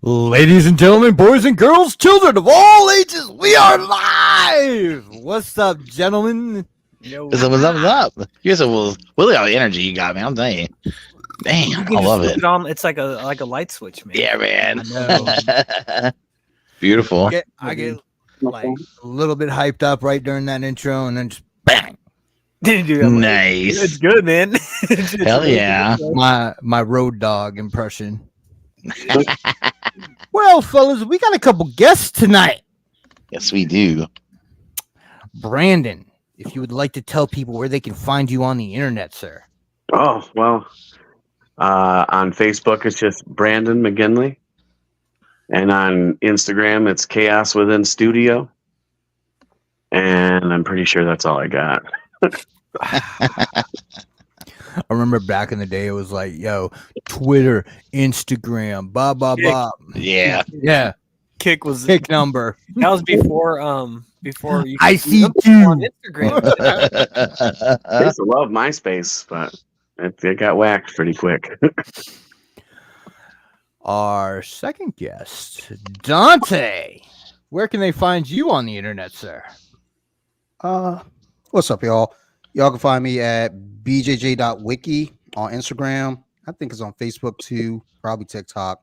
Ladies and gentlemen, boys and girls, children of all ages, we are live! What's up, gentlemen? Yo, What's up? Here's a look at all the energy you got, man. I'm telling you. you Damn, can I just love flip it. it on. It's like a light switch, man. Yeah, man. I know. Beautiful. I get like a little bit hyped up right during that intro, and then just bang. Dude, Nice. it's good, man. It's Hell really yeah. good. My road dog impression. Well, fellas, we got a couple guests tonight. Yes, we do. Brandon, if you would like to tell people where they can find you on the internet, sir. Oh, well, on Facebook, it's just Brandon McGinley. And on Instagram, it's Chaos Within Studio. And I'm pretty sure that's all I got. I remember back in the day, it was like, yo, Twitter, Instagram, blah, blah, blah. Yeah. Yeah. Kick was Kick number. that was before you I could see look you. on Instagram. I used to love MySpace, but it got whacked pretty quick. Our second guest, Dante. Where can they find you on the internet, sir? What's up, y'all? Y'all can find me at bjj.wiki on Instagram. I think it's on Facebook too, probably TikTok.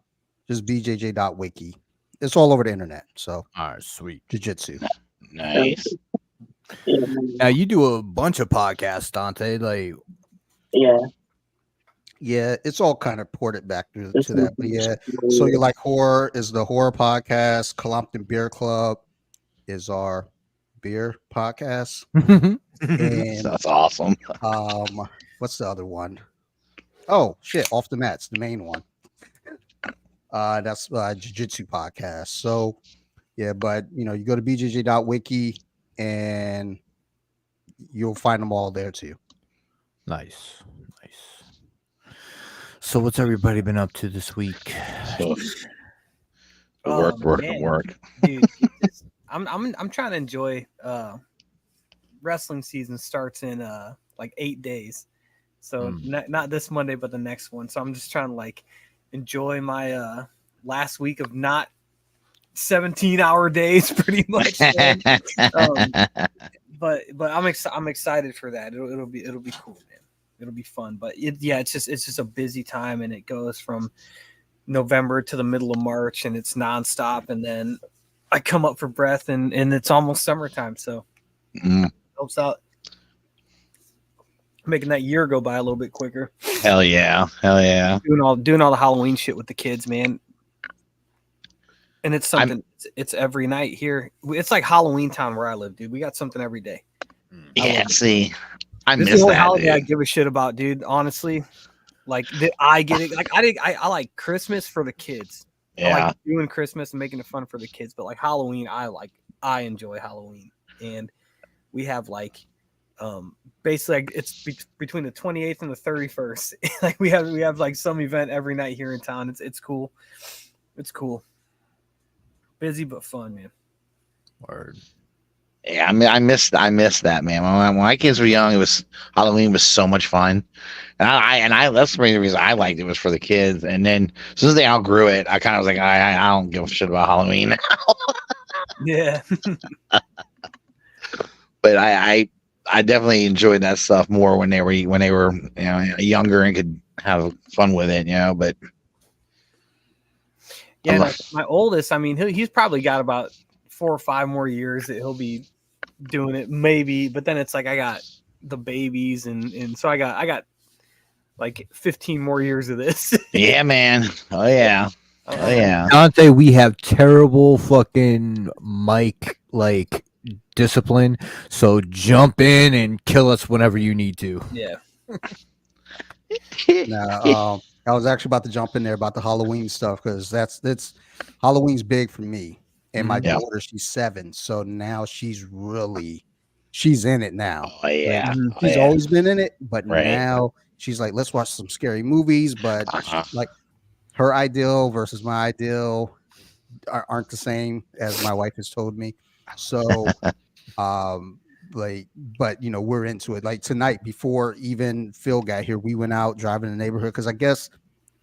Just bjj.wiki. It's all over the internet. So, All right, sweet. jiu-jitsu. Nice. Now, you do a bunch of podcasts, Dante. Like, Yeah, it's all kind of ported back to that. But yeah, so you like horror is the horror podcast. Columpton Beer Club is our beer podcast. And That's awesome. what's the other one? Oh shit, Off the Mats, the main one. That's jiu-jitsu podcast. So yeah, but you go to bjj.wiki and you'll find them all there too. nice. So, what's everybody been up to this week? Work. Man. Dude, I'm trying to enjoy wrestling season starts in like 8 days. So not this Monday, but the next one. So I'm just trying to like enjoy my last week of not 17-hour days pretty much. But I'm excited for that. It'll be cool, man. It'll be fun. But it's just a busy time, and it goes from November to the middle of March, and it's nonstop. And then I come up for breath, and it's almost summertime, so it helps out, making that year go by a little bit quicker. Hell yeah. Doing all the Halloween shit with the kids, man. And it's something. It's every night here. It's like Halloween town where I live, dude. We got something every day. Yeah, see. I This miss is the only that, holiday I dude. give a shit about, dude. Honestly, like I get it. Like I like Christmas for the kids. I Yeah. like doing Christmas and making it fun for the kids. But like Halloween, I enjoy Halloween, and we have like basically like, it's between the 28th and the 31st. Like we have like some event every night here in town. It's cool. It's cool. Busy but fun, man. Word. Yeah, I mean, I missed that, man. When my kids were young, Halloween was so much fun, and I that's the main reason I liked it was for the kids. And then as soon as they outgrew it, I kind of was like, I don't give a shit about Halloween now. Yeah. But I definitely enjoyed that stuff more when they were younger and could have fun with it, But Yeah, my oldest, I mean, he's probably got about 4 or 5 more years that he'll be doing it, maybe. But then it's like I got the babies, and so I got like 15 more years of this. yeah, man. Oh yeah. Dante, we have terrible fucking mic like discipline. So jump in and kill us whenever you need to. Yeah. Now, I was actually about to jump in there about the Halloween stuff because that's Halloween's big for me. And my Yeah. daughter, she's 7, so now she's in it now. Oh yeah. Like, Oh, she's yeah. always been in it, but Right. now she's like, let's watch some scary movies. But like her ideal versus my ideal aren't the same, as my wife has told me. So, like, but we're into it. Like tonight, before even Phil got here, we went out driving in the neighborhood because I guess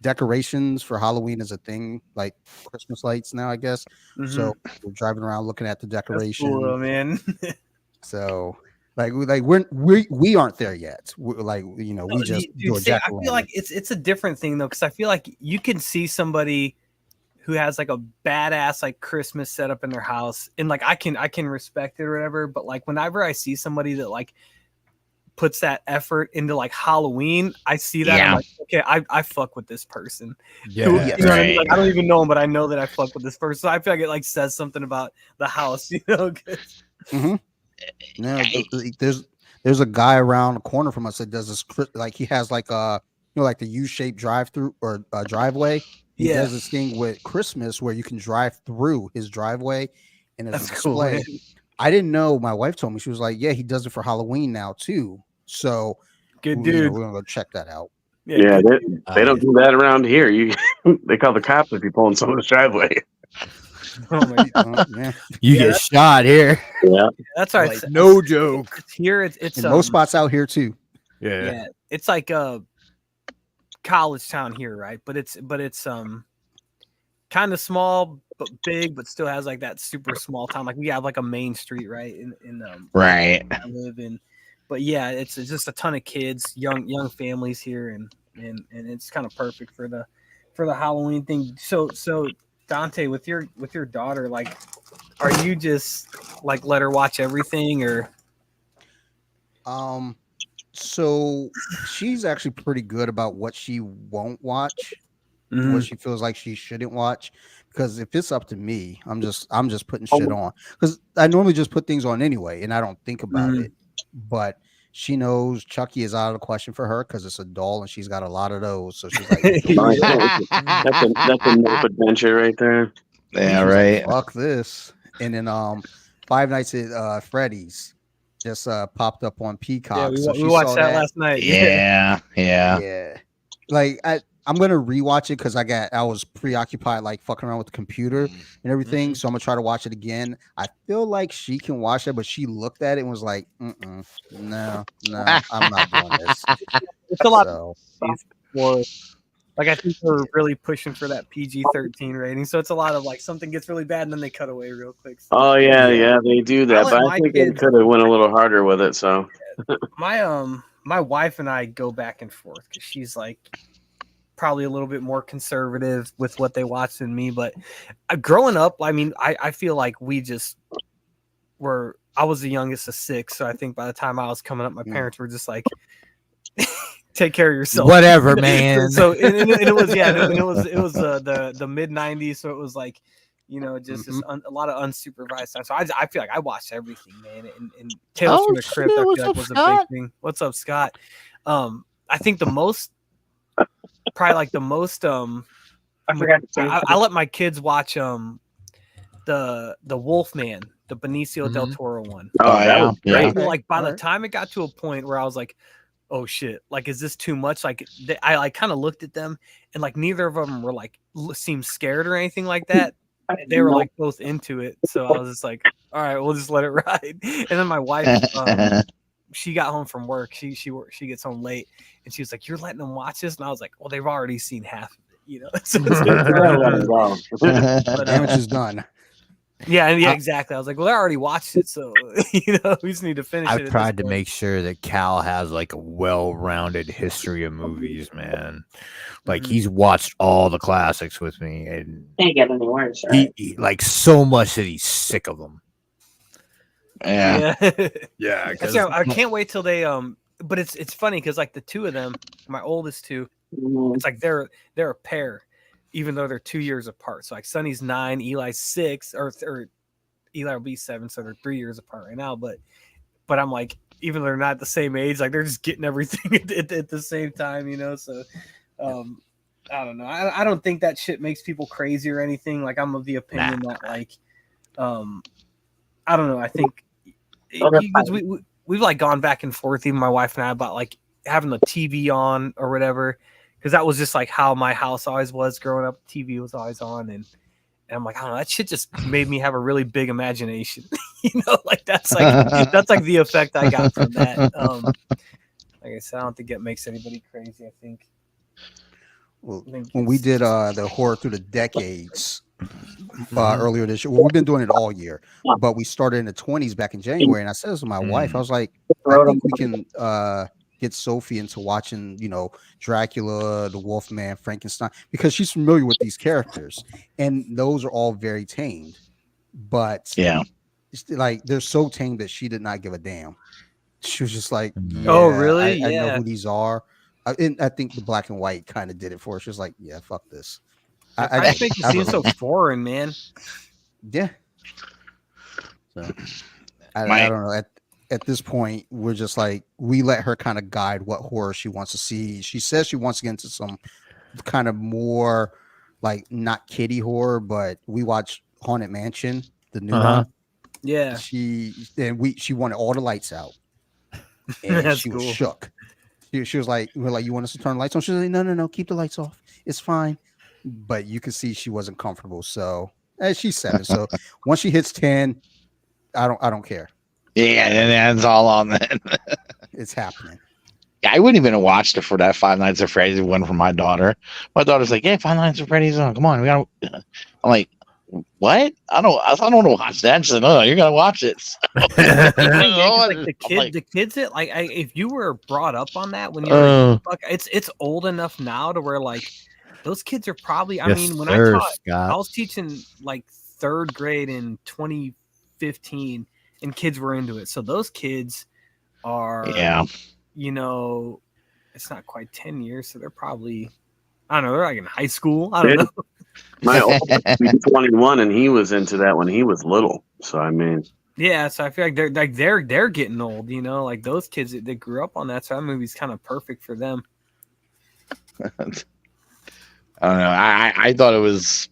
decorations for Halloween is a thing, like Christmas lights now, I guess. Mhm. So we're driving around looking at the That's decoration. cool, though, man. So we aren't there yet. We just do a See, I jack-o'-lantern. feel like it's a different thing though, because I feel like you can see somebody who has like a badass like Christmas setup in their house, and like I can respect it or whatever. But like whenever I see somebody that like puts that effort into like Halloween, I see that I'm like, okay, I fuck with this person. Yeah, You know what I mean? right. Like, I don't even know him, but I know that I fuck with this person. So I feel like it like says something about the house, you know? No, there's a guy around the corner from us that does this like he has like like the U-shaped drive-through or driveway. He does this thing with Christmas where you can drive through his driveway, and there's a display. Cool, I didn't know. My wife told me. She was like, "Yeah, he does it for Halloween now too." So good dude. we're gonna go check that out. Yeah, good they don't do that around here. They call the cops if you pull in someone's driveway. Oh my God. Man. You get shot here. Yeah, That's all right. Like, no joke. It's here. It's And most spots out here too. yeah. It's like a college town here, right? But it's kind of small but big, but still has like that super small town. Like we have like a main street, right? In Right. I live in. But yeah, it's just a ton of kids, young families here, and it's kind of perfect for the Halloween thing. So Dante, with your daughter, like, are you just like let her watch everything, or? So she's actually pretty good about what she won't watch, what she feels like she shouldn't watch. Because if it's up to me, I'm just putting shit on. Because I normally just put things on anyway, and I don't think about it. But she knows Chucky is out of the question for her because it's a doll, and she's got a lot of those. So she's like, that's a nope adventure right there. Yeah, she's right. like, fuck this. And then Five Nights at Freddy's just popped up on Peacock. Yeah, so we she watched saw that last night. Yeah. Like I'm gonna rewatch it because I was preoccupied like fucking around with the computer and everything. So I'm gonna try to watch it again. I feel like she can watch it, but she looked at it and was like, no, I'm not doing this. It's a lot of more. Like I think we're really pushing for that PG-13 rating, so it's a lot of like something gets really bad and then they cut away real quick. So. Oh yeah, they do that. But I think they could have went a little harder with it. So my wife and I go back and forth because she's like probably a little bit more conservative with what they watch than me. But growing up, I mean, I feel like we just were. I was the youngest of 6, so I think by the time I was coming up, my parents were just like. Take care of yourself. Whatever, man. So and it was it was the mid 90s, so it was like, you know, just a lot of unsupervised stuff. So I feel like I watched everything, man. And Tales from the Crypt, I feel like was a big thing. What's up, Scott? I think the most I forgot to say I let my kids watch the Wolfman, the Benicio del Toro one. Oh yeah. Like by the time it got to a point where I was like, oh shit, like is this too much? Like I like kind of looked at them and like neither of them were like seemed scared or anything like that. They were like both into it, so I was just like, all right, we'll just let it ride. And then my wife she got home from work, she gets home late and she was like, you're letting them watch this? And I was like, well, they've already seen half of it, you know. So the damage is done. Yeah, exactly. I was like, well, they already watched it, so you know, we just need to finish it. I've tried to make sure that Cal has like a well-rounded history of movies, man. Like he's watched all the classics with me, and can't get any worse. Right? he like so much that he's sick of them. Yeah. Yeah. I can't wait till they But it's funny because like the two of them, my oldest two, it's like they're a pair. Even though they're 2 years apart. So like Sonny's 9, Eli's 6, or Eli will be 7, so they're 3 years apart right now. But I'm like, even though they're not the same age, like they're just getting everything at the same time, you know. So I don't know. I don't think that shit makes people crazy or anything. Like I'm of the opinion that like I don't know. I think because we've like gone back and forth, even my wife and I, about like having the TV on or whatever. Because that was just like how my house always was growing up. TV was always on, and I'm like, I don't know, that shit just made me have a really big imagination. You know, like that's like the effect I got from that. Like I said, I don't think it makes anybody crazy. I think. Well, I think when we it's- did the horror through the decades earlier this year, well, we've been doing it all year, but we started in the 20s back in January. And I said this to my wife, I was like, I think we can get Sophie into watching, Dracula, the Wolfman, Frankenstein, because she's familiar with these characters, and those are all very tamed. But Yeah. like they're so tame that she did not give a damn. She was just like, yeah, Oh, really? I know Yeah. who these are. And I think the black and white kind of did it for her. She was like, yeah, fuck this. I get just make it. it seem so foreign, man. Yeah. So I don't know. At this point, we're just like, we let her kind of guide what horror she wants to see. She says she wants to get into some kind of more like not kiddie horror, but we watched Haunted Mansion, the new one. Yeah. She wanted all the lights out. And That's she was cool. shook. She was like, we're like, you want us to turn the lights on? She was like, no, keep the lights off. It's fine. But you could see she wasn't comfortable. So she's 7. So once she hits 10, I don't care. Yeah, and that's all on that. It's happening. Yeah, I wouldn't even have watched it for that Five Nights at Freddy's. It wasn't for my daughter. My daughter's like, "Yeah, Five Nights at Freddy's on. Come on, we gotta." I'm like, "What? I don't want to watch that." She said, "No, you're gonna watch it." So, Yeah, 'cause, like, I'm the kids that like if you were brought up on that when you were it's old enough now to where like those kids are probably I mean when I taught I was teaching like 3rd grade in 2015 and kids were into it. So those kids are it's not quite 10 years, so they're probably I don't know, they're like in high school. I don't know. My oldest is 21 and he was into that when he was little. So I mean yeah, so I feel like they're getting old, like those kids that grew up on that. So that movie's kind of perfect for them. I don't know. I thought it was.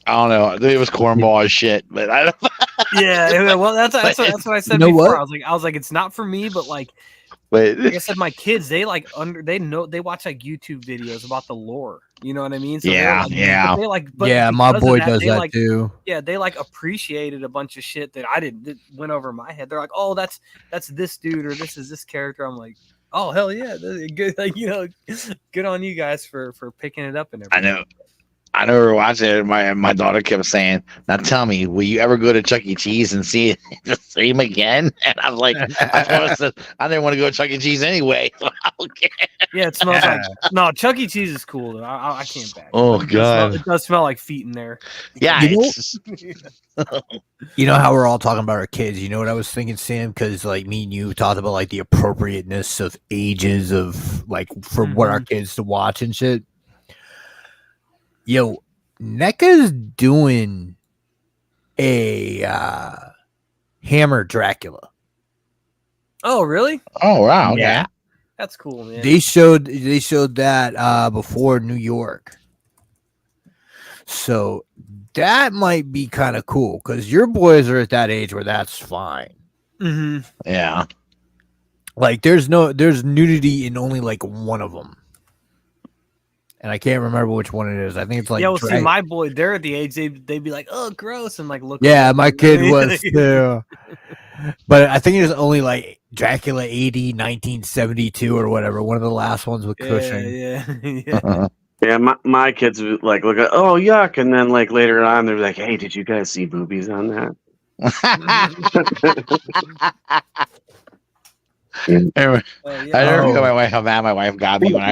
I don't know. It was cornball as shit, but I don't. Yeah, well, that's what I said before. I was like, it's not for me, but like I said, my kids they watch like YouTube videos about the lore. You know what I mean? So my boy does that too. Yeah, they like appreciated a bunch of shit that that went over my head. They're like, oh, that's this dude or this is this character. I'm like, oh hell yeah, good. Like good on you guys for picking it up and everything. I know we were watching it. My daughter kept saying, "Now tell me, will you ever go to Chuck E. Cheese and see him again?" And I was like, I didn't want to go to Chuck E. Cheese anyway. So okay. Yeah, it smells like no. Chuck E. Cheese is cool though. I can't back. Oh god, it does smell like feet in there. Yeah, you know how we're all talking about our kids. You know what I was thinking, Sam? Because like me and you talked about like the appropriateness of ages of like for what our kids to watch and shit. Yo, NECA's doing a Hammer Dracula. Oh, really? Oh, wow. Okay. Yeah. That's cool, man. They showed that before New York. So that might be kind of cool because your boys are at that age where that's fine. Mm-hmm. Yeah. Like there's nudity in only like one of them. And I can't remember which one it is. I think it's like see, my boy, they're at the age they'd be like, oh, gross, and like look. Yeah, my kid was too. But I think it was only like Dracula 80, 1972 or whatever. One of the last ones with Cushing. Yeah. Yeah, my kids would like look at, oh yuck, and then like later on they're like, hey, did you guys see boobies on that? Anyway, I never forget my wife got me when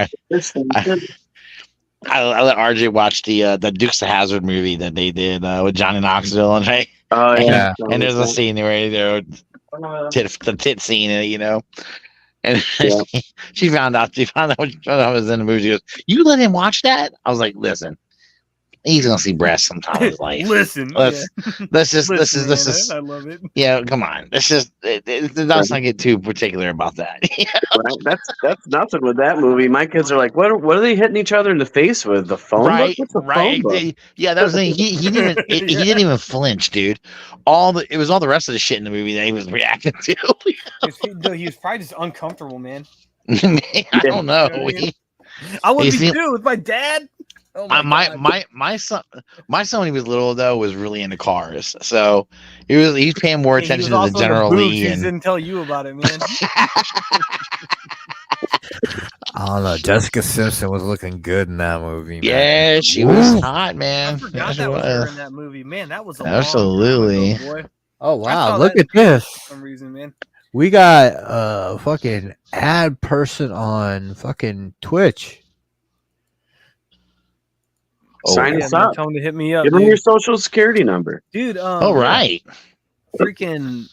I let RJ watch the Dukes of Hazzard movie that they did with Johnny Knoxville and and there's a scene where the tit scene, and she found out when I was in the movie. She goes, "You let him watch that?" I was like, "Listen, he's gonna see breasts sometime in his life. This is. I love it. Yeah, come on. Let's not get too particular about that. Right? That's nothing with that movie. My kids are like, what are they hitting each other in the face with? The phone right, book? What's the right. phone book? Yeah, that was the thing. He didn't he didn't even flinch, dude. It was all the rest of the shit in the movie that he was reacting to. He was probably just uncomfortable, man. I don't know. I would be too with my dad. Oh my son when he was little though was really into cars, so he's paying more attention to the general league. He didn't tell you about it, man. I don't know. Jessica Simpson was looking good in that movie, man. Yeah, she was Woo. hot, I man. forgot Yeah, she that was her was. in that movie. Man, that was a Absolutely. long time ago, boy. Oh I wow! saw Look that in at theaters this. for some reason, man. We got a fucking ad person on fucking Twitch. Sign Yeah, us man, up. tell him to hit me up, Give them your dude. social security number. Dude, All right. freaking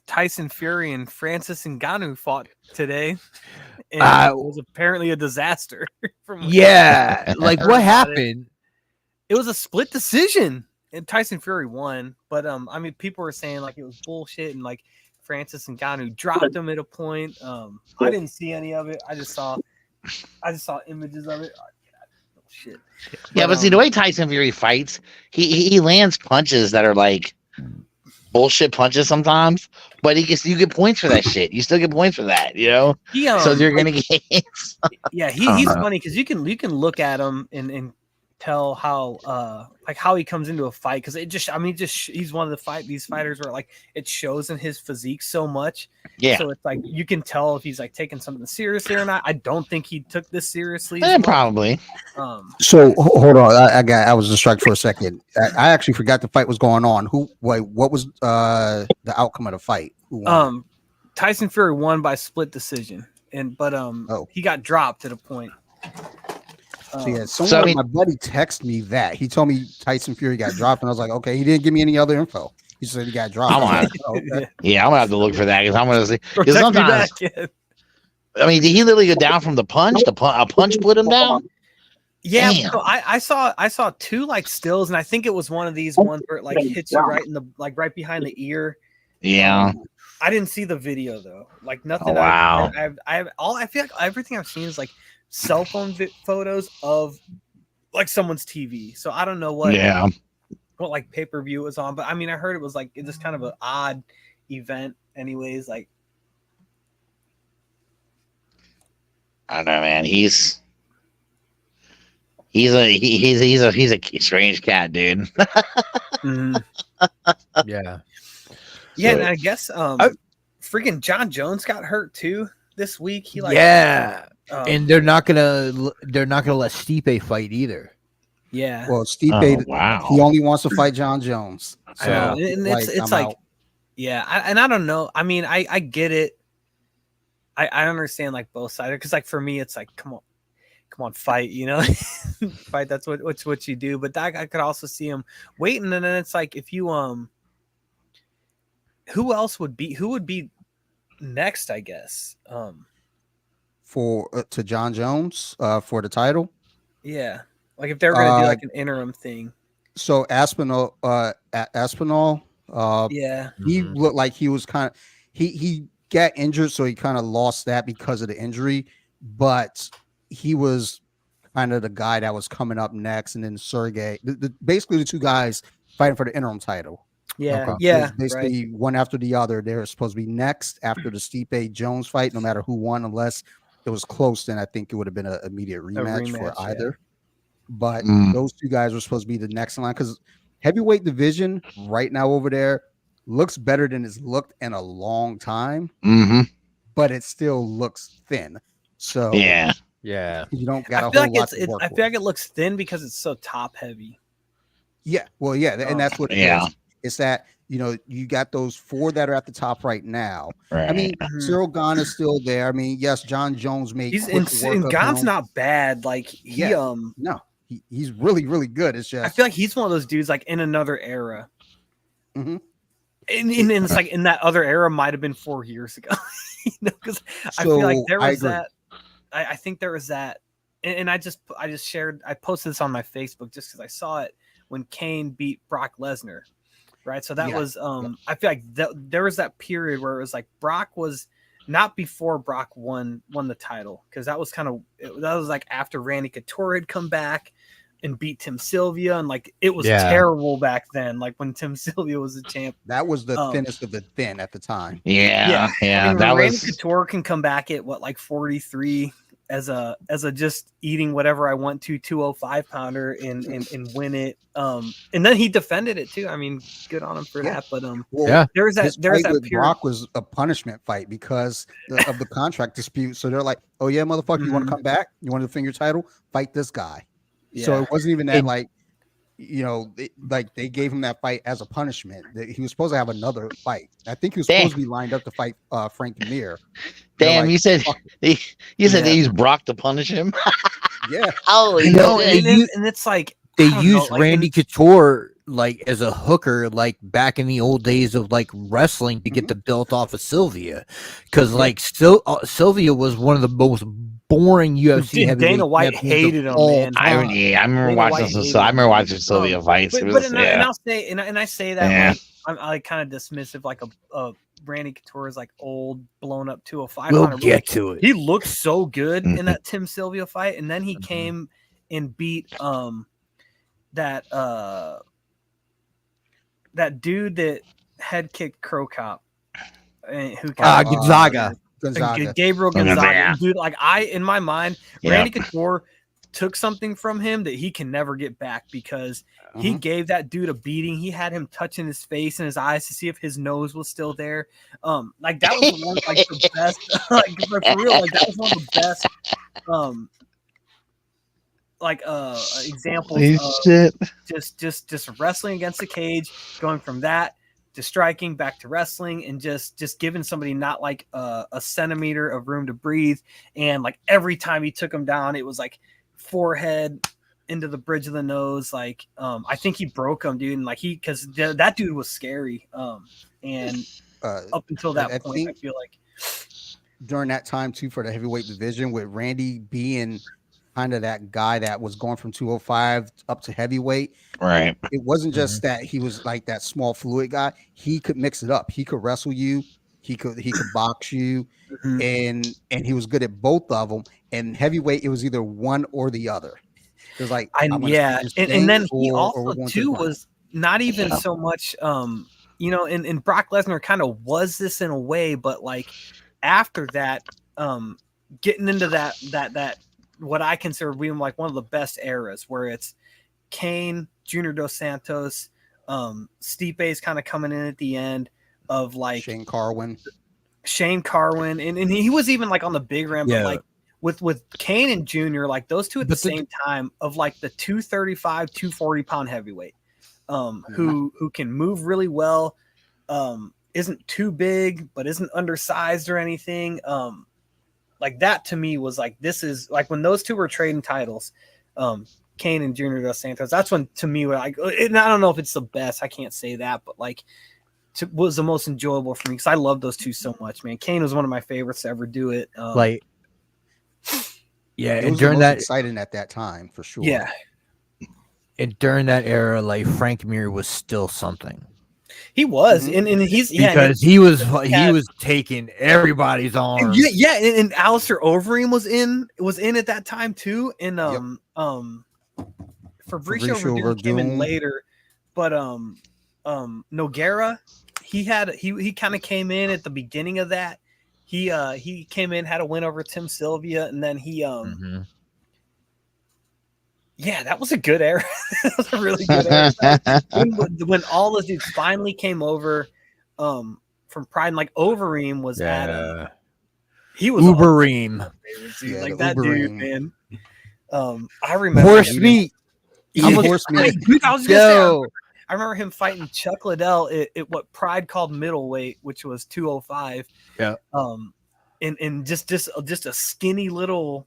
Tyson Fury and Francis Ngannou fought today, and it was apparently a disaster. From what Yeah, like heard what about it. happened? It was a split decision, and Tyson Fury won. But I mean, people were saying like it was bullshit, and like Francis Ngannou dropped him at a point. I didn't see any of it. I just saw images of it. Oh, shit. Yeah, but see the way Tyson Fury fights, he lands punches that are like bullshit punches sometimes, but you get points for that shit. You still get points for that, you know. So you're gonna get. Yeah, he's funny because you can look at him and tell how like how he comes into a fight because it just he's one of these fighters where like it shows in his physique so much. Yeah. So it's like you can tell if he's like taking something seriously or not. I don't think he took this seriously. Probably. So hold on, I was distracted for a second. I actually forgot the fight was going on. What was the outcome of the fight? Who won? Tyson Fury won by split decision, but he got dropped at a point. My buddy texted me that he told me Tyson Fury got dropped, and I was like, okay, he didn't give me any other info. He said he got dropped. I'm gonna have to look for that because I'm gonna see. Because sometimes, I mean, did he literally go down from the punch? A punch put him down. Yeah, so I saw two like stills, and I think it was one of these ones where it like hits you right in the right behind the ear. Yeah. I didn't see the video though. Like nothing. Oh, wow. I feel like everything I've seen is like cell phone photos of like someone's TV. So I don't know what like pay-per-view it was on, but I mean I heard it was like it's just kind of an odd event anyways. Like I don't know, man. He's a strange cat, dude. Yeah. Yeah, and I guess freaking John Jones got hurt too this week. He like and they're not gonna let Stipe fight either. Yeah. Well, Stipe, he only wants to fight John Jones. So and it's like yeah, I don't know. I mean, I get it. I understand like both sides because like for me it's like come on, fight, you know, fight. That's what you do. But that I could also see him waiting, and then it's like if you who would be next? I guess to John Jones for the title. Yeah, like if they're gonna do like an interim thing. So Aspinall, he looked like he was kind of he got injured, so he kind of lost that because of the injury, but he was kind of the guy that was coming up next, and then Sergey, basically the two guys fighting for the interim title. Yeah, yeah, basically one after the other. They're supposed to be next after the Stipe Jones fight, no matter who won, unless it was close. Then I think it would have been an immediate rematch for either. But those two guys were supposed to be the next in line because heavyweight division right now over there looks better than it's looked in a long time, but it still looks thin. So yeah, you don't got I feel like it looks thin because it's so top heavy. Yeah, well, yeah, and that's what it is. It's that you got those four that are at the top right now. Right. I mean, Cyril Gane is still there. I mean, yes, John Jones made. And Gane's not bad. Like he's really really good. It's just I feel like he's one of those dudes like in another era. And it's like in that other era might have been 4 years ago. Because I feel like there was that. I think there was that, and I just shared. I posted this on my Facebook just because I saw it when Kane beat Brock Lesnar, right? So that was I feel like there was that period where it was like Brock was not before Brock won the title because that was that was like after Randy Couture had come back and beat Tim Sylvia, and like it was terrible back then. Like when Tim Sylvia was the champ, that was the thinnest of the thin at the time. Yeah. I mean, Randy Couture can come back at what like 43. as a just eating whatever I want to 205 pounder and win it. And then he defended it too. I mean, good on him for that. But Well, Yeah. there's his that fight with period. Brock was a punishment fight because of the contract dispute. So they're like, "Oh yeah, motherfucker, you want to come back? You want to defend your title? Fight this guy." So Yeah. it wasn't even that And- like, like they gave him that fight as a punishment. He was supposed to have another fight. I think he was supposed to be lined up to fight Frank Mir. Damn, like, you said fuck they used Brock to punish him. Yeah, Holy No, shit. And it's like they I don't know, used like, Randy Couture like as a hooker, like back in the old days of like wrestling to get the belt off of Sylvia, because like Sylvia was one of the most boring UFC heavyweight Dana White champions of hated him, all man. time. I remember Dana watching White some. hated I him, remember man. watching Sylvia fights. It But was, and I'll say and I say that Yeah. like I like kind of dismissive like a Randy Couture is like old blown up 205 We'll pounder, but, get like, to it. he looked so good Mhm. in that Tim Sylvia fight, and then he came and beat that that dude that head kicked Crow Cop, who Gonzaga. Gabriel Gonzaga. Yeah. Dude, like in my mind, Yeah. Randy Couture took something from him that he can never get back because he gave that dude a beating. He had him touching his face and his eyes to see if his nose was still there. Like that was one like the best. Like for real, like that was one of the best. Examples Holy of shit. just wrestling against the cage, going from that to striking back to wrestling, and just giving somebody not like a centimeter of room to breathe. And like every time he took him down, it was like forehead into the bridge of the nose. Like I think he broke him, dude, and like because that dude was scary. And up until that point, I feel like during that time too for the heavyweight division with Randy being kind of that guy that was going from 205 up to heavyweight. Right. It wasn't just that he was like that small fluid guy. He could mix it up. He could wrestle you. He could box you, and he was good at both of them. And heavyweight, it was either one or the other. It was like and then he also too was not even so much and Brock Lesnar kind of was this in a way, but like after that, getting into that what I consider being like one of the best eras where it's Kane, Junior Dos Santos, Stipe's kind of coming in at the end of like Shane Carwin, and he was even like on the big ramp, but like with Kane and Junior, like those two at the same time of like the 235, 240 pound heavyweight, who can move really well, isn't too big, but isn't undersized or anything. Like that to me was like, this is like when those two were trading titles, Kane and Junior Dos Santos. That's when to me, like, and I don't know if it's the best, I can't say that, but like was the most enjoyable for me because I love those two so much, man. Kane was one of my favorites to ever do it. And it was during the most that exciting at that time for sure. Yeah. And during that era, like Frank Mir was still something. He was, and he's because he was taking everybody's arms. And Alistair Overeem was in at that time too, and Fabricio Verdun came in later, but Nogueira, he kind of came in at the beginning of that. He came in, had a win over Tim Sylvia, and then he yeah, that was a good era. That was a really good era. when all those dudes finally came over from Pride, and like Overeem was he was Ubereem. Like that dude, man. I remember horse meat. Horse meat. I was gonna say, I remember him fighting Chuck Liddell at what Pride called middleweight, which was 205. Yeah. And just a skinny little,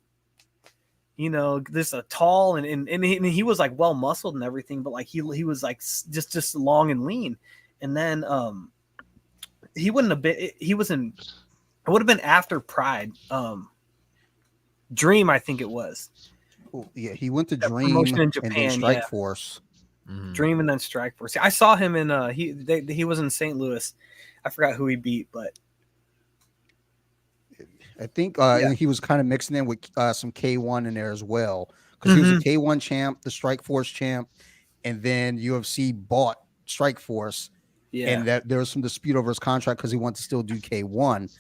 this a tall and he was like well muscled and everything, but like he was like just long and lean. And then he wouldn't have been. It would have been after Pride. Dream, I think it was. Yeah, he went to Dream in Japan, and then Strike Force. Dream and then Strike Force. I saw him in he was in St. Louis. I forgot who he beat, but I think he was kind of mixing in with some K1 in there as well, because he was a K1 champ, the Strike Force champ, and then UFC bought Strike Force, and that there was some dispute over his contract because he wanted to still do K1,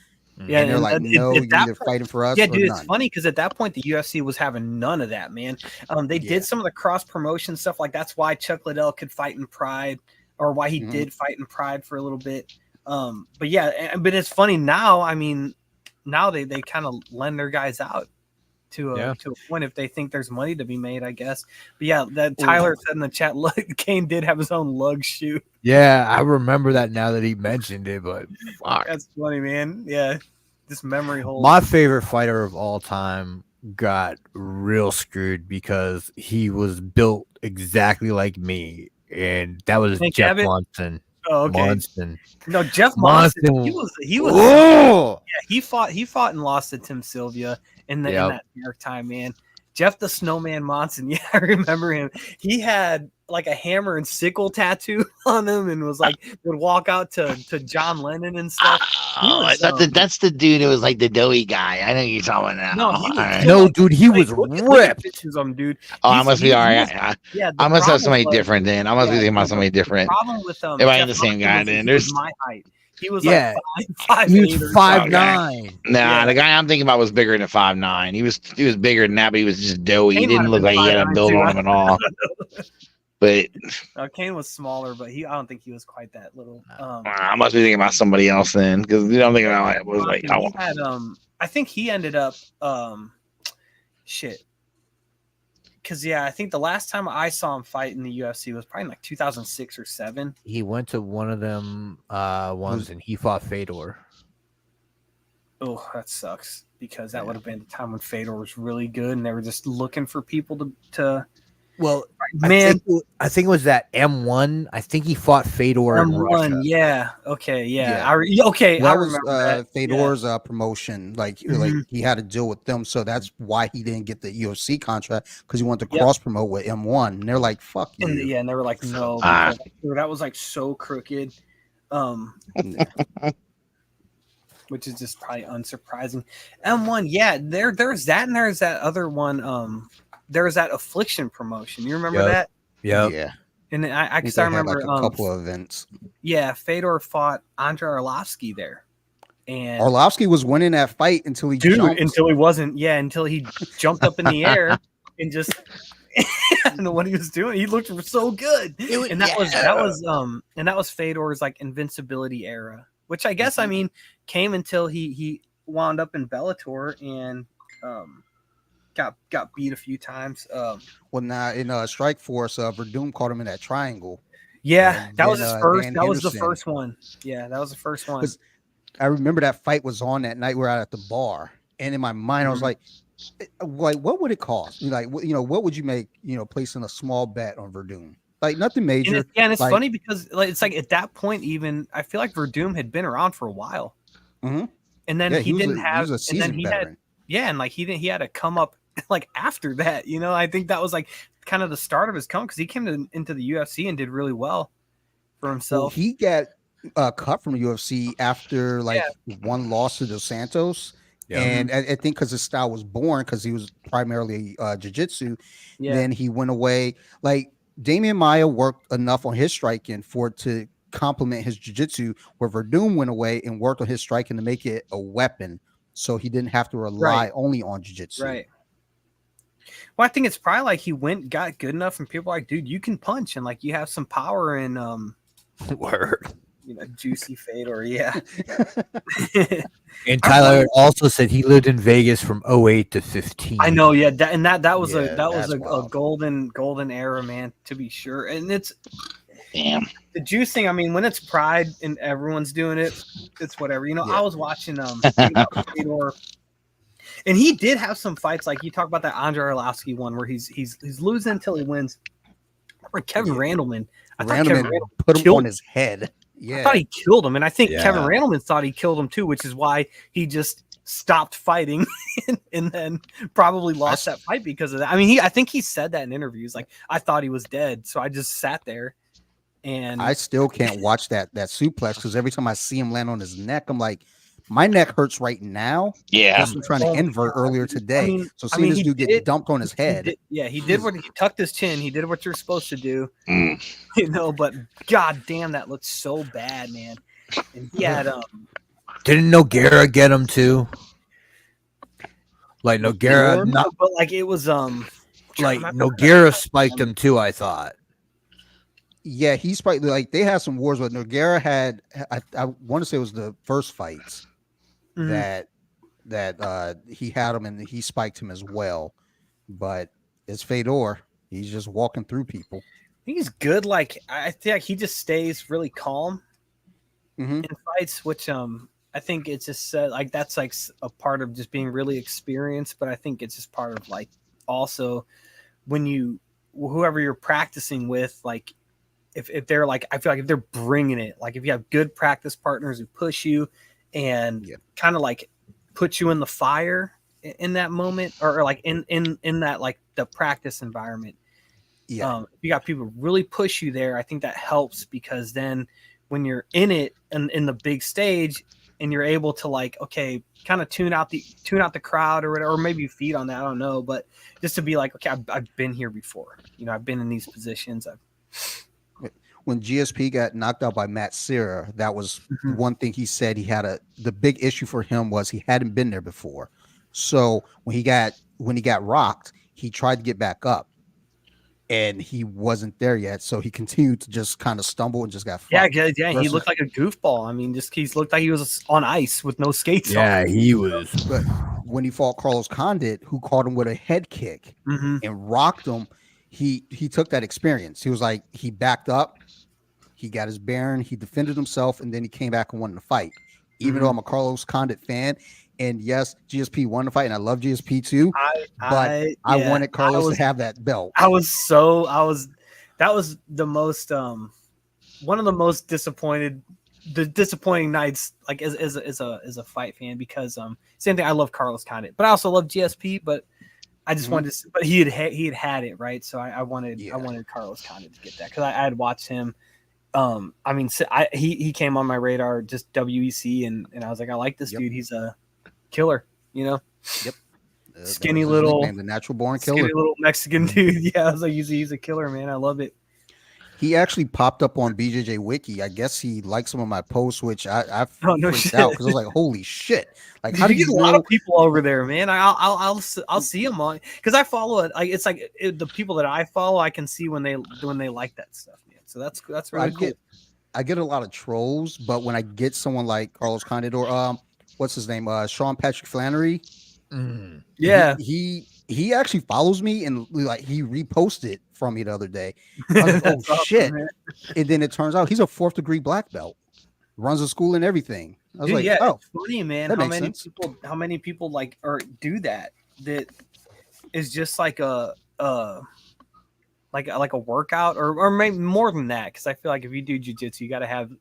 Yeah, And they're like, no, you're either fighting for us yeah, or dude, it's none. funny because at that point the UFC was having none of that, man. They Yeah. did some of the cross promotion stuff, like that's why Chuck Liddell could fight in Pride, or why he did fight in Pride for a little bit. But yeah, but it's funny now. I mean, now they kind of lend their guys out to a point if they think there's money to be made, I guess. But yeah, that Tyler said in the chat, look, Kane did have his own lug shoe. Yeah, I remember that now that he mentioned it, but fuck. That's funny, man. Yeah, this memory hole. My favorite fighter of all time got real screwed because he was built exactly like me, and that was Hank Jeff Abbott? Monson. Oh, okay. Monson. No, Jeff Monson. Monson. He was. Oh! Yeah, he fought and lost to Tim Sylvia in that dark time, man. Jeff the Snowman Monson. Yeah, I remember him. He had like a hammer and sickle tattoo on him, and was like would walk out to John Lennon and stuff. Oh, that's the dude who was like the doughy guy. I know you're talking about now. No, he was All right. No, dude, he was look at ripped. pictures of him, dude. Oh, I must be all right. Yeah, I must have somebody problem was- different then. I must be thinking about somebody different. The problem with If I ain't Jeff the same Monson guy, was then he there's was my height. He was Yeah. like 5'8" He or was something. 5'9". Nah, Yeah. the guy I'm thinking about was bigger than 5'9". He was bigger than that, but he was just doughy. He Kane didn't might look have like he had a been build 5'9" on him at all. But Kane was smaller, but I don't think he was quite that little. I must be thinking about somebody else then, because you don't think about it was like, He had, I think he ended up, shit. Because yeah, I think the last time I saw him fight in the UFC was probably in like 2006 or 7. He went to one of them ones and he fought Fedor. Oh, that sucks because that would have been the time when Fedor was really good, and they were just looking for people to. Well, Man, I think it was that M1. I think he fought Fedor in Russia. M1, yeah, okay, yeah, Yeah. okay, That I was remember that. Fedor's promotion. Like he had to deal with them, so that's why he didn't get the UFC contract because he wanted to cross promote with M1. And they're like, "Fuck you." And they were like, "No," because that was like so crooked. Which is just probably unsurprising. M1, yeah, there's that, and there's that other one. There's that Affliction promotion. You remember that? Yep. Yeah. And I think I they had, remember like a couple of events. Yeah, Fedor fought Andrei Arlovsky there, and Arlovsky was winning that fight until he jumped. until he wasn't. Yeah, until he jumped up in the air and just. I don't know what he was doing. He looked so good, and that was Fedor's like invincibility era, which I guess I mean came until he wound up in Bellator and got beat a few times. Well, now in Strike Force, Verdum caught him in that triangle. Yeah, And that was then, his first. Dan That was the Henderson. first one. Yeah, that was the first one. I remember that fight was on that night. We were out at the bar, and in my mind, I was like, what would it cost? Like, what would you make? Placing a small bet on Verdum, like nothing major. And it's like, funny because like it's like at that point, even I feel like Verdum had been around for a while, and then yeah, he didn't have. He was a seasoned veteran. And like he had to come up like after that. I think that was like kind of the start of his come because he came into the UFC and did really well for himself. Well, he got cut from the UFC after like one loss to Dos Santos. Yeah. And I think because his style was born, because he was primarily jiu-jitsu, then he went away. Like Damian Maia worked enough on his striking for it to complement his jiu-jitsu, where Verdum went away and worked on his striking to make it a weapon, so he didn't have to rely only on jiu-jitsu. Right. Well, I think it's probably like he got good enough, and people are like, dude, you can punch, and like you have some power and word. Juicy Fedor, yeah. And Tyler also said he lived in Vegas from 08 to 15. I know, yeah, that was a wild. golden era, man, to be sure. And it's damn the juicing. I mean, when it's Pride and everyone's doing it, it's whatever. I was watching Fedor, and he did have some fights. Like you talk about that Andrei Arlovsky one where he's losing until he wins. Or Kevin Randleman. I thought Kevin Randleman put him on his head. Yeah, I thought he killed him, and I think Kevin Randleman thought he killed him too, which is why he just stopped fighting and then probably lost that fight because of that. I mean, I think he said that in interviews, like I thought he was dead, so I just sat there. And I still can't watch that suplex because every time I see him land on his neck, I'm like, my neck hurts right now. Yeah, I'm trying to invert earlier today. Seeing this dude get dumped on his head. He did what he tucked his chin. He did what you're supposed to do. But god damn, that looked so bad, man. And he had Didn't Noguera get him too? Like Noguera, Fedor? not But like it was like I'm not- Noguera spiked him too. I thought. Yeah, he's probably like they had some wars, but Noguera had. I want to say it was the first fights Mhm. that he had him and he spiked him as well. But it's Fedor. He's just walking through people. He's good. Like I think like, he just stays really calm Mhm. in fights, which I think it's just like that's like a part of just being really experienced. But I think it's just part of like also when you whoever you're practicing with, like if they're like I feel like if they're bringing it, like if you have good practice partners who push you and Yep. kind of like put you in the fire in that moment or like in that like the practice environment. Yeah. If you got people who really push you there, I think that helps because then when you're in it and in the big stage and you're able to like okay kind of tune out the crowd or whatever, or maybe you feed on that, I don't know, but just to be like okay I've been here before, I've been in these positions. When GSP got knocked out by Matt Serra, that was Mhm. one thing he said. He had the big issue for him was he hadn't been there before. So when he got rocked, he tried to get back up, and he wasn't there yet. So he continued to just kind of stumble and just got fucked. Yeah, he Versus- looked like a goofball. I mean, just he looked like he was on ice with no skates Yeah, he was. But when he fought Carlos Condit, who caught him with a head kick on. Mm-hmm. and rocked him, he took that experience. He was like, he backed up, he got his bearing, he defended himself, and then he came back and won the fight. Even though I'm a Carlos Condit fan, and yes, GSP won the fight, and I love GSP too, but I wanted Carlos to have that belt. That was the most one of the most disappointing nights like as a fight fan because same thing, I love Carlos Condit, but I also love GSP, but I just wanted to, but he had it right, so I wanted Carlos Condit to get that because I had watched him. I mean, he came on my radar just WEC, and I was like, I like this dude. He's a killer, Yep. Skinny That was his little, nickname, the natural born killer. skinny little Mexican dude. Yeah, I was like, he's a killer, man. I love it. He actually popped up on BJJ Wiki. I guess he liked some of my posts, which I no freaked shit. out because I was like, "Holy shit!" Like, Dude, how do you get you a lot know? of people over there, man. I'll see them on because I follow it. Like it's like the people that I follow, I can see when they like that stuff, man. So that's really cool. I get a lot of trolls, but when I get someone like Carlos Condit or what's his name, Sean Patrick Flannery, Yeah, he actually follows me and like he reposted from me the other day. I was like, oh That's awesome, shit! man. And then it turns out he's a 4th degree black belt, runs a school and everything. I was Dude, like, yeah, oh, it's funny, man. that makes sense. How many people like or do that is just like a like a workout or maybe more than that because I feel like if you do jiu-jitsu you got to have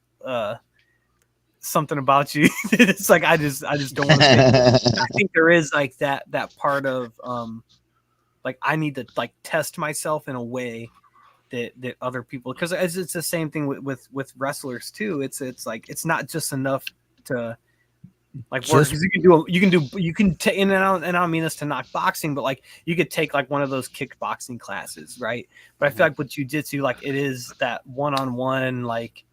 something about you. It's like I just don't want to. I think there is like that part of like I need to like test myself in a way that other people, because it's the same thing with wrestlers too. It's like it's not just enough to like work. Just- You can take, and I don't mean this to knock boxing, but like you could take like one of those kickboxing classes, right? But I feel like with jiu-jitsu, like it is that one-on-one like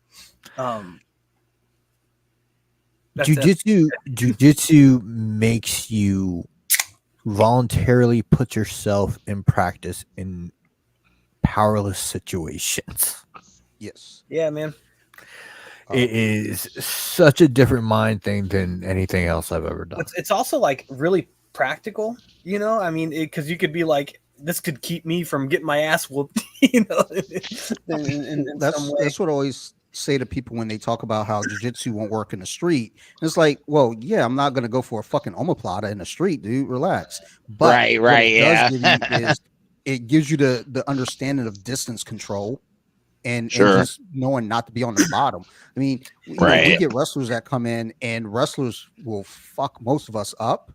that's it. Jiu-jitsu makes you voluntarily put yourself in practice in powerless situations. Yes. Yeah, man. It is such a different mind thing than anything else I've ever done. It's also like really practical, I mean, because you could be like, this could keep me from getting my ass whooped, in some way. That's what I always say to people when they talk about how jiu-jitsu won't work in the street. It's like, well, yeah, I'm not gonna go for a fucking omoplata in the street, dude. Relax. But Right, what right, it does yeah. give you is it gives you the understanding of distance control and Sure. just knowing not to be on the bottom. I mean, we Right. get wrestlers that come in and wrestlers will fuck most of us up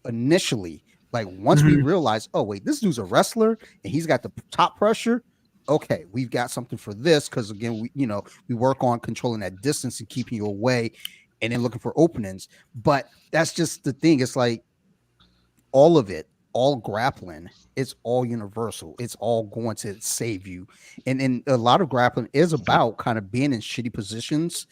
initially. Like once we realize, oh wait, this dude's a wrestler and he's got the top pressure. Okay, we've got something for this because again, we work on controlling that distance and keeping you away, and then looking for openings. But that's just the thing. It's like all of it, all grappling, it's all universal. It's all going to save you. And a lot of grappling is about kind of being in shitty positions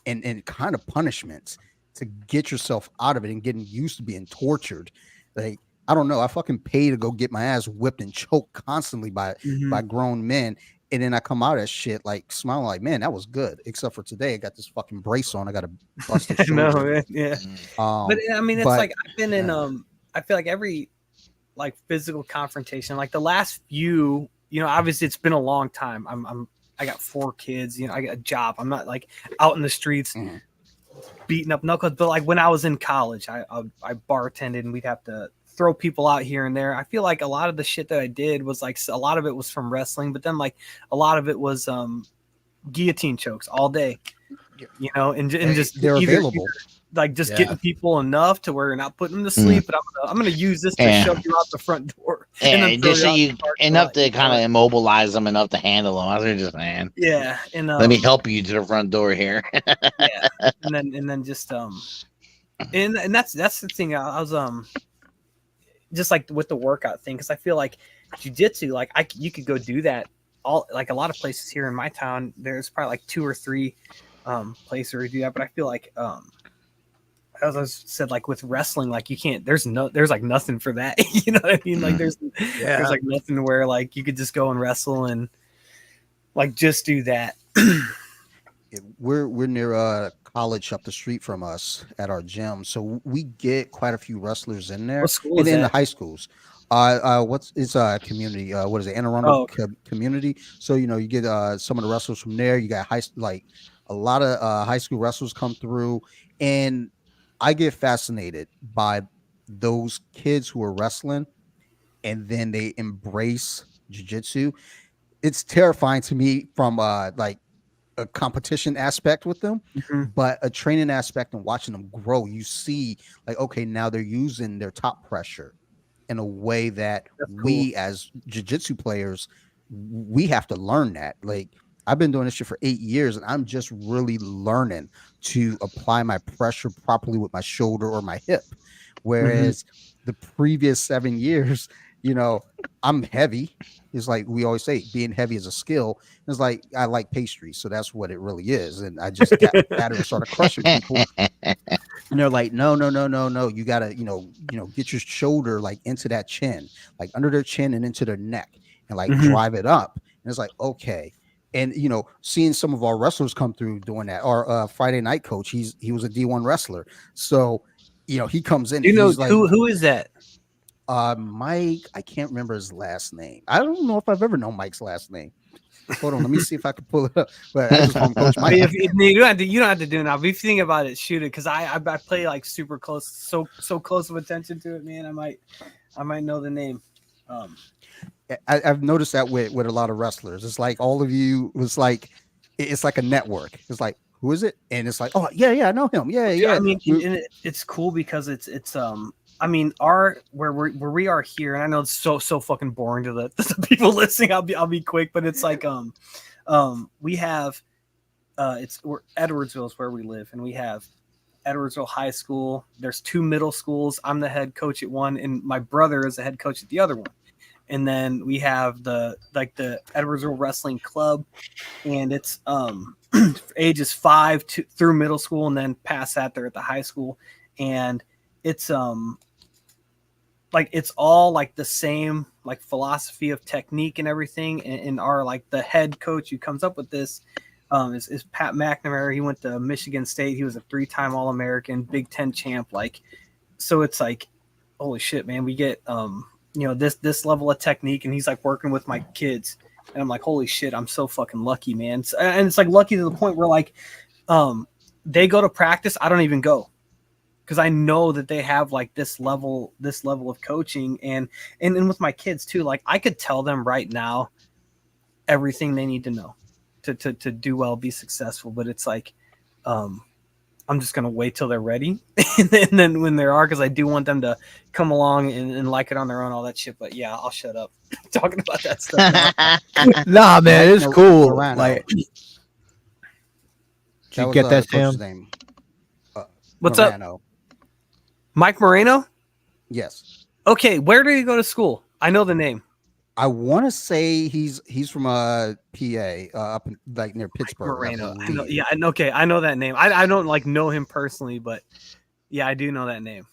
and kind of punishments. to get yourself out of it and getting used to being tortured. Like, I don't know. I fucking pay to go get my ass whipped and choked constantly by grown men. And then I come out of that shit like smiling like, man, that was good. Except for today, I got this fucking brace on. I got a busted shoulder. No, man, yeah. But I mean, it's like I've been in I feel like every like physical confrontation, like the last few, you know, obviously it's been a long time. I got 4 kids, you know, I got a job. I'm not like out in the streets beating up knuckles, but like when I was in college, I bartended and we'd have to throw people out here and there. I feel like a lot of the shit that I did was like a lot of it was from wrestling, but then like a lot of it was guillotine chokes all day, you know, and just they're available. Like just getting people enough to where you're not putting them to sleep, but I'm gonna use this to shove you out the front door. And just so you enough to kind of immobilize them, enough to handle them. I was just saying. Yeah, and let me help you to the front door here. Yeah, and then just and that's the thing. I was just like with the workout thing, because I feel like jiu-jitsu, like you could go do that all, like a lot of places here in my town. There's probably like 2 or 3 places where you do that, but I feel like as I said, like with wrestling, like you can't, there's like nothing for that. You know what I mean? Like there's like nothing where like you could just go and wrestle and like just do that. We're near college up the street from us at our gym, so we get quite a few wrestlers in there. What school and is in that? the high schools. It's a community. What is it? Anne Arundel community. So you know, you get some of the wrestlers from there. You got a lot of high school wrestlers come through, and I get fascinated by those kids who are wrestling and then they embrace jiu-jitsu. It's terrifying to me from like a competition aspect with them, but a training aspect and watching them grow. You see, like, okay, now they're using their top pressure in a way that we as jiu-jitsu players, we have to learn that. Like, I've been doing this shit for 8 years and I'm just really learning to apply my pressure properly with my shoulder or my hip. Whereas the previous 7 years, you know, I'm heavy. It's like we always say, being heavy is a skill. It's like I like pastries, so that's what it really is. And I just got at it and started crushing people. And they're like, no. You gotta, you know, get your shoulder like into that chin, like under their chin and into their neck, and like drive it up. And it's like, okay. And you know, seeing some of our wrestlers come through doing that. Our Friday night coach, he was a D1 wrestler, so you know he comes in. You know, like, who is that? Mike, I can't remember his last name. I don't know if I've ever known Mike's last name. Hold on, let me see if I can pull it up. But I just call him Coach Mike. You don't have to do it now. But if you think about it, shoot it, because I play like super close, so close of attention to it, man. I might know the name. I've noticed that with a lot of wrestlers. It's like all of you was like, it's like a network. It's like, who is it? And it's like, oh yeah, I know him. Yeah. I mean, it's cool because it's I mean, where we are here, and I know it's so fucking boring to the people listening. I'll be quick, but it's like we have Edwardsville is where we live, and we have Edwardsville High School. There's 2 middle schools. I'm the head coach at one, and my brother is the head coach at the other one. And then we have the Edwardsville Wrestling Club, and it's ages 5 through middle school, and then past that they're at the high school, and it's like it's all like the same like philosophy of technique and everything. And our like the head coach who comes up with this is Pat McNamara. He went to Michigan State. He was a 3-time All-American, Big Ten champ. Like, so it's like, holy shit, man, we get you know, this level of technique, and he's like working with my kids, and I'm like, holy shit, I'm so fucking lucky, man. And it's like lucky to the point where like they go to practice, I don't even go, because I know that they have like this level of coaching, and with my kids too, like I could tell them right now everything they need to know to do well, be successful, but it's like I'm just gonna wait till they're ready, and then when they are, because I do want them to come along and like it on their own, all that shit. But yeah, I'll shut up talking about that stuff. Nah, man, it's cool. Like, did you get that, Sam? Name. What's Morano. up, Mike Moreno? Yes. Okay, where do you go to school? I know the name. I want to say he's from PA, up in, like near Pittsburgh. Moreno. I know, believe. yeah, okay, I know that name. I don't like know him personally, but yeah, I do know that name.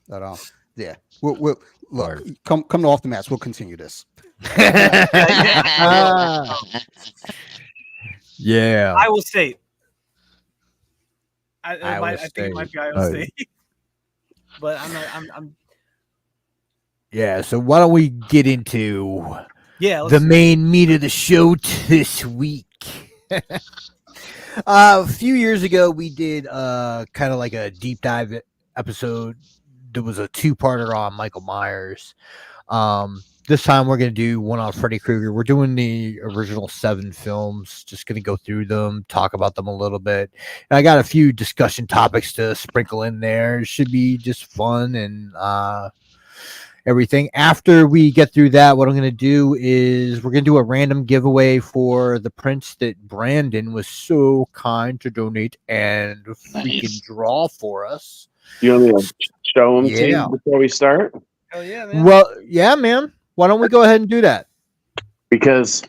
But, yeah. We'll look. Word. Come to Off the Mats. We'll continue this. Yeah. Iowa State. I Iowa think it might be Iowa Oh. State. But I'm not. I'm Yeah. So why don't we get into yeah. the main meat of the show this week? A few years ago, we did kind of like a deep dive episode. There was a two-parter on Michael Myers. This time we're going to do one on Freddy Krueger. We're doing the original 7 films, just going to go through them, talk about them a little bit. And I got a few discussion topics to sprinkle in there. It should be just fun and everything. After we get through that, what I'm going to do is we're going to do a random giveaway for the prints that Brandon was so kind to donate and freaking draw for us. You want me to show them to Yeah. you before we start? Hell yeah, man. Well, yeah, man. Why don't we go ahead and do that? Because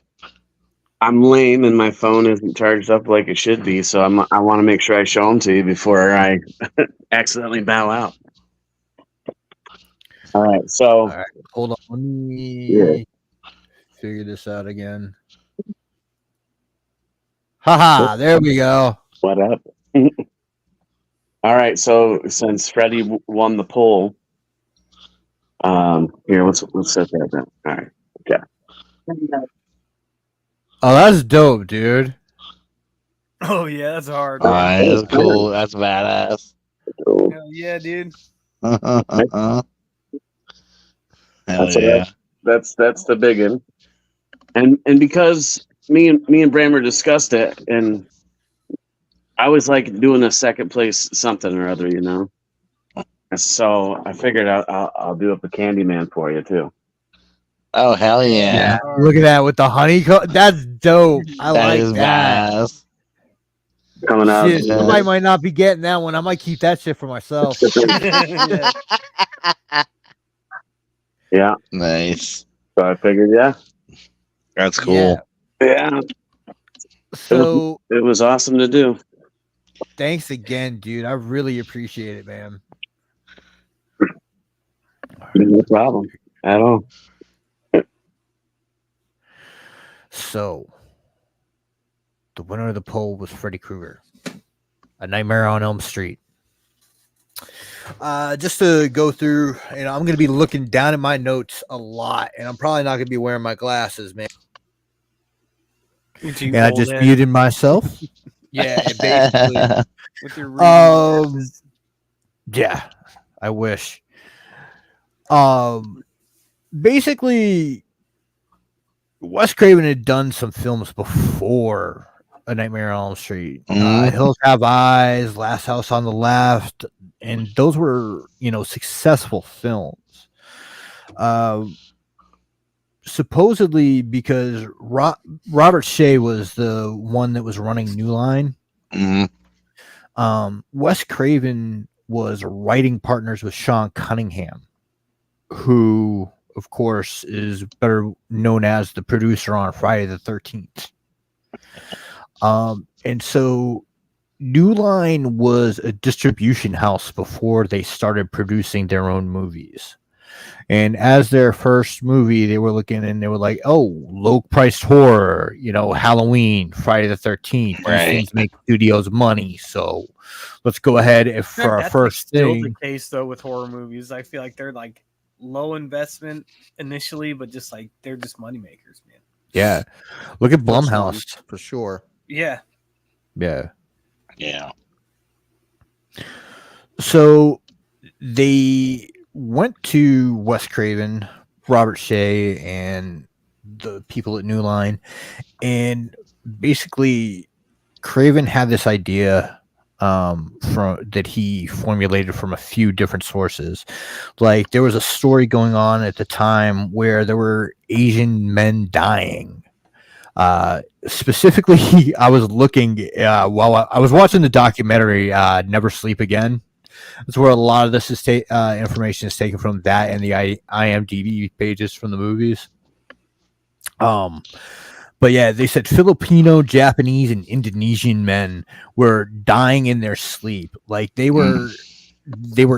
I'm lame and my phone isn't charged up like it should be, so I want to make sure I show them to you before I accidentally bow out. All right, so All right, hold on. Let me figure this out again. Haha, there we go. what up? All right, so since Freddie won the poll, here let's set that down. All right, okay. Oh, that's dope, dude. Oh yeah, that's hard. All right, that's cool. That's badass. Hell yeah, dude. Hell That's yeah. That's the big one. And because me and Brammer discussed it, and I was like doing a second place something or other, you know. So I figured I'll do up a Candyman for you too. Oh hell yeah. Look at that with the honeycomb. That's dope. I That like is that. badass. Coming out. Shit, somebody might not be getting that one. I might keep that shit for myself. Yeah. Yeah. Nice. So I figured, yeah. That's cool. Yeah. So It was awesome to do. thanks again, dude. I really appreciate it, man. No problem at all. So the winner of the poll was Freddy Krueger, A Nightmare on Elm Street. Just to go through, I'm going to be looking down at my notes a lot, and I'm probably not going to be wearing my glasses, man. And I just muted myself. Yeah, basically. With your reading Yeah, I wish. Basically, Wes Craven had done some films before A Nightmare on Elm Street. Hills Have Eyes, Last House on the Left, and those were, successful films. Supposedly because Robert Shea was the one that was running New Line. Wes Craven was writing partners with Sean Cunningham, who, of course, is better known as the producer on Friday the 13th. And so New Line was a distribution house before they started producing their own movies. And as their first movie, they were looking and they were like, oh, low-priced horror, Halloween, Friday the 13th. These things make studios money. So let's go ahead for our first thing. Still the case, though, with horror movies. I feel like they're like low investment initially, but just like they're just moneymakers, man. Yeah. Look at Blumhouse. For sure. Yeah. Yeah. Yeah. So they went to Wes Craven, Robert Shea, and the people at New Line, and basically Craven had this idea that he formulated from a few different sources. Like there was a story going on at the time where there were Asian men dying. Specifically, I was looking while I was watching the documentary Never Sleep Again. That's where a lot of this is information is taken from, that and the IMDb pages from the movies. But yeah, they said Filipino, Japanese, and Indonesian men were dying in their sleep. Like they were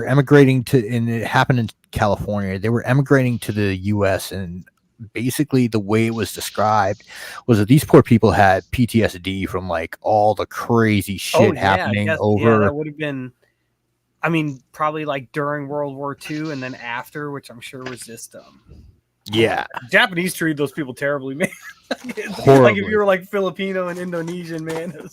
emigrating to, and it happened in California. They were emigrating to the U.S. and basically the way it was described was that these poor people had PTSD from like all the crazy shit happening over. Yeah, that would have been. I mean, probably like during World War II and then after, which I'm sure was just yeah, Japanese treated those people terribly, man. Like if you were like Filipino and Indonesian, man.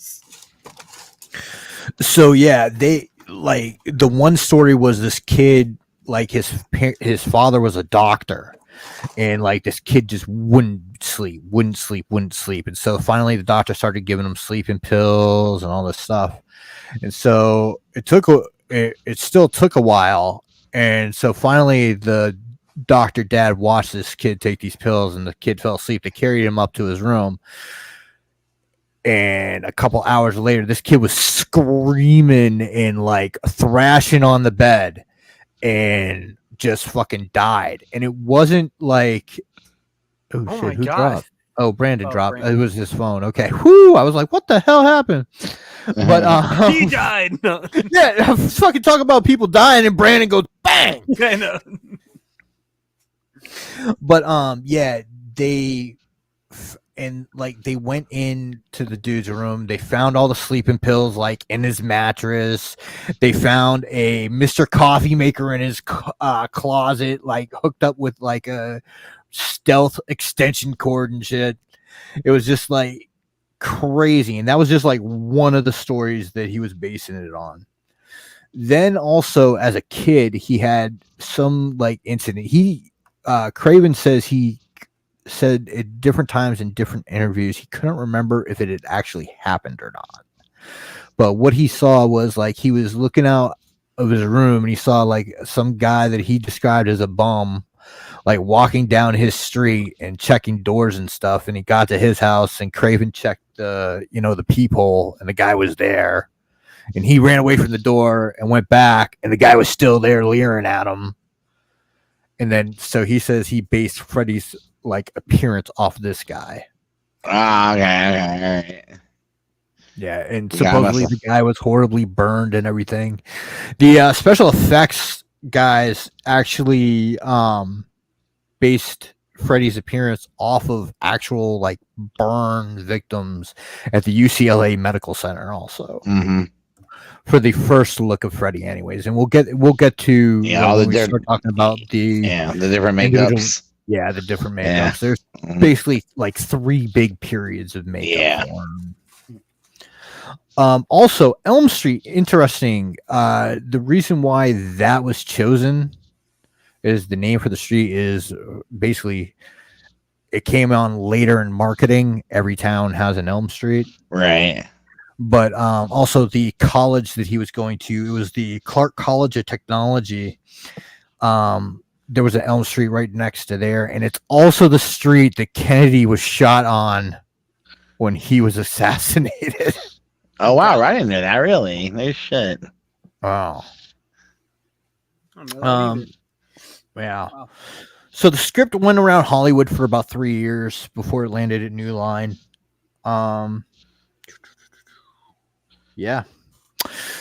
So yeah, they like the one story was this kid, like his father was a doctor, and like this kid just wouldn't sleep, and so finally the doctor started giving him sleeping pills and all this stuff, and so it still took a while, and so finally the doctor dad watched this kid take these pills, and the kid fell asleep. They carried him up to his room, and a couple hours later this kid was screaming and like thrashing on the bed and just fucking died. And it wasn't like, oh shit, who dropped? Oh, Brandon dropped. Brandon. It was his phone. Okay. Whoo! I was like, what the hell happened? But he died. No. Yeah, I'm fucking talking about people dying, and Brandon goes bang. I know. But yeah, they went into the dude's room. They found all the sleeping pills like in his mattress. They found a Mr. Coffee maker in his closet, like hooked up with like a stealth extension cord and shit. It was just like crazy, and that was just like one of the stories that he was basing it on. Then also as a kid, he had some like incident. Craven says he said at different times in different interviews he couldn't remember if it had actually happened or not. But what he saw was like he was looking out of his room and he saw like some guy that he described as a bum like walking down his street and checking doors and stuff, and he got to his house and Craven checked the peephole and the guy was there, and he ran away from the door and went back and the guy was still there leering at him. And then so he says he based Freddy's like appearance off this guy. Okay. Yeah, and supposedly the guy was horribly burned and everything. The special effects guys actually based Freddy's appearance off of actual like burn victims at the UCLA Medical Center also. Mm-hmm. For the first look of Freddy anyways, and we'll get to when we start talking about the different makeups. Yeah, the different makeups. Yeah. There's basically like 3 big periods of makeup. Also, Elm Street, interesting. The reason why that was chosen is the name for the street is basically it came on later in marketing. Every town has an Elm Street. Right. But also the college that he was going to, it was the Clark College of Technology. There was an Elm Street right next to there, and it's also the street that Kennedy was shot on when he was assassinated. Oh wow, I didn't know that. Really? No shit. Wow. Yeah. Wow. So the script went around Hollywood for about 3 years before it landed at New Line. Yeah.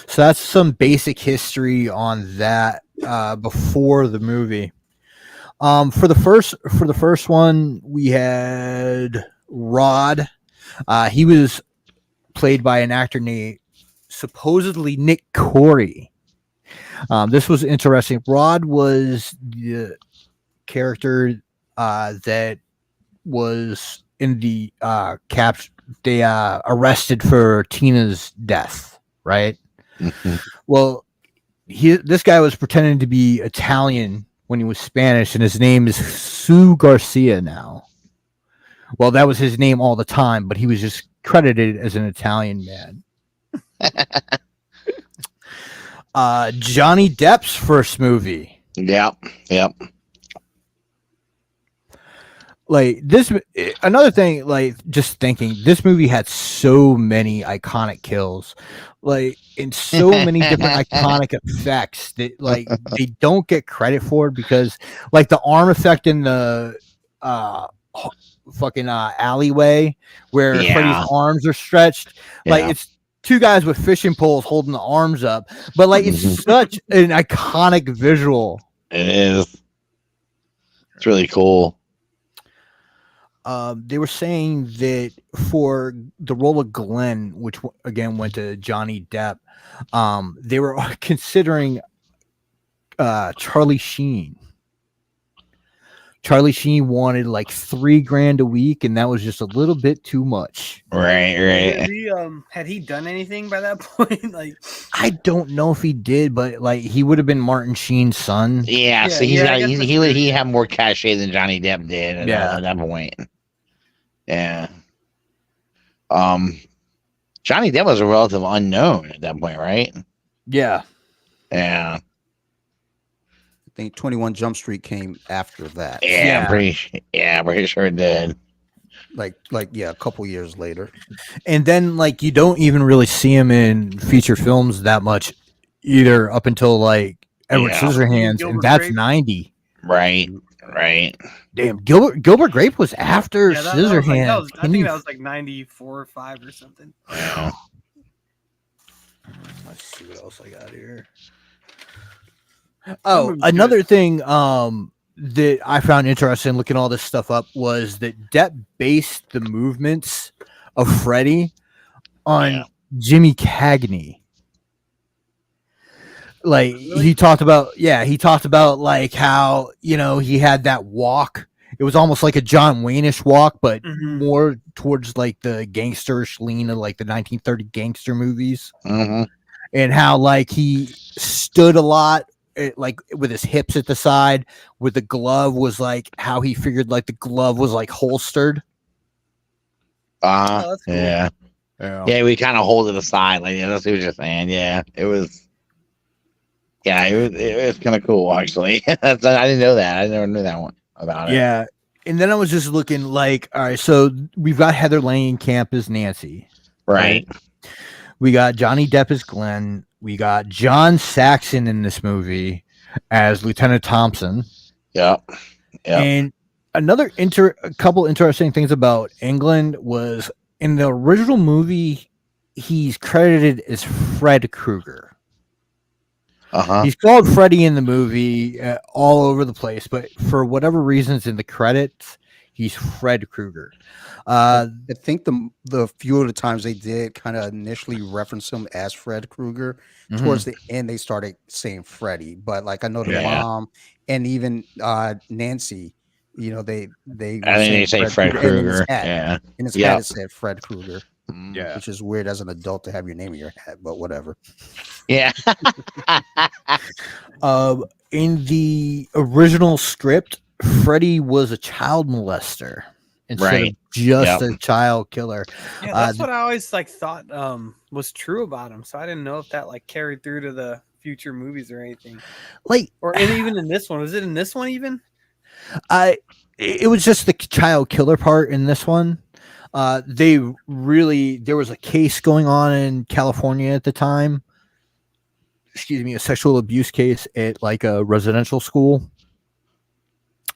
So that's some basic history on that before the movie. For the first one, we had Rod. He was played by an actor named supposedly Nick Corey. This was interesting. Rod was the character that was in the they arrested for Tina's death, right? Mm-hmm. Well, this guy was pretending to be Italian when he was Spanish, and his name is Sue Garcia now. Well, that was his name all the time, but he was just credited as an Italian man. Johnny Depp's first movie. Yep. Like this, another thing, like just thinking, this movie had so many iconic kills, like in so many different iconic effects that like they don't get credit for, because like the arm effect in the fucking alleyway where Yeah. Freddy's arms are stretched. Like Yeah. it's two guys with fishing poles holding the arms up, but like it's such an iconic visual. It is. It's really cool. They were saying that for the role of Glenn, which again went to Johnny Depp, they were considering Charlie Sheen. Charlie Sheen wanted like $3,000 a week, and that was just a little bit too much. Right. Had he done anything by that point? Like, I don't know if he did, but like he would have been Martin Sheen's son. Yeah. So I guess he had more cachet than Johnny Depp did at that point. Yeah. Johnny Depp was a relative unknown at that point, right? Yeah. Yeah. I think 21 Jump Street came after that. Yeah. Pretty sure it did. Like a couple years later. And then like you don't even really see him in feature films that much either up until like Edward Scissorhands, Gilbert and that's Grape. 90. Right. Damn, Gilbert Grape was after Scissorhands. I think that was like 94 or 5 or something. Yeah. Let's see what else I got here. Oh, another thing that I found interesting looking all this stuff up was that Depp based the movements of Freddy on Jimmy Cagney. Like he talked about like how, you know, he had that walk. It was almost like a John Wayne-ish walk, but more towards like the gangsterish lean of like the 1930 gangster movies. Mm-hmm. And how like he stood a lot, like with his hips at the side, with the glove was like how he figured like the glove was like holstered. That's cool. Yeah, we kind of hold it aside, like that's what you're saying. Yeah, it was. Yeah, it was kind of cool actually. I didn't know that. I never knew that one about it. Yeah, and then I was just looking like, all right, so we've got Heather Langenkamp as Nancy, right? We got Johnny Depp as Glenn. We got John Saxon in this movie as Lieutenant Thompson. Yep. And another a couple interesting things about England was in the original movie, he's credited as Fred Krueger. He's called Freddy in the movie all over the place, but for whatever reasons in the credits, he's Fred Krueger. I think the few of the times they did kind of initially reference him as Fred Krueger. Towards the end, they started saying Freddy. But like I know the mom and even Nancy, you know, they say Fred Krueger. In his hat it said Fred Krueger. Yeah, which is weird as an adult to have your name in your hat, but whatever. Yeah. In the original script, Freddy was a child molester instead of just a child killer. Yeah, that's what I always like thought was true about him. So I didn't know if that like carried through to the future movies or anything. Like, or even in this one. Was it in this one even? It was just the child killer part in this one. There was a case going on in California at the time. Excuse me, a sexual abuse case at like a residential school.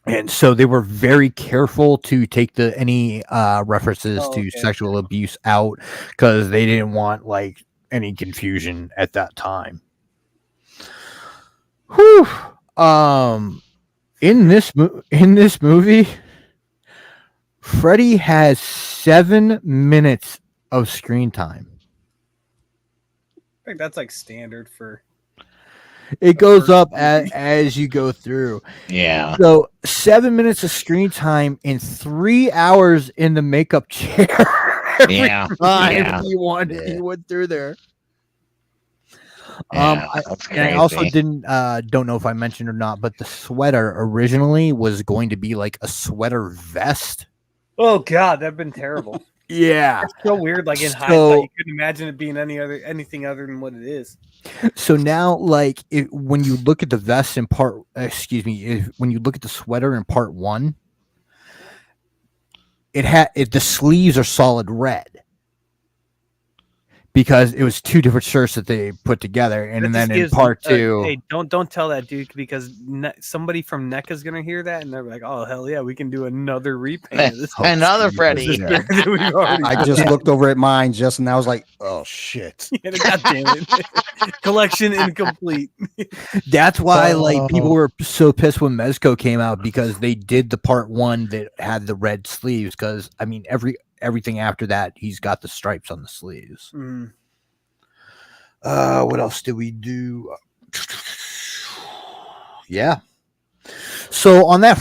And so they were very careful to take any references to sexual abuse out because they didn't want like any confusion at that time. Whew. In this movie, Freddy has 7 minutes of screen time. I think that's like standard for. It goes up as you go through. Yeah. So 7 minutes of screen time and 3 hours in the makeup chair. He went through there. I also don't know if I mentioned or not, but the sweater originally was going to be like a sweater vest. Oh God, that'd been terrible. Yeah, it's so weird. Like in hindsight, you couldn't imagine it being anything other than what it is. So now, like, when you look at the vest in when you look at the sweater in part 1, the sleeves are solid red because it was two different shirts that they put together, and That then just in gives part them- two, hey, don't tell that dude because somebody from NECA's gonna hear that and they're like, oh hell yeah, we can do another repaint of this. Another Jesus, Freddy. this yeah. character that we've already. I just looked over at mine just and I was like, oh shit. God damn it, collection incomplete. That's why like people Oh. were so pissed when Mezco came out, because they did the part one that had the red sleeves. Because I mean, everything after that, he's got the stripes on the sleeves. Mm. What else did we do? Yeah. So on that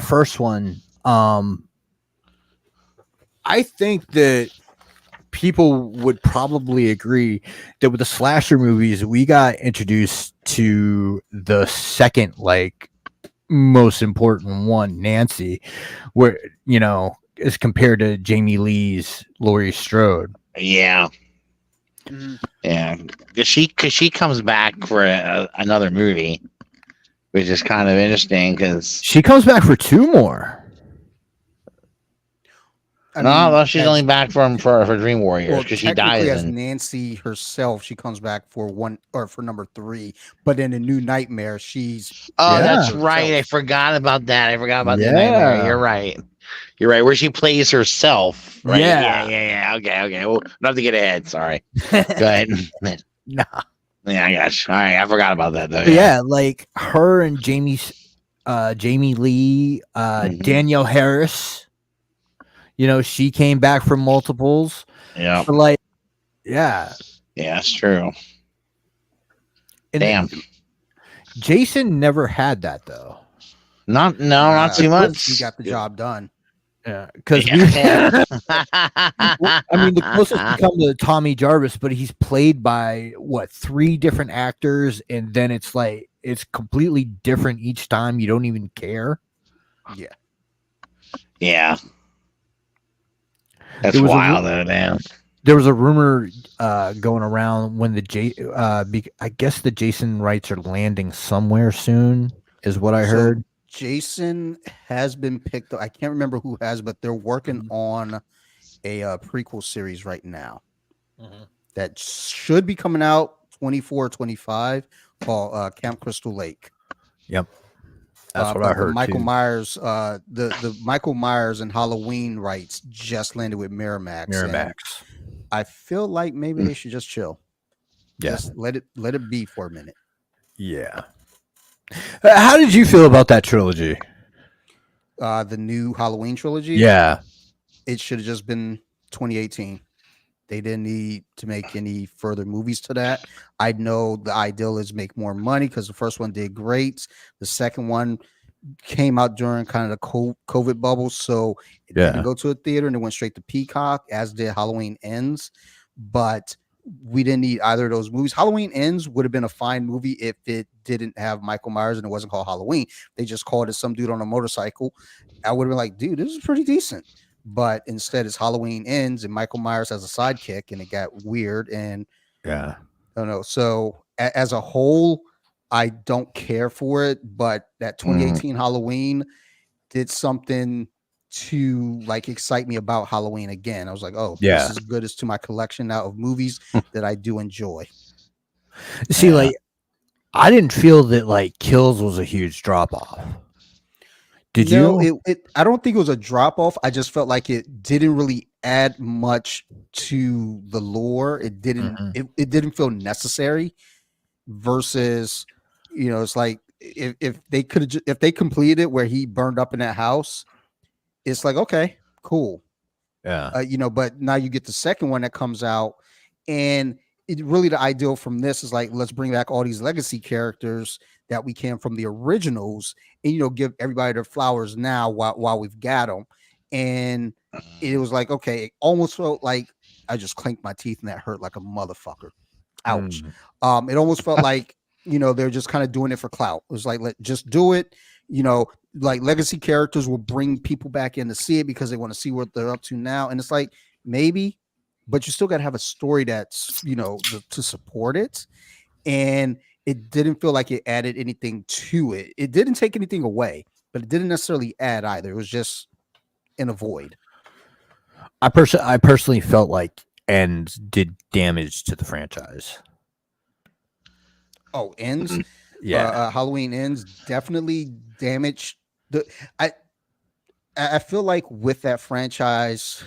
first one, I think that people would probably agree that with the slasher movies, we got introduced to the second, like, most important one, Nancy, where, you know, as compared to Jamie Lee's Laurie Strode. Yeah. Mhm. Yeah. Because she comes back for another movie, which is kind of interesting because. She comes back for two more. No, she's as- only back for Dream Warriors well, because she technically dies as in. Nancy herself, she comes back for one or for number 3. But in a New Nightmare, she's Oh, Yeah. that's herself. right. I forgot about that. I forgot about the Yeah. Nightmare. You're right. You're right. Where she plays herself. Right. Yeah. Yeah. Okay. Well, not to get ahead. Sorry. Go ahead. Nah. Yeah, I got you. All right. I forgot about that though. Yeah, like her and Jamie Lee, Mhm. Danielle Harris. You know, she came back from multiples. Yeah. But like, yeah. Yeah, that's true. And Damn. Jason never had that though. Not too much. He got the job done. Yeah, because Yeah. I mean, the closest we come to Tommy Jarvis, but he's played by what, 3 different actors, and then it's like it's completely different each time. You don't even care. Yeah. Yeah. That's There was a wild though, damn. There was a rumor going around when I guess the Jason rights are landing somewhere soon, is what I So, heard. Jason has been picked up. I can't remember who has, but they're working on a prequel series right now that should be coming out 24, 25 called Camp Crystal Lake. Yep, that's what but I heard. The Michael too. Myers, the Michael Myers and Halloween rights just landed with Miramax. and Miramax. I feel like maybe they should just chill. Yeah, Just let it be for a minute. yeah. How did you feel about that trilogy? The new Halloween trilogy. Yeah, It should have just been 2018. They didn't need to make any further movies to that. I know the ideal is make more money because the first one did great. The second one came out during kind of the COVID bubble, so it didn't go to a theater and it went straight to Peacock, as did Halloween Ends. But we didn't need either of those movies. Halloween Ends would have been a fine movie if it didn't have Michael Myers and it wasn't called Halloween. They just called it some dude on a motorcycle. I would have been like, dude, this is pretty decent. But instead, it's Halloween Ends and Michael Myers has a sidekick, and it got weird. And yeah. I don't know. So as a whole, I don't care for it. But that 2018 Halloween did something to like excite me about Halloween again. I was like, oh, Yeah. this is good as to my collection now of movies that I do enjoy. See, like, I didn't feel that like Kills was a huge drop off. Did you? I don't think it was a drop off. I just felt like it didn't really add much to the lore. It didn't. It didn't feel necessary. Versus, it's like if they could if they completed it where he burned up in that house, it's like, okay, cool. Yeah. But now you get the second one that comes out, and it really the ideal from this is like, let's bring back all these legacy characters that we can from the originals, and give everybody their flowers now while we've got them. And it was like, okay, it almost felt like I just clinked my teeth and that hurt like a motherfucker. Ouch. It almost felt like they're just kind of doing it for clout. It was like, just do it. Like legacy characters will bring people back in to see it because they want to see what they're up to now. And it's like, maybe, but you still got to have a story that's, to support it. And it didn't feel like it added anything to it. It didn't take anything away, but it didn't necessarily add either. It was just in a void. I personally felt like Ends did damage to the franchise. Oh, Ends. Yeah. Halloween Ends definitely damaged the. I I feel like with that franchise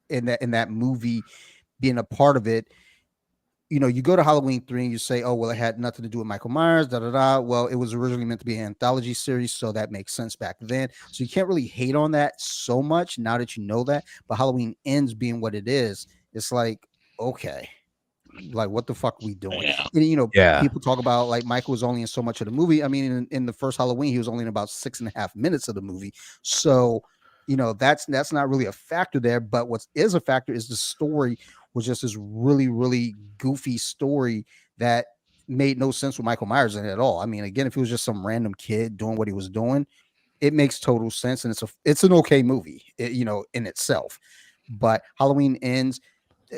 in that movie being a part of it, you know, you go to Halloween 3 and you say, oh, well, it had nothing to do with Michael Myers, da da da. Well, it was originally meant to be an anthology series, so that makes sense back then. So you can't really hate on that so much now that you know that. But Halloween Ends being what it is, it's like, okay, like what the fuck are we doing? Yeah. And you know, Yeah. people talk about like Michael was only in so much of the movie. I mean, in the first Halloween, he was only in about 6.5 minutes of the movie. So, you know, that's not really a factor there. But what is a factor is the story was just this really, really goofy story that made no sense with Michael Myers in it at all. I mean, again, if it was just some random kid doing what he was doing, it makes total sense, and it's an okay movie, you know, in itself. But Halloween Ends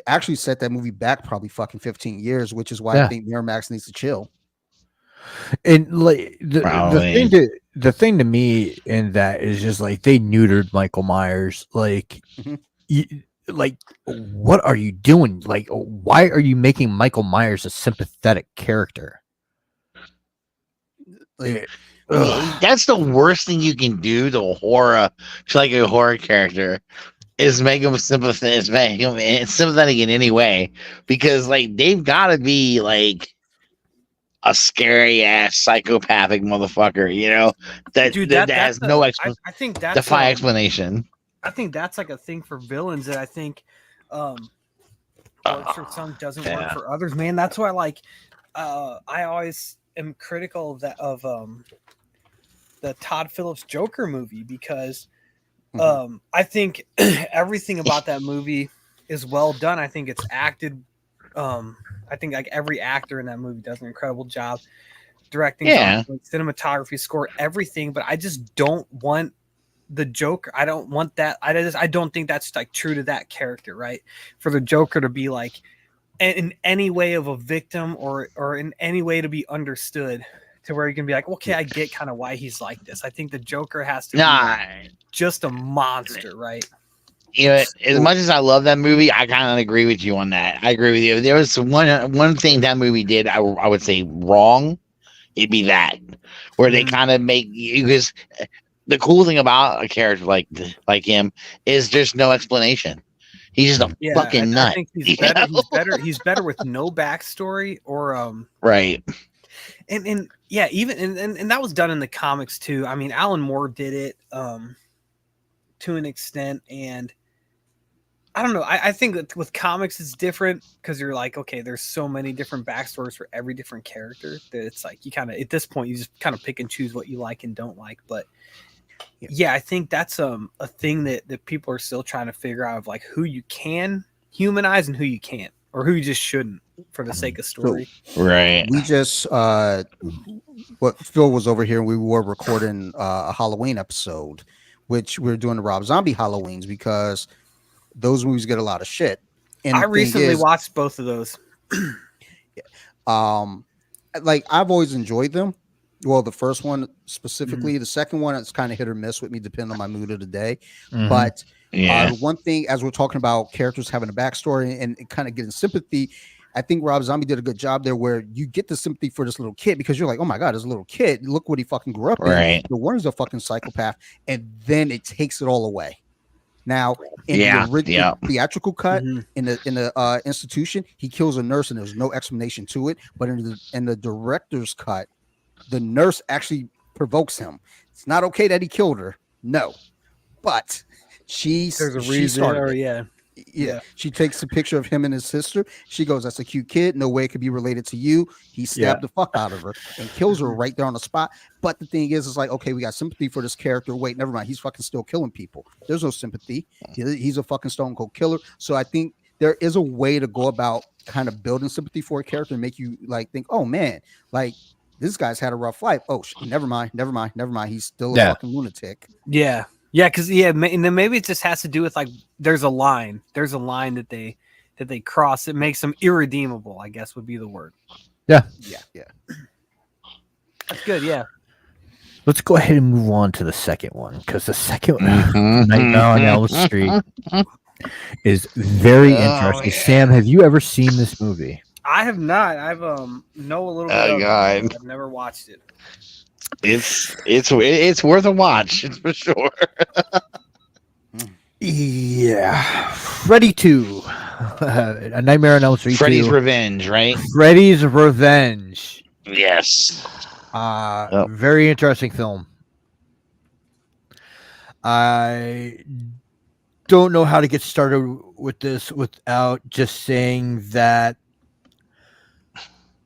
actually set that movie back probably fucking 15 years, which is why I Yeah. think Miramax needs to chill. And like Probably. the thing to me in that is just like they neutered Michael Myers. Like, Mhm. like what are you doing? Like, why are you making Michael Myers a sympathetic character? Like, Ugh. That's the worst thing you can do to a horror, to like a horror character, is make him sympathetic, make him sympathetic in any way, because like they've got to be like a scary ass psychopathic motherfucker, you know, that Dude, that has no I think that's defy explanation. I think that's like a thing for villains that I think works for some, doesn't work Yeah. for others. Man, that's why like I always am critical of that of the Todd Phillips Joker movie, because I think everything about that movie is well done. I think it's acted. I think like every actor in that movie does an incredible job. Directing, Yeah. cinematography, score, everything. But I just don't want the Joker. I don't want that. I don't think that's like true to that character, right? For the Joker to be like in any way of a victim or in any way to be understood, to where you can be like, okay, I get kind of why he's like this. I think the Joker has to be like just a monster, right? You know, as much as I love that movie, I kind of agree with you on that. I agree with you. There was one thing that movie did, I would say wrong. It'd be that, where they kind of make, because the cool thing about a character like him is there's no explanation. He's just a fucking nut. I think he's better. He's better with no backstory or right. And yeah, even and that was done in the comics too. I mean, Alan Moore did it to an extent, and I don't know. I think that with comics it's different, because you're like, okay, there's so many different backstories for every different character that it's like you kind of, at this point, you just kind of pick and choose what you like and don't like. But yeah, I think that's a thing that people are still trying to figure out, of like who you can humanize and who you can't, or who you just shouldn't for the sake of story. Right. We just what Phil was over here, and we were recording a Halloween episode, which we're doing the Rob Zombie Halloweens, because those movies get a lot of shit. And I recently watched both of those. Like I've always enjoyed them. Well, the first one specifically. The second one, it's kind of hit or miss with me, depending on my mood of the day. But one thing, as we're talking about characters having a backstory and kind of getting sympathy, I think Rob Zombie did a good job there, where you get the sympathy for this little kid, because you're like, oh my God, this little kid, look what he fucking grew up in. The one is a fucking psychopath, and then it takes it all away. Now, in the original theatrical cut, in the institution, he kills a nurse and there's no explanation to it. But in the director's cut, the nurse actually provokes him. It's not okay that he killed her, no, but there's a reason. Yeah, she takes a picture of him and his sister. She goes, "That's a cute kid. No way it could be related to you." He stabbed the fuck out of her and kills her right there on the spot. But the thing is, it's like, okay, we got sympathy for this character. Wait, never mind. He's fucking still killing people. There's no sympathy. He's a fucking stone cold killer. So I think there is a way to go about kind of building sympathy for a character and make you like think, oh man, like this guy's had a rough life. Oh, never mind. He's still a fucking lunatic. Yeah. Yeah, because and then maybe it just has to do with like there's a line that they cross. It makes them irredeemable, I guess would be the word. Yeah. That's good. Yeah. Let's go ahead and move on to the second one, because the second one, Nightmare on Elm Street. is very Oh, interesting. man. Sam, have you ever seen this movie? I have not. I've know a little bit Oh, of God. it. I've never watched it. It's worth a watch. It's for sure. Yeah, Freddy 2, A Nightmare on Elm Street Freddy's 2, Revenge, right? Freddy's Revenge. Yes. Yep. Very interesting film. I don't know how to get started with this without just saying that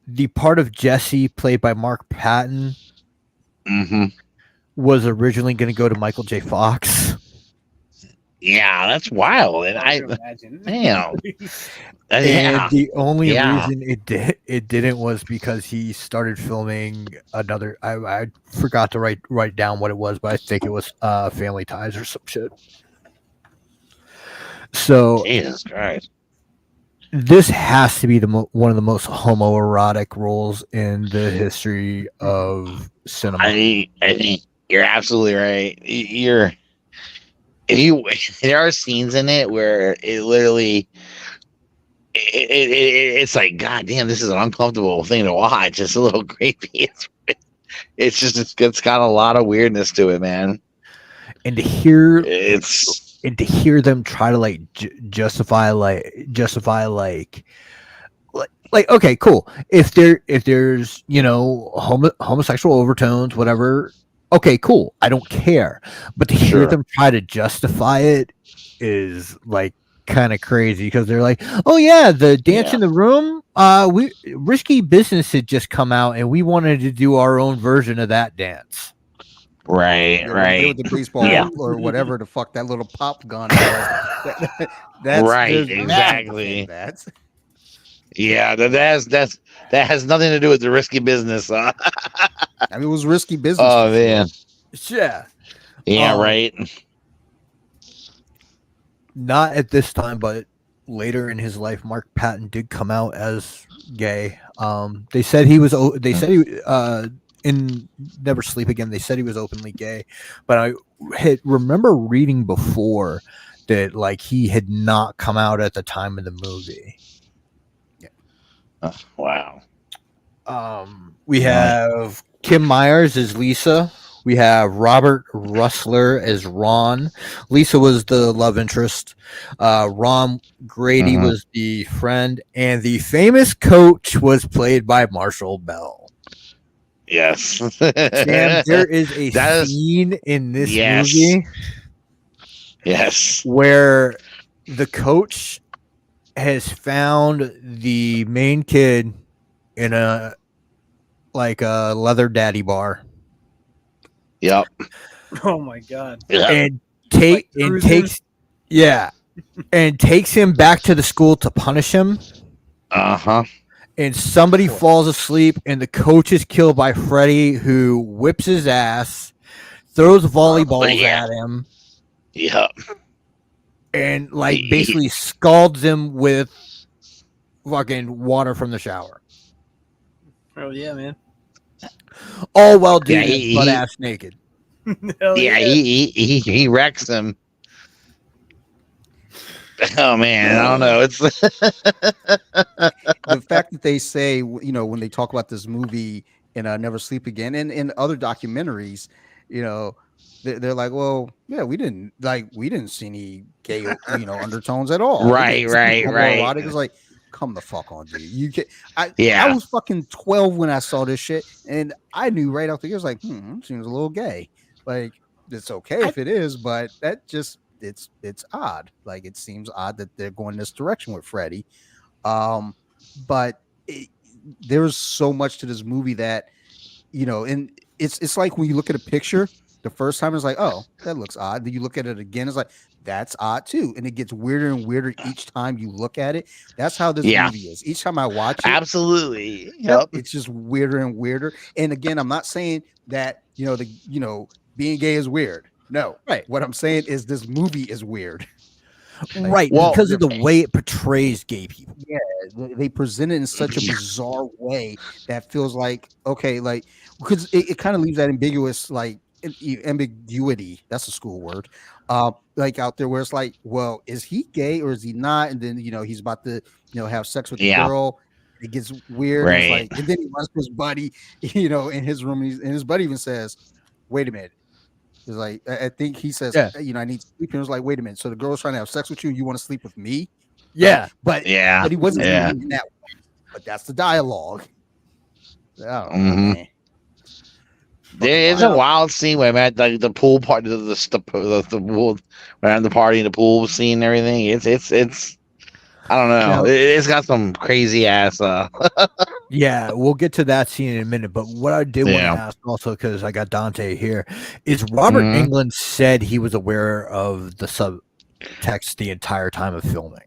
the part of Jesse played by Mark Patton Mm-hmm. was originally going to go to Michael J. Fox. Yeah, that's wild. And I can imagine. damn. And Yeah. the only Yeah. reason it didn't was because he started filming another. I forgot to write down what it was, but I think it was Family Ties or some shit. So Jesus Christ. this has to be one of the most homoerotic roles in the history of cinema. I think you're absolutely right. There are scenes in it where it literally it's like, God damn, this is an uncomfortable thing to watch. It's a little creepy. It's got a lot of weirdness to it, man. And to hear them try to like justify okay, cool. If there's homosexual overtones, whatever, okay, cool. I don't care. But to hear them try to justify it is like kind of crazy because they're like, oh yeah, the dance in the room, Risky Business had just come out and we wanted to do our own version of that dance. Right. With the baseball or whatever the fuck that little pop gun was. That's right, exactly. Yeah, that has nothing to do with the Risky Business. I mean, it was Risky Business. Oh man. Sure. Yeah, right. Not at this time, but later in his life, Mark Patton did come out as gay. They said he was. They said he in Never Sleep Again. They said he was openly gay, but I remember reading before that like he had not come out at the time of the movie. Wow. We have Kim Myers as Lisa. We have Robert Russler as Ron. Lisa was the love interest. Ron Grady was the friend, and the famous coach was played by Marshall Bell. Yes. Sam, there is a scene in this movie. Yes. Where the coach has found the main kid in a leather daddy bar. Yep. Oh my god. Yep. And takes him back to the school to punish him. Uh-huh. And somebody falls asleep and the coach is killed by Freddy, who whips his ass, throws volleyballs at him. Yep. And basically scalds him with fucking water from the shower. Oh yeah, man. All while doing butt ass naked. He wrecks them. Oh man, I don't know. It's the fact that they say, when they talk about this movie in Never Sleep Again and in other documentaries, they're like, well, yeah, we didn't see any gay, undertones at all. Right. It's like, come the fuck on, dude. I was fucking 12 when I saw this shit, and I knew right out the gate. I was like, seems a little gay. Like, it's okay if it is, but that just it's odd. Like, it seems odd that they're going this direction with Freddy. But there's so much to this movie that, and it's like when you look at a picture. The first time it's like, oh, that looks odd. Then you look at it again, it's like, that's odd too. And it gets weirder and weirder each time you look at it. That's how this movie is. Each time I watch it, absolutely. Yep. It's just weirder and weirder. And again, I'm not saying that being gay is weird. No. Right. What I'm saying is this movie is weird. Right, because of the way it portrays gay people. Yeah, they present it in such a bizarre way that feels like, okay, like, because it kind of leaves that ambiguous, like, ambiguity. That's a school word. Like out there where it's like, well, is he gay or is he not? And then he's about to have sex with the Yeah. girl. It gets weird. And it's Right. like, and then he runs to his buddy, in his room, and his buddy even says, "Wait a minute." It's like I think he says, Yeah. I need to sleep. And it was like, wait a minute. So the girl's trying to have sex with you. You want to sleep with me? Yeah. Right? But Yeah. he wasn't Yeah. saying that way. But that's the dialogue. I don't know, Mhm. man. There is a wild scene where I'm at the pool part, the pool, around the party, the pool scene, and everything. It's. I don't know. Yeah. It's got some crazy ass. Yeah, we'll get to that scene in a minute. But what I did want to Yeah. ask also, because I got Dante here, is Robert Mhm. Englund said he was aware of the subtext the entire time of filming.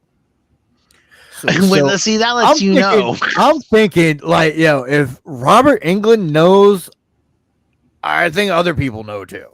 See, that lets you know. I'm thinking, like, if Robert Englund knows, I think other people know too.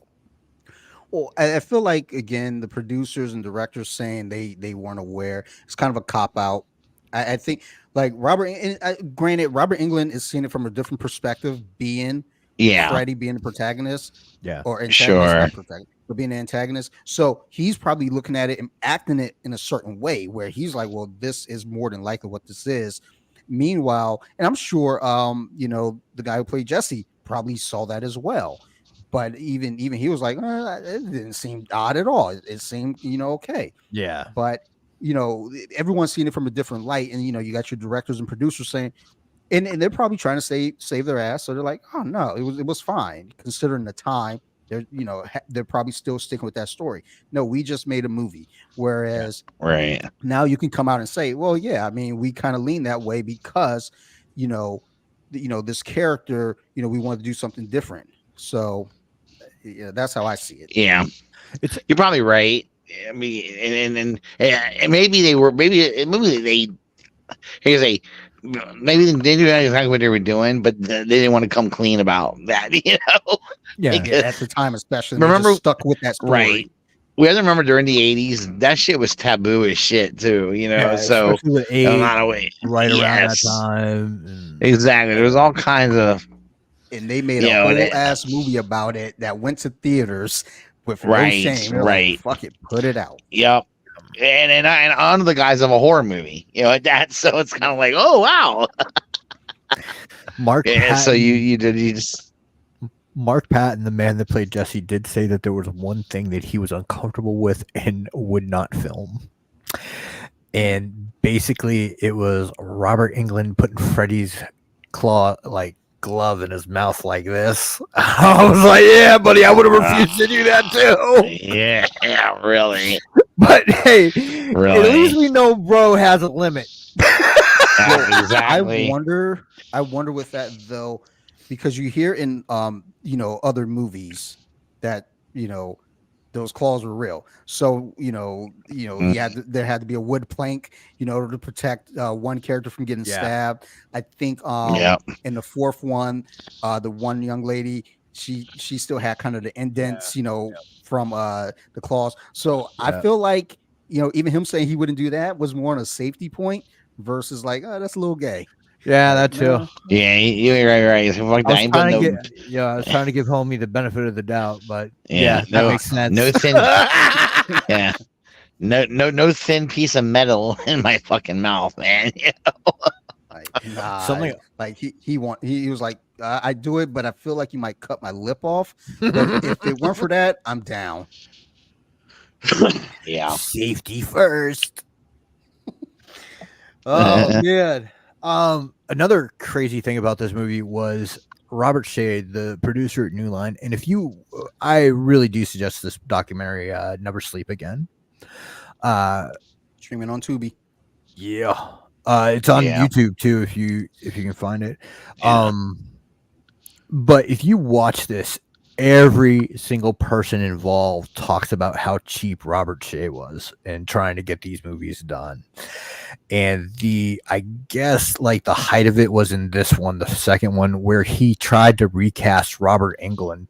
Well, I feel like again, the producers and directors saying they weren't aware. It's kind of a cop out. I think like granted, Robert Englund is seeing it from a different perspective, being Yeah. Freddy being the protagonist, Yeah. or antagonist, Sure. not protagonist, but being the antagonist. So he's probably looking at it and acting it in a certain way where he's like, well, this is more than likely what this is. Meanwhile, and I'm sure the guy who played Jesse probably saw that as well. But even he was like, it didn't seem odd at all. It seemed, okay. Yeah. But everyone's seeing it from a different light, and you got your directors and producers saying, and they're probably trying to save their ass. So they're like, oh no, it was fine considering the time. They're probably still sticking with that story. No, we just made a movie. Whereas Right. now you can come out and say, well, yeah, I mean, we kind of lean that way because this character, we wanted to do something different. So yeah, that's how I see it. Yeah. You're probably right. I mean, and maybe they here's a maybe they knew exactly what they were doing, but they didn't want to come clean about that. Yeah. At the time, especially, Remember, stuck with that story. Right. We have to remember during the 80s, that shit was taboo as shit too. So especially with a AIDS, lot of way right around Yes. that time. Exactly. There was all kinds of. And they made a whole ass movie about it that went to theaters with no shame. They're Right. like, fuck it, put it out. Yep. And on the guise of a horror movie, at that. So it's kind of like, oh wow. Mark. Yeah. Patton, So you just. Mark Patton, the man that played Jesse, did say that there was one thing that he was uncomfortable with and would not film. And basically, it was Robert Englund putting Freddy's glove in his mouth like this. I was like, yeah, buddy, I would have refused to do that too. Yeah, really. But hey, Really? at least we know bro has a limit. Yeah, exactly. I wonder with that though, because you hear in other movies that those claws were real. So there had to be a wood plank in order to protect one character from getting stabbed. I think in the fourth one, the one young lady, she still had kind of the indents from the claws. So I feel like even him saying he wouldn't do that was more on a safety point versus like, oh, that's a little gay. Yeah, that too. Yeah, you're right. So fuck that. I was trying to give homie the benefit of the doubt, but that makes sense. No thin, yeah, no thin piece of metal in my fucking mouth, man. Something like he was like, I do it, but I feel like you might cut my lip off. But if it weren't for that, I'm down. Yeah, safety first. Oh man. Another crazy thing about this movie was Robert Shade, the producer at New Line, and I really do suggest this documentary, Never Sleep Again. Streaming on Tubi. Yeah. It's on YouTube too if you can find it. Yeah. But if you watch this, every single person involved talks about how cheap Robert Shea was in trying to get these movies done. And I guess like the height of it was in this one, the second one, where he tried to recast Robert Englund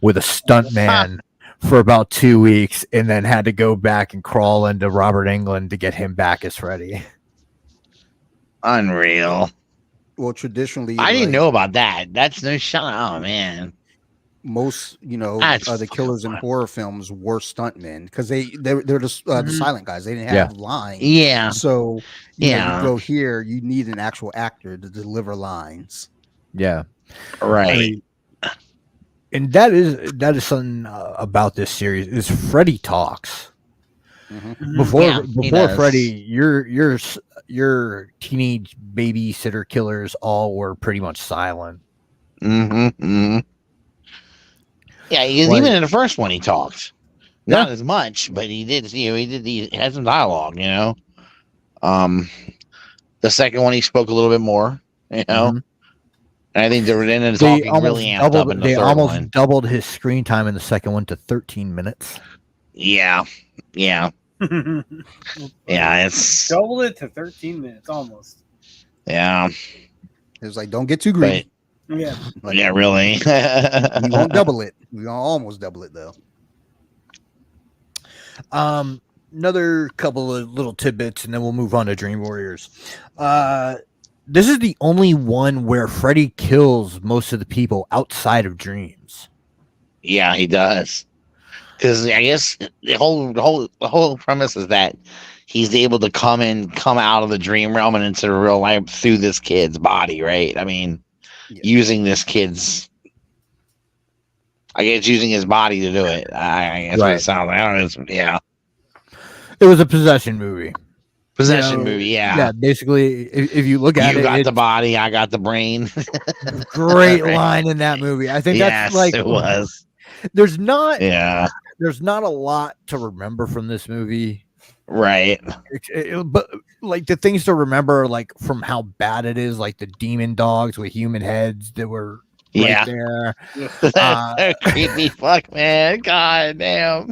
with a stunt man for about 2 weeks and then had to go back and crawl into Robert Englund to get him back as Freddy. Unreal. Well, traditionally, I didn't know about that. That's no shot. Oh man. most That's the killers in fun. horror films were stuntmen because they're the Mhm. silent guys. They didn't Yeah. have lines. Yeah, So you Yeah. go here, you need an actual actor to deliver lines. Yeah. right. I mean, and that is something about this series is Freddy talks. Mhm. Before he does. Freddy, your teenage babysitter killers all were pretty much silent. Mm-hmm. Yeah, because Like- even in the first one, he talked. Not Yeah. as much, but he did. He had some dialogue. Um, the second one he spoke a little bit more. Mhm. And I think the then the They talking really amped up doubled. in the They third almost one. doubled his screen time in the second one to 13 minutes. Yeah, yeah, It's Doubled it to 13 minutes almost. yeah, It was like, don't get too but greedy. Yeah. Like, yeah, really. we won't double it. We gonna almost double it though. Another couple of little tidbits, and then we'll move on to Dream Warriors. This is the only one where Freddy kills most of the people outside of dreams. Yeah, he does. Because I guess the whole premise is that he's able to come out of the dream realm and into the real life through this kid's body, right? I mean, Yeah. using this kid's, I guess, using his body to do it. I guess what Right. it sounds like. I don't know. Yeah, It was a possession movie. possession You know, movie. Yeah, Yeah, basically, if you look at you it, got it's the body, I got the brain. a great Right. line in that movie. I think Yes, that's like it was. there's not Yeah, a lot to remember from this movie. right. But like the things to remember are like from how bad it is, like the demon dogs with human heads that were Yeah. right there. That's so creepy. Fuck, man. God damn.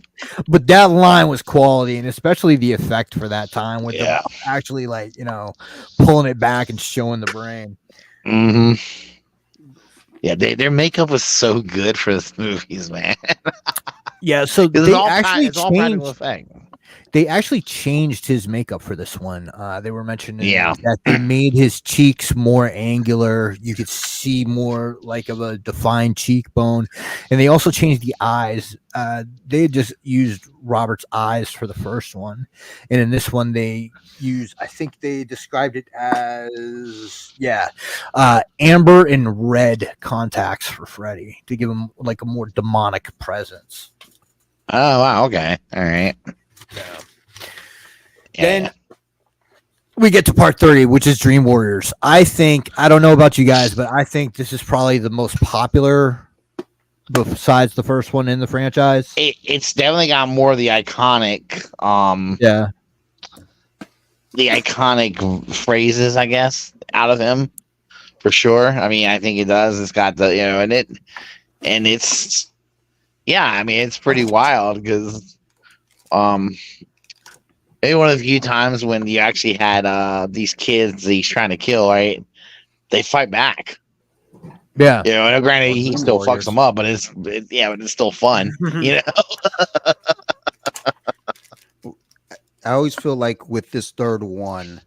But that line was quality, and especially the effect for that time with Yeah. them actually like pulling it back and showing the brain. Mm-hmm. Yeah, their makeup was so good for this movies, man. Yeah, so It's they all actually it's all practical changed. effect. They actually changed his makeup for this one. They were mentioning Yeah. that they made his cheeks more angular. You could see more like of a defined cheekbone, and they also changed the eyes. They had just used Robert's eyes for the first one, and in this one they use. I think they described it as amber and red contacts for Freddy to give him like a more demonic presence. Oh wow, okay. All right. Then we get to part 30, which is Dream Warriors. I don't know about you guys, but I think this is probably the most popular besides the first one in the franchise. It's definitely got more of the iconic Yeah. the iconic phrases, I guess, out of him. For sure. I mean, I think it does. It's got the and it's I mean, it's pretty wild because maybe one of the few times when you actually had these kids that he's trying to kill, right? They fight back. Yeah. And granted, he Dream still Warriors. fucks them up, but it's still fun. I always feel like with this third one,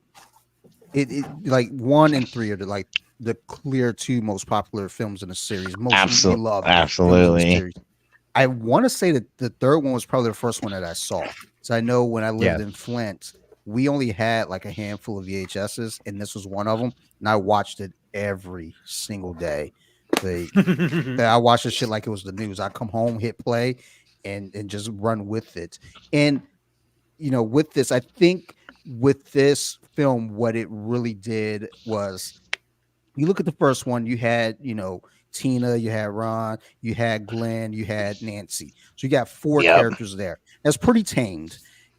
it like 1 and 3 are the clear two most popular films in the series. Most beloved films in the Absolutely. series. I want to say that the third one was probably the first one that I saw. So I know when I lived in Flint, we only had like a handful of VHSs, and this was one of them. And I watched it every single day. I watched this shit like it was the news. I come home, hit play, and just run with it. And with this, I think with this film, what it really did was, you look at the first one, you had Tina, you had Ron, you had Glenn, you had Nancy. So you got 4 characters there. That's pretty tamed,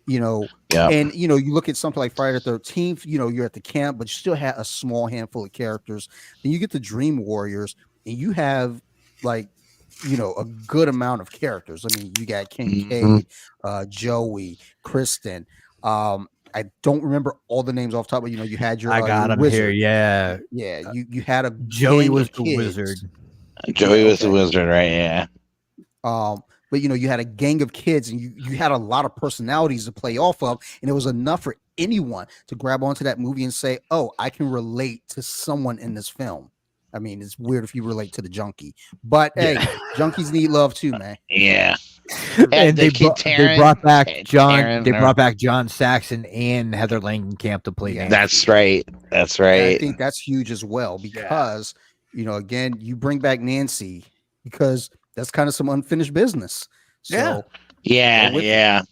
And you look at something like Friday the 13th, you're at the camp, but you still had a small handful of characters. Then you get the Dream Warriors, and you have like a good amount of characters. I mean, you got Kincaid, Joey, Kristen. I don't remember all the names off the top, but you had your I got your him wizard. here. Yeah. Yeah, you had a Joey gang was of the kids. wizard. Joey was the wizard, right? Yeah. But you had a gang of kids, and you had a lot of personalities to play off of, and it was enough for anyone to grab onto that movie and say, "Oh, I can relate to someone in this film." I mean, it's weird if you relate to the junkie, but hey, junkies need love too, man. Yeah. And the they, kid they brought back John. Taryn, They or- brought back John Saxon and Heather Langenkamp to play. Yeah. Nancy. That's right. That's And I right. think that's huge as well because you know, again, you bring back Nancy because that's kind of some unfinished business. So Yeah, go with it. yeah.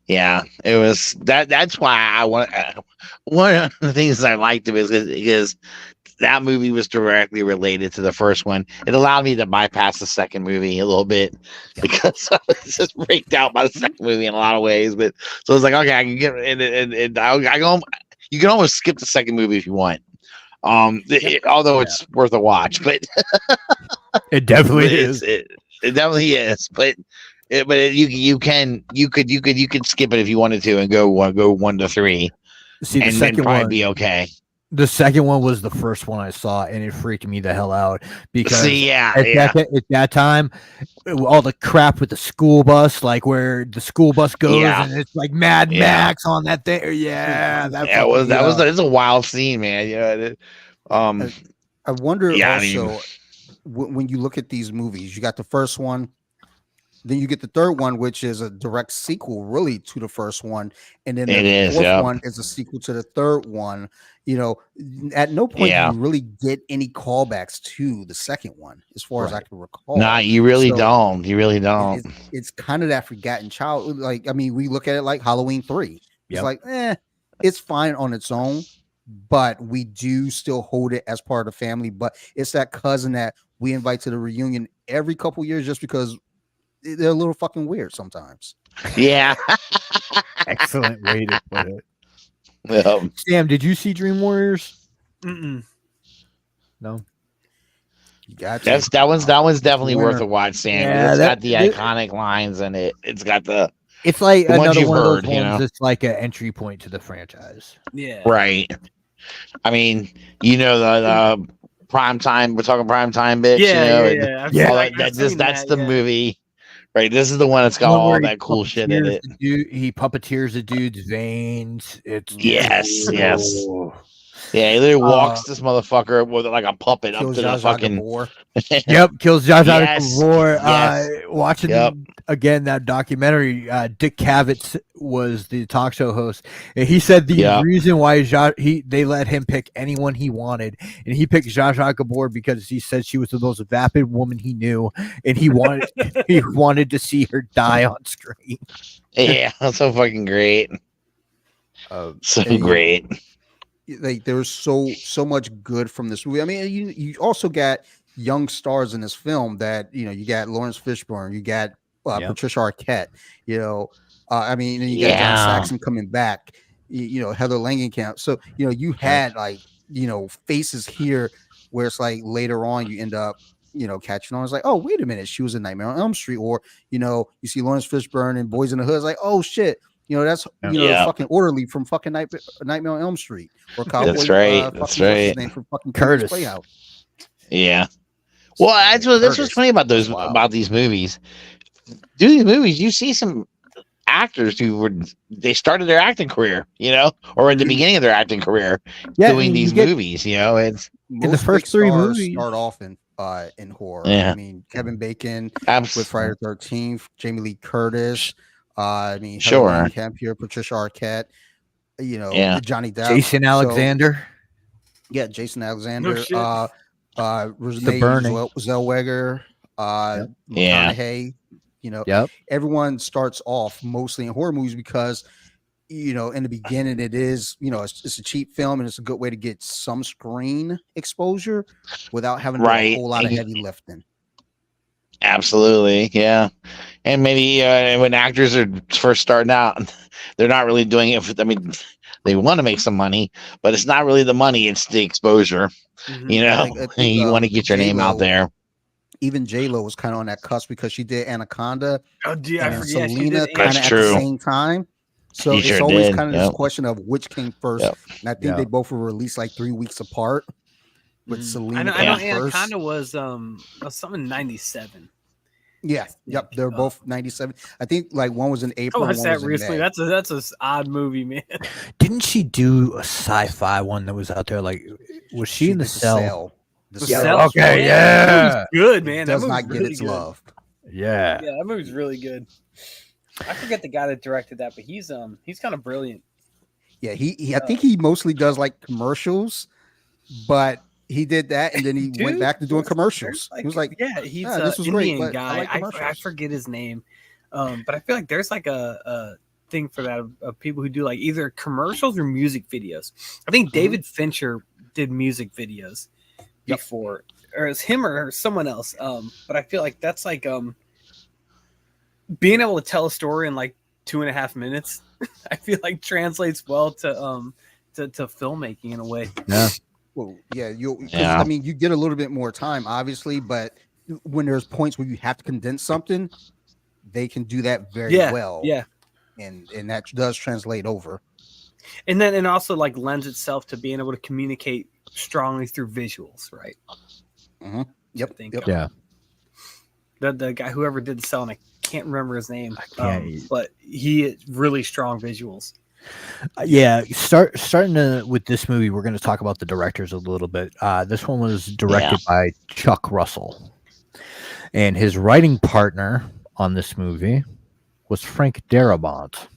Yeah, it was that. That's why I want. One of the things I liked it was because that movie was directly related to the first one. It allowed me to bypass the second movie a little bit because I was just freaked out by the second movie in a lot of ways. But so it's like, okay, I can get and I go. You can almost skip the second movie if you want. Although it's worth a watch, but It definitely is. it definitely is. But you could skip it if you wanted to and go 1 to 3, See, the and then second probably one. be okay. The second one was the first one I saw, and it freaked me the hell out because at that time, all the crap with the school bus, like where the school bus goes, Yeah. and it's like Mad Yeah. Max on that thing. Yeah, It's a wild scene, man. Yeah. I wonder Yeah, I also mean- when you look at these movies, you got the first one, then you get the third one, which is a direct sequel, really, to the first one, and then the fourth one is a sequel to the third one. You know, at no point do you really get any callbacks to the second one, as far as I can recall. Nah, you really don't. You really don't. It's kind of that forgotten child. Like, I mean, we look at it like Halloween 3. It's like, it's fine on its own, but we do still hold it as part of the family. But it's that cousin that we invite to the reunion every couple years just because they're a little fucking weird sometimes. Yeah. Excellent way to put it. Sam, did you see Dream Warriors? Mm-mm. No. You got to. That one's definitely worth a watch, Sam. Yeah, It's got the iconic lines in it. It's got the. It's like the ones another you've one of heard, those ones that's like an entry point to the franchise. Yeah. Right. I mean, the prime time. We're talking prime time, bitch. That's the movie. Right, this is the one that's got all that cool shit in it. He puppeteers a dude's veins. It's yes. Yeah, he literally walks this motherfucker with like a puppet up to the fucking. Yep, kills Zsa Zsa Yes, Gabor. yes. Watching again that documentary, Dick Cavett was the talk show host, and he said the reason why they let him pick anyone he wanted, and he picked Zsa Zsa Gabor because he said she was the most vapid woman he knew, and he wanted to see her die on screen. Yeah, that's so fucking great. Great. Like there's so much good from this movie. I mean, you also got young stars in this film that you got Lawrence Fishburne, you got Patricia Arquette, I mean, and you got John Saxon coming back, Heather Langenkamp. So you had like faces here where it's like later on you end up catching on. It's like, oh, wait a minute, she was in Nightmare on Elm Street, or you see Lawrence Fishburne and Boys in the Hood. It's like, oh shit. That's the fucking orderly from fucking Nightmare on Elm Street, or Cowboy. That's right. What's his name from fucking Curtis Playhouse. Yeah. Well, that's what's funny about these movies. Doing these movies, you see some actors they started their acting career, or in the beginning of their acting career, doing these movies. It's in the first 3 movies start off in horror. Yeah. I mean, Kevin Bacon with Friday the 13th, Jamie Lee Curtis. I mean, Camp here, Patricia Arquette, Johnny Depp, Jason Alexander. Jason Alexander. The Burning. Zellweger, McConaughey. Everyone starts off mostly in horror movies because in the beginning it is it's a cheap film and it's a good way to get some screen exposure without having to do a whole lot of heavy lifting. Absolutely, yeah. And maybe when actors are first starting out, they're not really doing it they want to make some money, but it's not really the money, it's the exposure. I think, you want to get your name out there. Even J-Lo was kind of on that cusp because she did Anaconda. Oh, and Selena kind of at true. the same time. So it's always kind of this question of which came first. And I think they both were released like 3 weeks apart. With Selena, I know Anaconda was something in 97. Yeah. Yep. They're both 97. I think like one was in I April. watched And one that was in recently. May. That's a odd movie, man. Didn't she do a sci-fi one that was out there? Like, was she in the did cell? The The Yeah, Cell. Cell? okay, That movie's yeah. good, It man. does that movie's not get really its good. love. Yeah. Yeah, that movie's really good. I forget the guy that directed that, but he's kind of brilliant. Yeah, he I think he mostly does like commercials, but he did that and then he went Dude, back to doing there's commercials. like, he was like, yeah, he's "Ah, an this was great, Indian but I guy. like I commercials." forget his name, but I feel like there's like a thing for that of people who do like either commercials or music videos. I think David Fincher did music videos before, or it's him or someone else. But I feel like that's like being able to tell a story in like 2.5 minutes. I feel like translates well to filmmaking in a way. Yeah. Well, yeah, because Yeah. I mean, you get a little bit more time, obviously, but when there's points where you have to condense something, they can do that very well. Yeah. And that does translate over. And then also like lends itself to being able to communicate strongly through visuals, right? Mm-hmm. Yep. I think, Yep. Yeah. The guy whoever did the cell, and I can't remember his name, can't- but he is really strong visuals. Yeah, starting with this movie, we're going to talk about the directors a little bit. This one was directed by Chuck Russell, and his writing partner on this movie was Frank Darabont.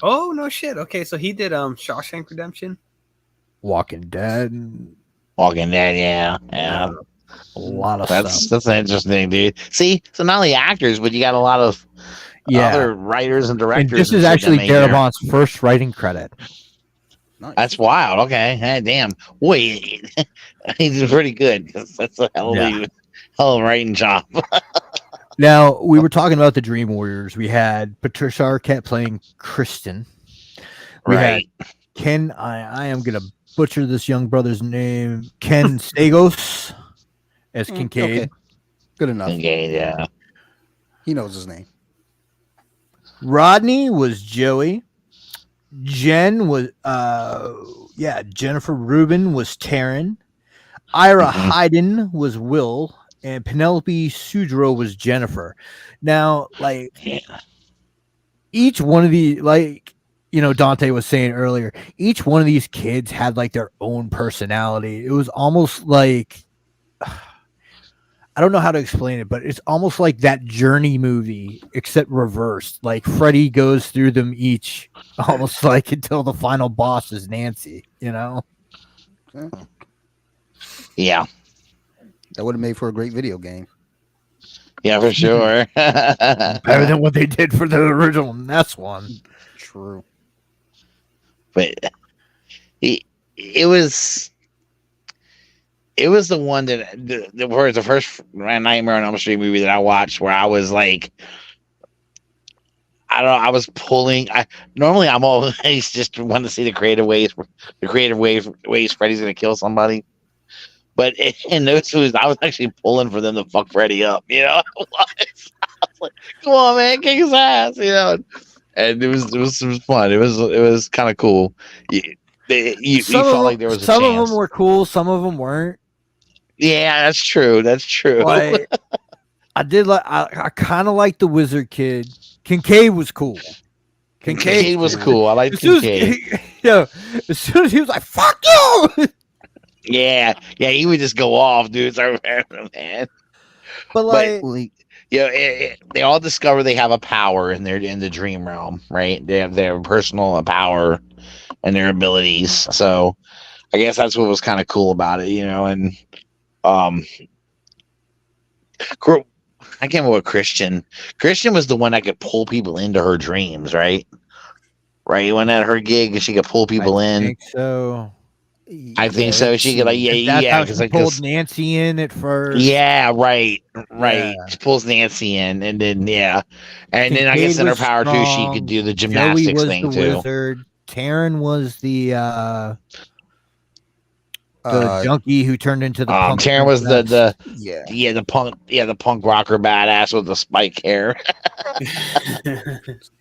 Oh no shit! Okay, so he did Shawshank Redemption. Walking Dead, Walking Dead, yeah. a lot of stuff. That's an interesting, dude. See, so not only actors, but you got a lot of other writers and directors. And this is shit actually that make there. Darabont's first writing credit. Nice. That's wild. Okay, hey, damn. Wait, he's pretty good. That's a hell of a writing job. Now, we were talking about the Dream Warriors. We had Patricia Arquette playing Kristen. We had Ken, I am going to butcher this young brother's name, Ken Stagos as Kincaid. Okay. Good enough. Okay, yeah. He knows his name. Rodney was Joey. Jen was, Jennifer Rubin was Taryn. Ira Hayden was Will. And Penelope Sudro was Jennifer. Now, like, each one of the, like, you know, Dante was saying earlier, each one of these kids had like their own personality. It was almost like, I don't know how to explain it, but it's almost like that Journey movie, except reversed. Like Freddy goes through them each, almost like until the final boss is Nancy, you know? Yeah. That would have made for a great video game. Yeah, for sure. Better than what they did for the original NES one. True. But it was the one that the first Nightmare on Elm Street movie that I watched where I was like, I don't know, I was pulling. Normally I'm always just want to see the creative ways Freddy's gonna kill somebody. But in those movies, I was actually pulling for them to fuck Freddy up. You know, I was like, "Come on, man, kick his ass!" You know, and it was fun. It was kind of cool. You felt like there was some a of chance. them were cool, some of them weren't. Yeah, that's true. That's true. Like, I did like. I kind of like the Wizard Kid. Kincaid was cool. Kincaid was cool. I like Kincaid. As soon as he was like, "Fuck you." Yeah, he would just go off, dude. I remember, man. But like, they all discover they have a power in the dream realm, right? They have their personal power and their abilities. So I guess that's what was kind of cool about it, you know. And I can't remember what Christian was the one that could pull people into her dreams, right? Right, when at her gig, she could pull people in. I think so. I think so. She could, like, That's how she pulled Nancy in at first. Yeah, right. Yeah. She pulls Nancy in, and then and then I Kincaid guess in her was power too, she strong. could do the Joey gymnastics was thing the too. wizard. Taryn was the junkie who turned into the punk. Taryn was the punk rocker badass with the spike hair.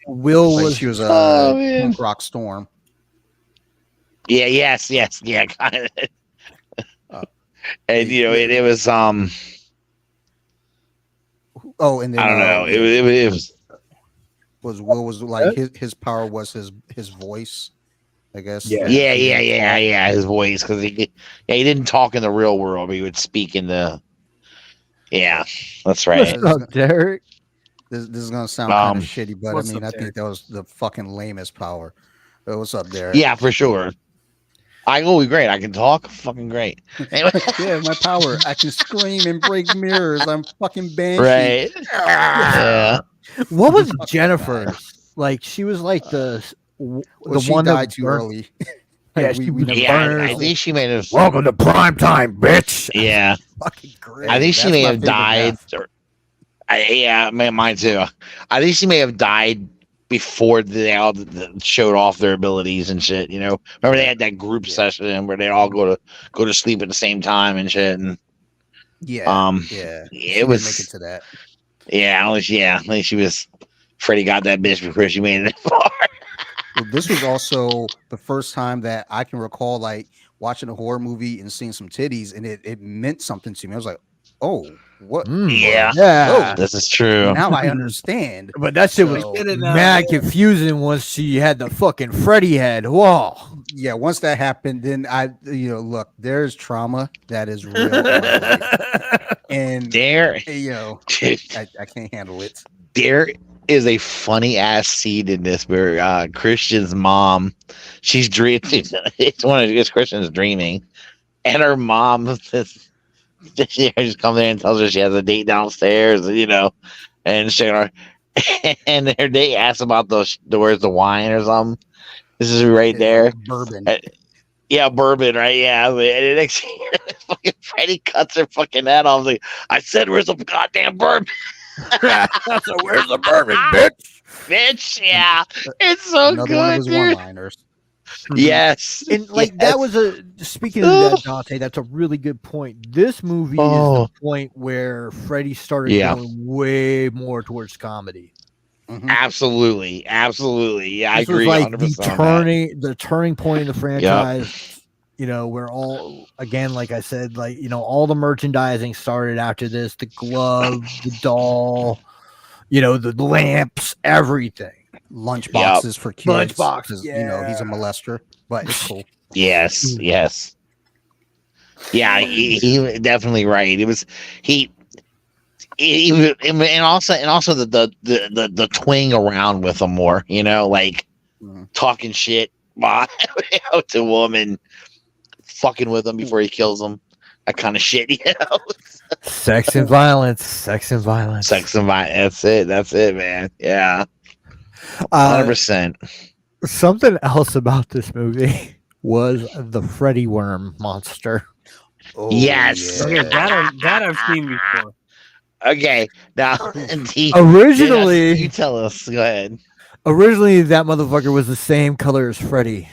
Will was She was man. punk rock storm. Yes, kind of. And you know, it was Oh, and then I don't know. It was Will was like his power was his voice, I guess. Yeah. yeah. His voice, because he didn't talk in the real world, but he would speak in the. Yeah, that's right. What's up, Derek? This is gonna sound kind of Um, shitty, but I what's mean, up, I think that was the fucking lamest power. What's up, Derek? Yeah, for sure. Great. I can talk. Fucking great. Anyway, Yeah, my power. I can scream and break mirrors. I'm fucking banshee. right. Yeah. What was Fucking Jennifer's? Like, she was like the She one died that too burned- early. Yeah, We she never was Yeah, burned. I think she may have. Welcome to prime time, bitch. Yeah, Fucking great. I think she That's may my have favorite died. death. Mine too. I think she may have died before they all showed off their abilities and shit. You know, remember they had that group session where they all go to sleep at the same time and shit. And Yeah, it was didn't make it to that. at least she was. Freddie got that bitch before she made it that far. Well, this was also the first time that I can recall like watching a horror movie and seeing some titties, and it meant something to me. I was like, oh, what? Yeah. Yeah. This is true. Now I understand. But that shit was So, Get it now, mad yeah. confusing once she had the fucking Freddy head. Whoa. yeah, once that happened, then look, there's trauma that is real in my life. And There, I can't handle it. there is a funny ass scene in this where Christian's mom, she's dreaming. It's Christian's dreaming, and her mom just comes there and tells her she has a date downstairs, and and her date asks about where's the wine or something. This is right there. Bourbon. Yeah, bourbon, right? Yeah, and the next thing, fucking Freddie cuts her fucking head off. Like, I said, "Where's the goddamn bourbon?" So where's the bourbon, bitch? Bitch, yeah, it's so Another good, one of his dude. one-liners. Yes, And like yes. that was speaking of that, Dante, that's a really good point. This movie is the point where Freddy started going way more towards comedy. Mhm. Absolutely. Yeah, I This was agree. like 100% the turning point in the franchise. Where all again, like I said, all the merchandising started after this, the glove, the doll, the lamps, everything. Lunch boxes for kids. Lunchbox, 'cause, he's yeah. a molester, but it's cool. Yes. Yeah, he definitely right. It was and also the twing around with him more, like talking shit to a woman, fucking with him before he kills him, that kind of shit, Sex and violence. Sex and violence. That's it, man. Yeah, 100%. Something else about this movie was the Freddy worm monster. Oh, Yes. Okay, that I've seen before. Okay, now Originally, you tell us. Go ahead. Originally, that motherfucker was the same color as Freddy.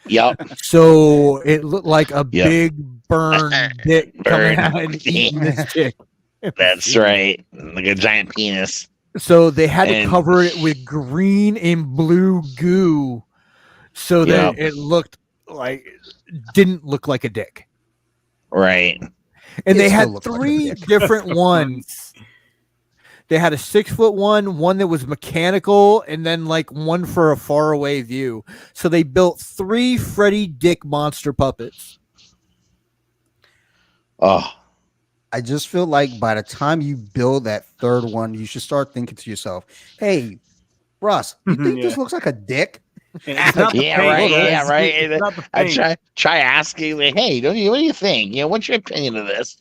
Yep. So it looked like a big burned dick coming Burned out and eating this dick. That's right. Like a giant penis. So they had to And- cover it with green and blue goo so that it didn't look like a dick. Right. And It they still had looked like a 3 dick. different ones. They had a 6-foot one that was mechanical, and then one for a faraway view. So they built 3 Freddy Dick monster puppets. Oh, I just feel like by the time you build that third one, you should start thinking to yourself, "Hey, Russ, you think this looks like a dick?" And it's not the yeah, paint, right. guys. Yeah, right. It's not the I paint. try asking, like, hey, what do you think? What's your opinion of this?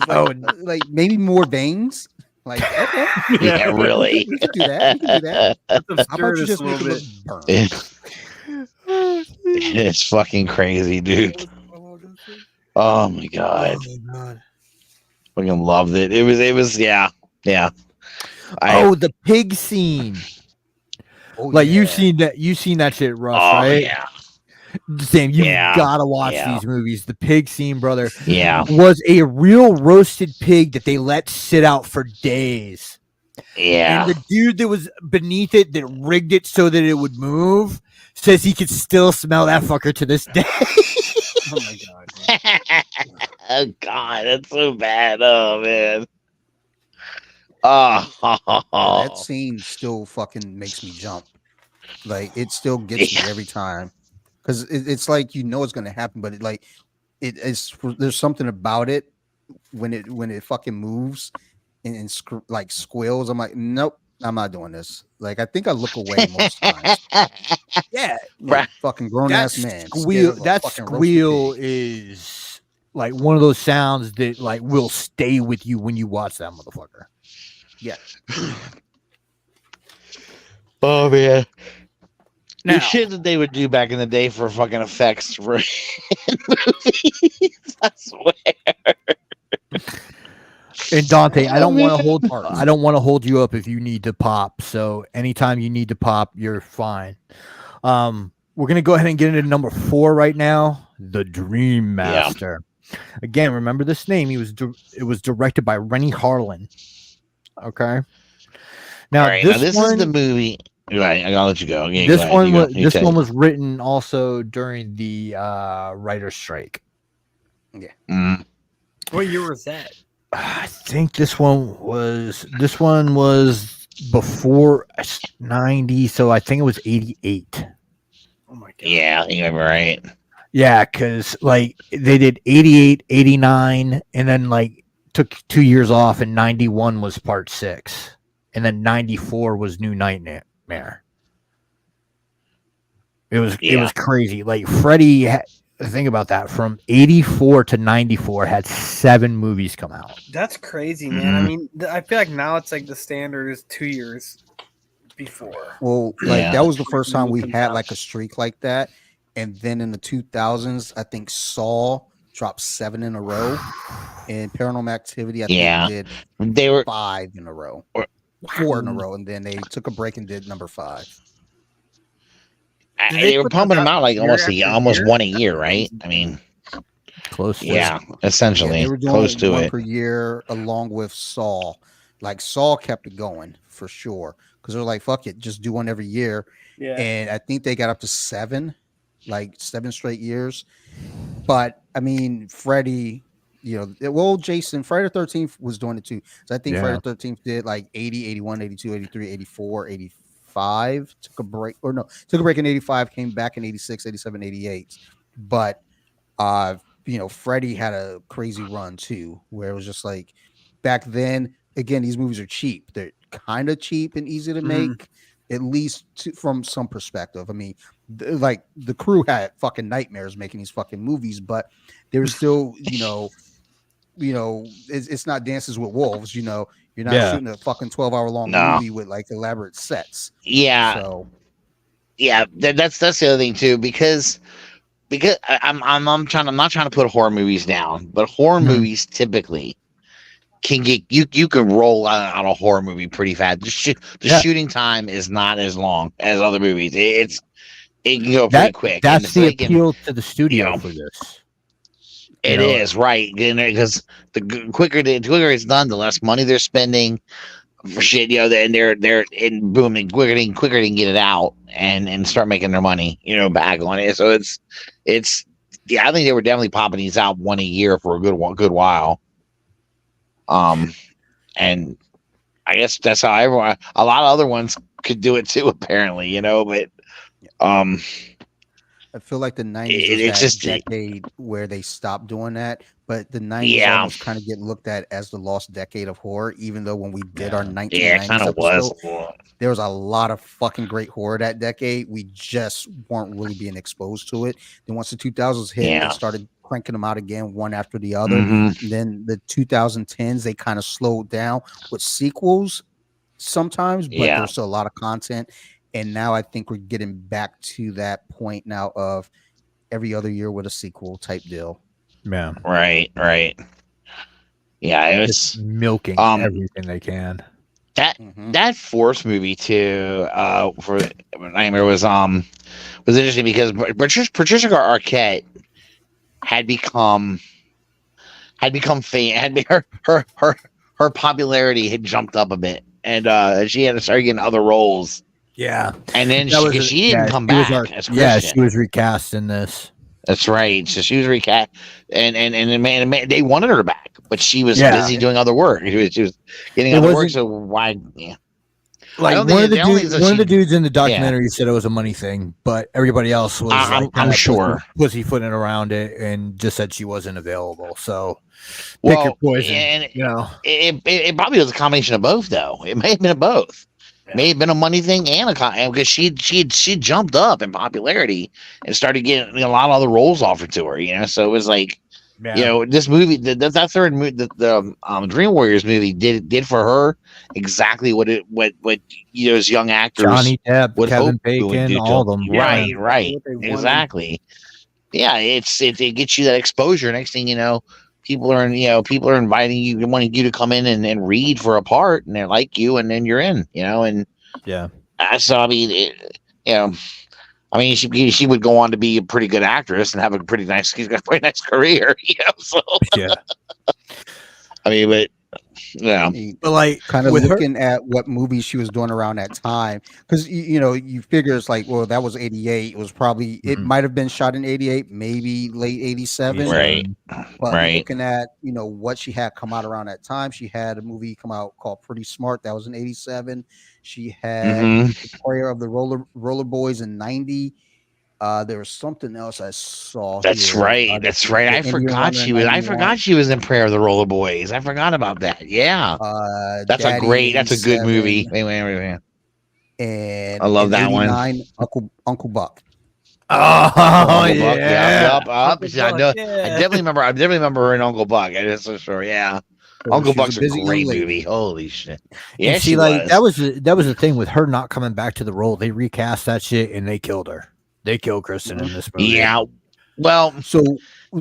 Like maybe more veins. Like, okay, Yeah, really. we can do that. How about Obscure you this just a make little it bit. look burnt? It's fucking crazy, dude. Oh my god, fucking loved it. It was yeah. The pig scene. Oh, You've seen that shit, Russ, right? Yeah, Sam, you Yeah. gotta watch Yeah. these movies. The pig scene, brother, yeah, was a real roasted pig that they let sit out for days. yeah. And the dude that was beneath it that rigged it so that it would move says he could still smell that fucker to this day. Oh my god. Oh God, that's so bad. Oh man. Oh, Yeah, that scene still fucking makes me jump. Like it still gets me every time because it's like it's gonna happen, but it is there's something about it when it fucking moves and like squeals. I'm like, nope, I'm not doing this. Like I think I look away most times. Yeah, Like fucking grown that ass man scared of a fucking roasted squeal pig. is like one of those sounds that like will stay with you when you watch that motherfucker. Yeah. Oh man. The Now, shit that they would do back in the day for fucking effects for movies, I swear. and Dante, I Oh, don't want to man. hold you up if you need to pop. So anytime you need to pop, you're fine. We're gonna go ahead and get into number 4 right now. The Dream Master. Again, remember this name. It was directed by Rennie Harlan. Okay. Now All right, this is the movie. Right, I'll let you go. Yeah, this go ahead, one was written also during the writer's strike. Yeah. Mm. What year was that? I think this one was before 90, so I think it was 88. Oh my god. Yeah, I think I'm right. Yeah, because like they did 88, 89, and then like took 2 years off, and 91 was part 6, and then 94 was New Nightmare. It was crazy. Like Freddy, think about that. From 84 to 94, had 7 movies come out. That's crazy, man. I mean, I feel like now it's like the standard is 2 years before. Well, like that was the first time we had like a streak like that, and then in the 2000s, I think Saw dropped 7 in a row, and Paranormal Activity I think they were 5 in a row, 4 in a row, and then they took a break and did number 5. They were pumping them out like almost one a year, right? I mean, close. Essentially, they were doing close to one it per year, along with Saw. Like Saw kept it going for sure because they're like, "Fuck it, just do one every year." Yeah. And I think they got up to 7, like 7 straight years. But I mean, Freddy, Jason, Friday the 13th was doing it too. So I think Friday the 13th did like 80, 81, 82, 83, 84, 85. Took a break in 85, came back in 86, 87, 88. But Freddy had a crazy run too, where it was just like back then. Again, these movies are cheap. They're kind of cheap and easy to make, at least from some perspective. I mean, like the crew had fucking nightmares making these fucking movies, but they were still, it's not Dances with Wolves. You're not shooting a fucking 12-hour long movie with like elaborate sets. Yeah. So that's the other thing too, because I'm not trying to put horror movies down, but horror movies typically can get you can roll out a horror movie pretty fast. The shooting time is not as long as other movies. It can go pretty quick. That's the appeal to the studio for this. It is right, because the quicker it's done, the less money they're spending for shit. Then they're in booming quicker they can get it out and start making their money. Back on it. So it's I think they were definitely popping these out one a year for a good while. And I guess that's how a lot of other ones could do it too, apparently, but I feel like the 90s was just decade where they stopped doing that, but the 90s almost kind of get looked at as the lost decade of horror, even though when we did our 1990s kind of episode, there was a lot of fucking great horror that decade. We just weren't really being exposed to it. Then once the 2000s hit, they started cranking them out again, one after the other. And then the 2010s, they kind of slowed down with sequels sometimes, but there's still a lot of content. And now I think we're getting back to that point now of every other year with a sequel type deal. Yeah. Right. Yeah, it was just milking everything they can. That Force movie too, for Nightmare was interesting because Patricia Arquette had become famous. Her popularity had jumped up a bit, and she had to start getting other roles. Yeah, and then she didn't come back as Christian. Yeah, she was recast in this. That's right. So she was recast, and the man, they wanted her back, but she was Yeah. busy doing other work. She was getting It other work. wasn't- So why? Yeah. Like don't one think- of the I don't think dudes, so. one of the She- dudes in the documentary said it was a money thing, but everybody else was I'm kinda sure. pussyfooting around it and just said she wasn't available. So pick your poison. and You know, it probably was a combination of both, though. It may have been a both. Yeah. May have been a money thing and because she jumped up in popularity and started getting a lot of other roles offered to her. You know, so it was like. yeah. You know, this movie, that third movie, the Dream Warriors movie did for her exactly what those young actors Johnny Depp, would Kevin hope it would Bacon, do. all of them. Right, Yeah. right, What they wanted. exactly. Yeah, it gets you that exposure. Next thing you know, people are inviting you, wanting you to come in and read for a part, and they like you, and then you're in. You know, and Yeah. so I mean, I mean, she would go on to be a pretty good actress and have a pretty nice. She's got a pretty nice career, you know. So Yeah. I mean, but yeah, But like Kind of with her, looking at what movies she was doing around that time, because you figure it's like, well, that was 88. It was probably it Mhm. might have been shot in 88, maybe late 87. Right. But Right. looking at what she had come out around that time, she had a movie come out called Pretty Smart. That was in 87. She had Mhm. The Prayer of the Roller Boys in 90. There was something else I saw. That's here. right. That's right. I Indian forgot Runner she in was. I 91. forgot she was in Prayer of the Roller Boys. I forgot about that. Yeah, that's a Daddy great. That's a good 87, movie. Wait. And I love in that one. 89, Uncle Buck. oh Uncle Buck. yeah, Yup. Uncle I Buck, know. yeah. I definitely remember her in Uncle Buck. I just so sure. Yeah, Uncle She was Buck's a busy young great lady. movie. Holy shit. Yeah, and see, she like was. that was the thing with her not coming back to the role. They recast that shit and they killed her. They killed Kristen in this movie. Yeah. Well, So,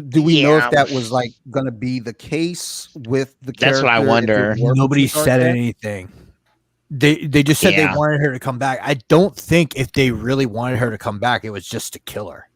do we know Yeah. if that was like going to be the case with the character? That's what I if it wonder. worked with Nobody Sweetheart said yet? anything. They just said Yeah. they wanted her to come back. I don't think if they really wanted her to come back, it was just to kill her.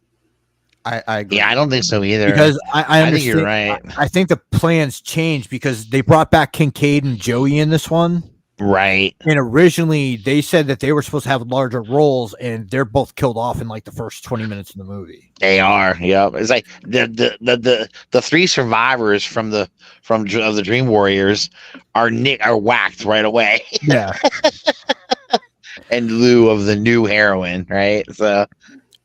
I agree. yeah, I don't think so either. Because I I think you're understand. right. I think the plans changed because they brought back Kincaid and Joey in this one. Right. And originally they said that they were supposed to have larger roles, and they're both killed off in like the first 20 minutes of the movie. They are. Yep. It's like the three survivors of the Dream Warriors are whacked right away Yeah. in lieu of the new heroine, right? So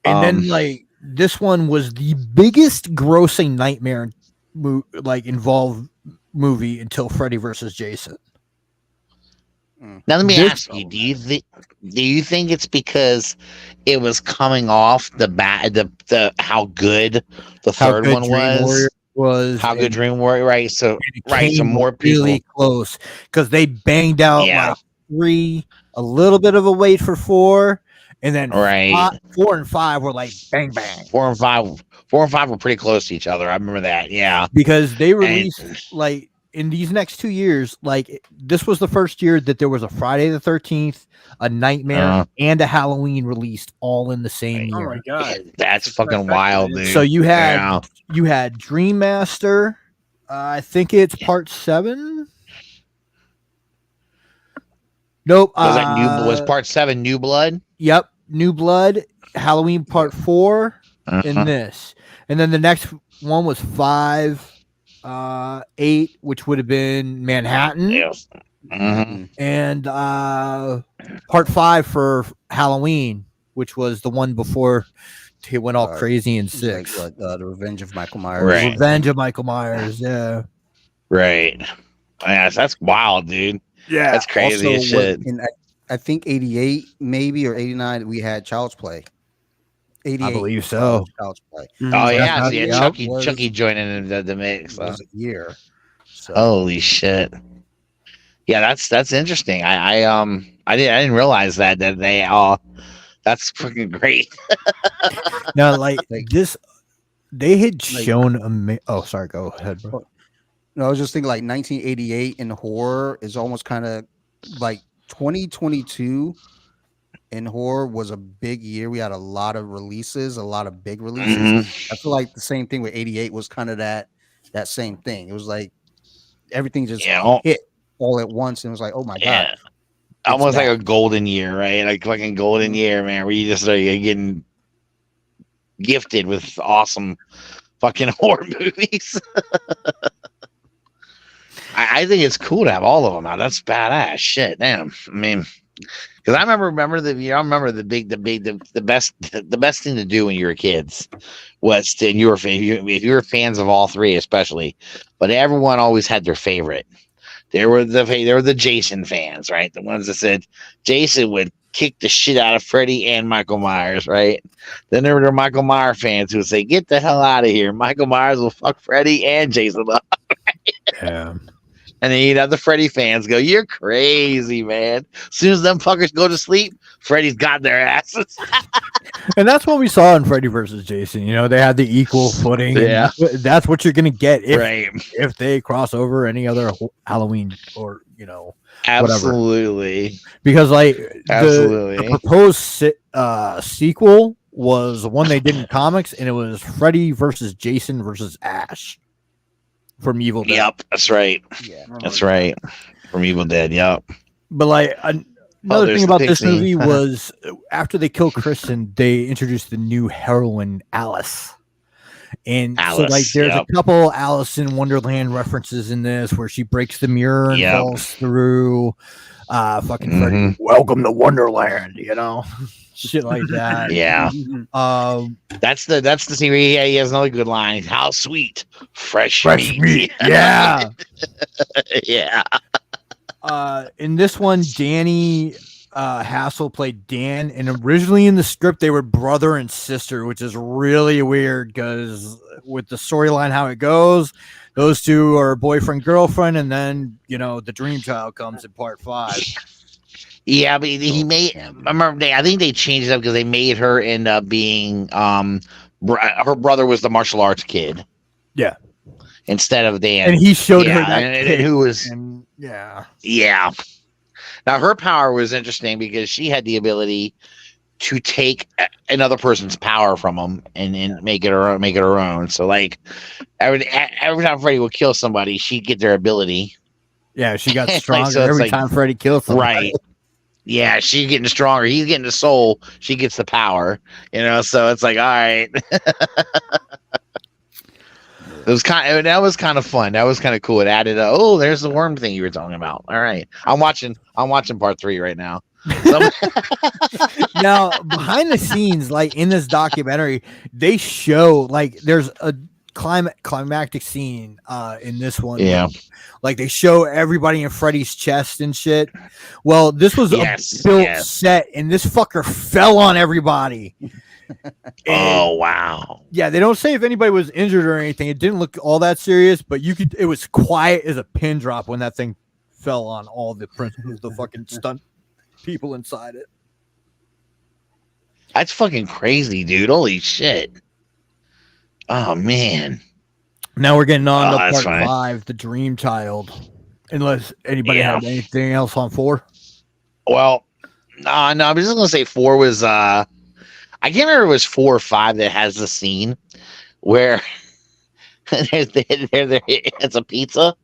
And then like this one was the biggest grossing nightmare involved movie until Freddy versus Jason. now let me this- ask you: Do you think it's because it was coming off the how good the third good one Dream Warrior was How good and Dream Warrior, right? So it right, so came more people. really close because they banged out Yeah. like 3, a little bit of a wait for 4, and then Right. 4 and 5 were like bang bang 4 and 5 were pretty close to each other. I remember that. Yeah. because they And- released like in these next 2 years. Like this was the first year that there was a Friday the 13th, a Nightmare, Uh-huh. and a Halloween released all in the same Oh year. my god. That's It's fucking trifecta, wild, dude. dude. So you had Yeah. you had Dream Master. I think it's part 7. Nope. Was part 7 New Blood? Yep. New Blood, Halloween part 4, Uh-huh. and this. And then the next one was 5, 8, which would have been Manhattan. Yes. Mhm. And part 5 for Halloween, which was the one before he went all crazy in It's like 6. what, The Revenge of Michael Myers. Right. Revenge of Michael Myers. Yeah. Right. Yeah, that's wild, dude. Yeah. That's crazy as shit. I think 88 maybe or 89 we had Child's Play. 88 I believe so. Child's Play. Oh That's yeah, not- so yeah, yeah, Chucky joining in the mix. It was a year. So Holy shit. Yeah, that's interesting. I didn't realize that they all. That's fucking great. Now, like Like- this, they had like- shown. Oh, sorry. Go ahead, bro. no, I was just thinking like 1988 in horror is almost kind of like 2022 in horror was a big year. We had a lot of releases, a lot of big releases. Mhm. I feel like the same thing with 88 was kind of that same thing. It was like everything just Yeah. hit all at once and it was like, oh my Yeah. god. Almost like back. a golden year, right? Like fucking golden year, man, where you just start getting gifted with awesome fucking horror movies. I think it's cool to have all of them out. That's badass shit. Damn. I mean, because I remember the best thing to do when you were kids was to, and if you were fans of all three especially, but everyone always had their favorite. There were the Jason fans, right? The ones that said Jason would kick the shit out of Freddy and Michael Myers, right? Then there were the Michael Myers fans who would say, "Get the hell out of here! Michael Myers will fuck Freddy and Jason up." Yeah. And then you'd have the Freddy fans go, "You're crazy, man." As soon as them fuckers go to sleep, Freddy's got their asses. And that's what we saw in Freddy versus Jason. You know, they had the equal footing. Yeah. That's what you're going to get Right. if they cross over any other Halloween or, you know, Absolutely. because like Absolutely. the proposed sequel was one they did in comics, and it was Freddy versus Jason versus Ash from Evil Dead. Yep, that's right. Yeah. That's right. From Evil Dead. Yep. But like another there's thing the about this pixie. movie was after they killed Kristen, they introduced the new heroine, Alice. And so Alice, like there's yep. a couple Alice in Wonderland references in this where she breaks the mirror and Yep. falls through. Fucking Freddy, Mhm. welcome to Wonderland, you know, shit like that. Yeah. Um, That's the scene where he has another good line. How sweet, fresh meat. yeah. Yeah. In this one, Danny Hassel played Dan, and originally in the script they were brother and sister, which is really weird because with the storyline how it goes, those two are boyfriend girlfriend, and then you know the dream child comes in part 5. Yeah, but he made. I remember. I think they changed it up because they made her end up being. Her brother was the martial arts kid. Yeah. Instead of Dan, And he showed her yeah, that and kid, who was. and yeah. Yeah. Now her power was interesting because she had the ability to take another person's power from them and make it her own. So like every time Freddy would kill somebody, she'd get their ability. Yeah, she got Like, stronger so it's every like- time Freddy kills somebody. Right. Yeah, she's getting stronger. He's getting the soul. She gets the power. You know, so it's like, all right. That was kind of fun. That was kind of cool. It added there's the worm thing you were talking about. All right. I'm watching part 3 right now. Now, behind the scenes, like in this documentary, they show like there's a climactic scene in this one. Yeah. Like they show everybody in Freddy's chest and shit. Well, this was a built set, and this fucker fell on everybody. Oh wow. Yeah, they don't say if anybody was injured or anything. It didn't look all that serious, but it was quiet as a pin drop when that thing fell on all the principals, the fucking stunt people inside it. That's fucking crazy, dude. Holy shit. Oh man. Now we're getting on to that's part fine. 5, the Dream Child. Unless anybody Yeah. had anything else on 4. Well, no, I'm just gonna say 4 was I can't remember if it was 4 or 5 that has the scene where it's a pizza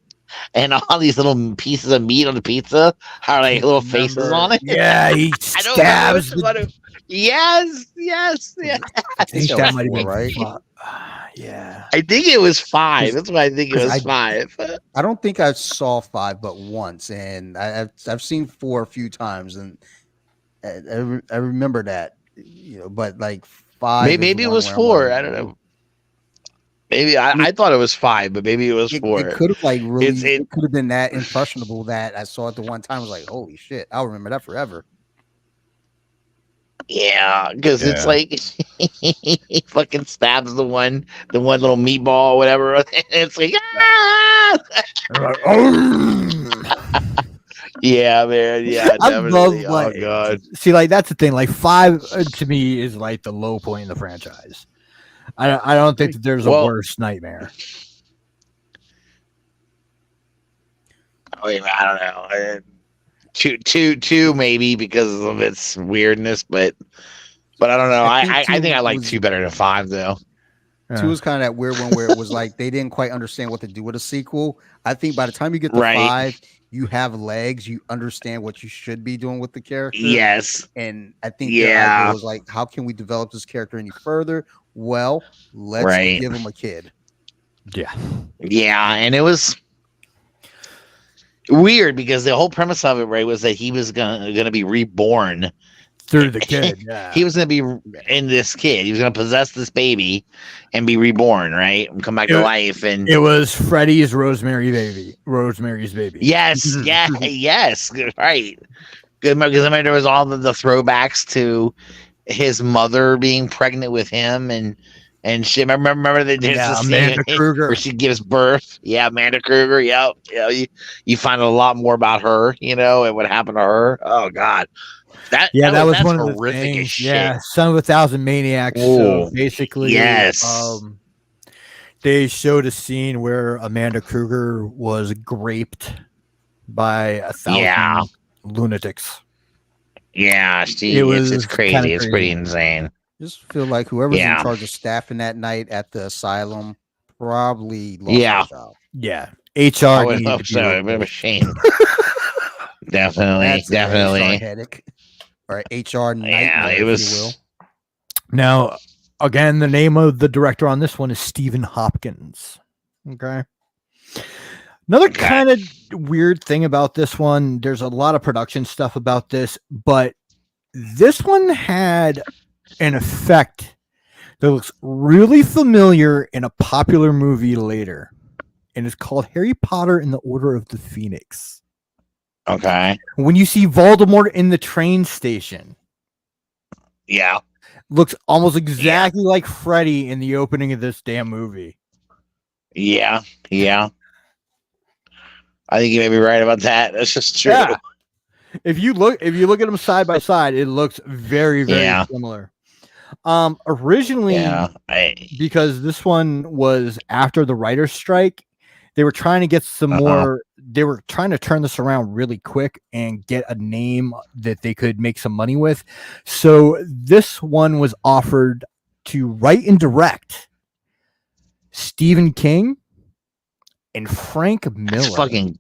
and all these little pieces of meat on the pizza are like little faces on it. Yeah, he I don't remember stabs. which one yes. I think that might have been right. Yeah. I think it was 5. That's why I think it was 5. I don't think I saw 5 but once, and I've seen 4 a few times, and I remember that, you know. But like 5, is Maybe it one was where I'm 4. like, I don't know. Maybe I thought it was 5, but maybe it was 4. It could have like really. It's- It could have been that impressionable that I saw it the one time. I was like, holy shit! I'll remember that forever. Yeah, because it's like he fucking stabs the one little meatball or whatever. And it's like, yeah, man, yeah, I definitely. love, like, oh god, See, like that's the thing. Like 5 to me is like the low point in the franchise. I don't think that there's a worse nightmare. I don't know. Two maybe because of its weirdness, but I don't know. I think I like 2 better than 5 though. Two is kind of that weird one where it was like they didn't quite understand what to do with a sequel. I think by the time you get to Right. 5, you have legs, you understand what you should be doing with the character. Yes. And I think their Yeah. idea was like, how can we develop this character any further? Well, let's Right. give him a kid. Yeah. Yeah, and it was weird because the whole premise of it, right, was that he was gonna be reborn. Through the kid. Yeah. He was gonna be in this kid. He was gonna possess this baby and be reborn, right, and come back to life. And it was Freddy's Rosemary's baby. yes, yeah, yes, good, right. Good, because I mean there was all the throwbacks to his mother being pregnant with him and she remember that there's a Amanda scene Kruger. where she gives birth. Yeah, Amanda Kruger. Yep. Yeah, you find a lot more about her, and what happened to her. Oh God, that was that's one of the horrific as things. shit. Yeah, Son of a Thousand Maniacs. Ooh, So basically, yes. They showed a scene where Amanda Kruger was graped by 1,000 lunatics. Yeah, it's crazy. It's pretty insane. Just feel like whoever's in charge of staffing that night at the asylum probably lost their job. Yeah, HR. I would hope so. A bit of a shame. Definitely. Headache. Or HR nightmare, Yeah, it was. if you will. Now, again, the name of the director on this one is Stephen Hopkins. Okay. Another kind of weird thing about this one, there's a lot of production stuff about this, but this one had an effect that looks really familiar in a popular movie later, and it's called Harry Potter and the Order of the Phoenix. Okay. When you see Voldemort in the train station, looks almost exactly like Freddy in the opening of this damn movie. Yeah. I think you may be right about that. That's just true. Yeah. If you look at them side by side, it looks very, very similar. Originally, because this one was after the writer's strike, they were trying to get some more. They were trying to turn this around really quick and get a name that they could make some money with. So this one was offered to write and direct Stephen King and Frank Miller. That's fucking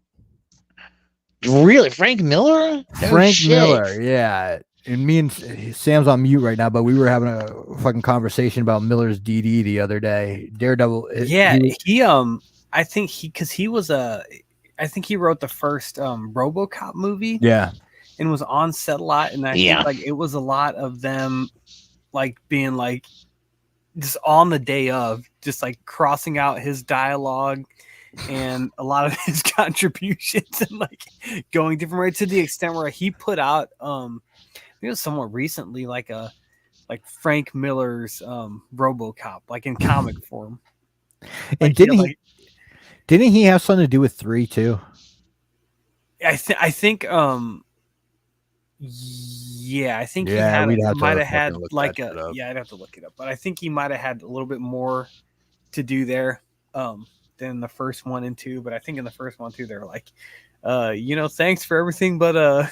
really Frank Miller. Frank Miller, yeah. And me and Sam's on mute right now, but we were having a fucking conversation about Miller's DD the other day. Daredevil. I think he wrote the first RoboCop movie. Yeah. And was on set a lot, and I think like it was a lot of them like being like just on the day of just like crossing out his dialogue and a lot of his contributions and like going different ways to the extent where he put out I think it was somewhat recently like Frank Miller's RoboCop like in comic form. And didn't he have something to do with 3 too? I think he might have had like I'd have to look it up, but I think he might have had a little bit more to do there than the first 1 and 2. But I think in the first 1 too, they're like, thanks for everything, but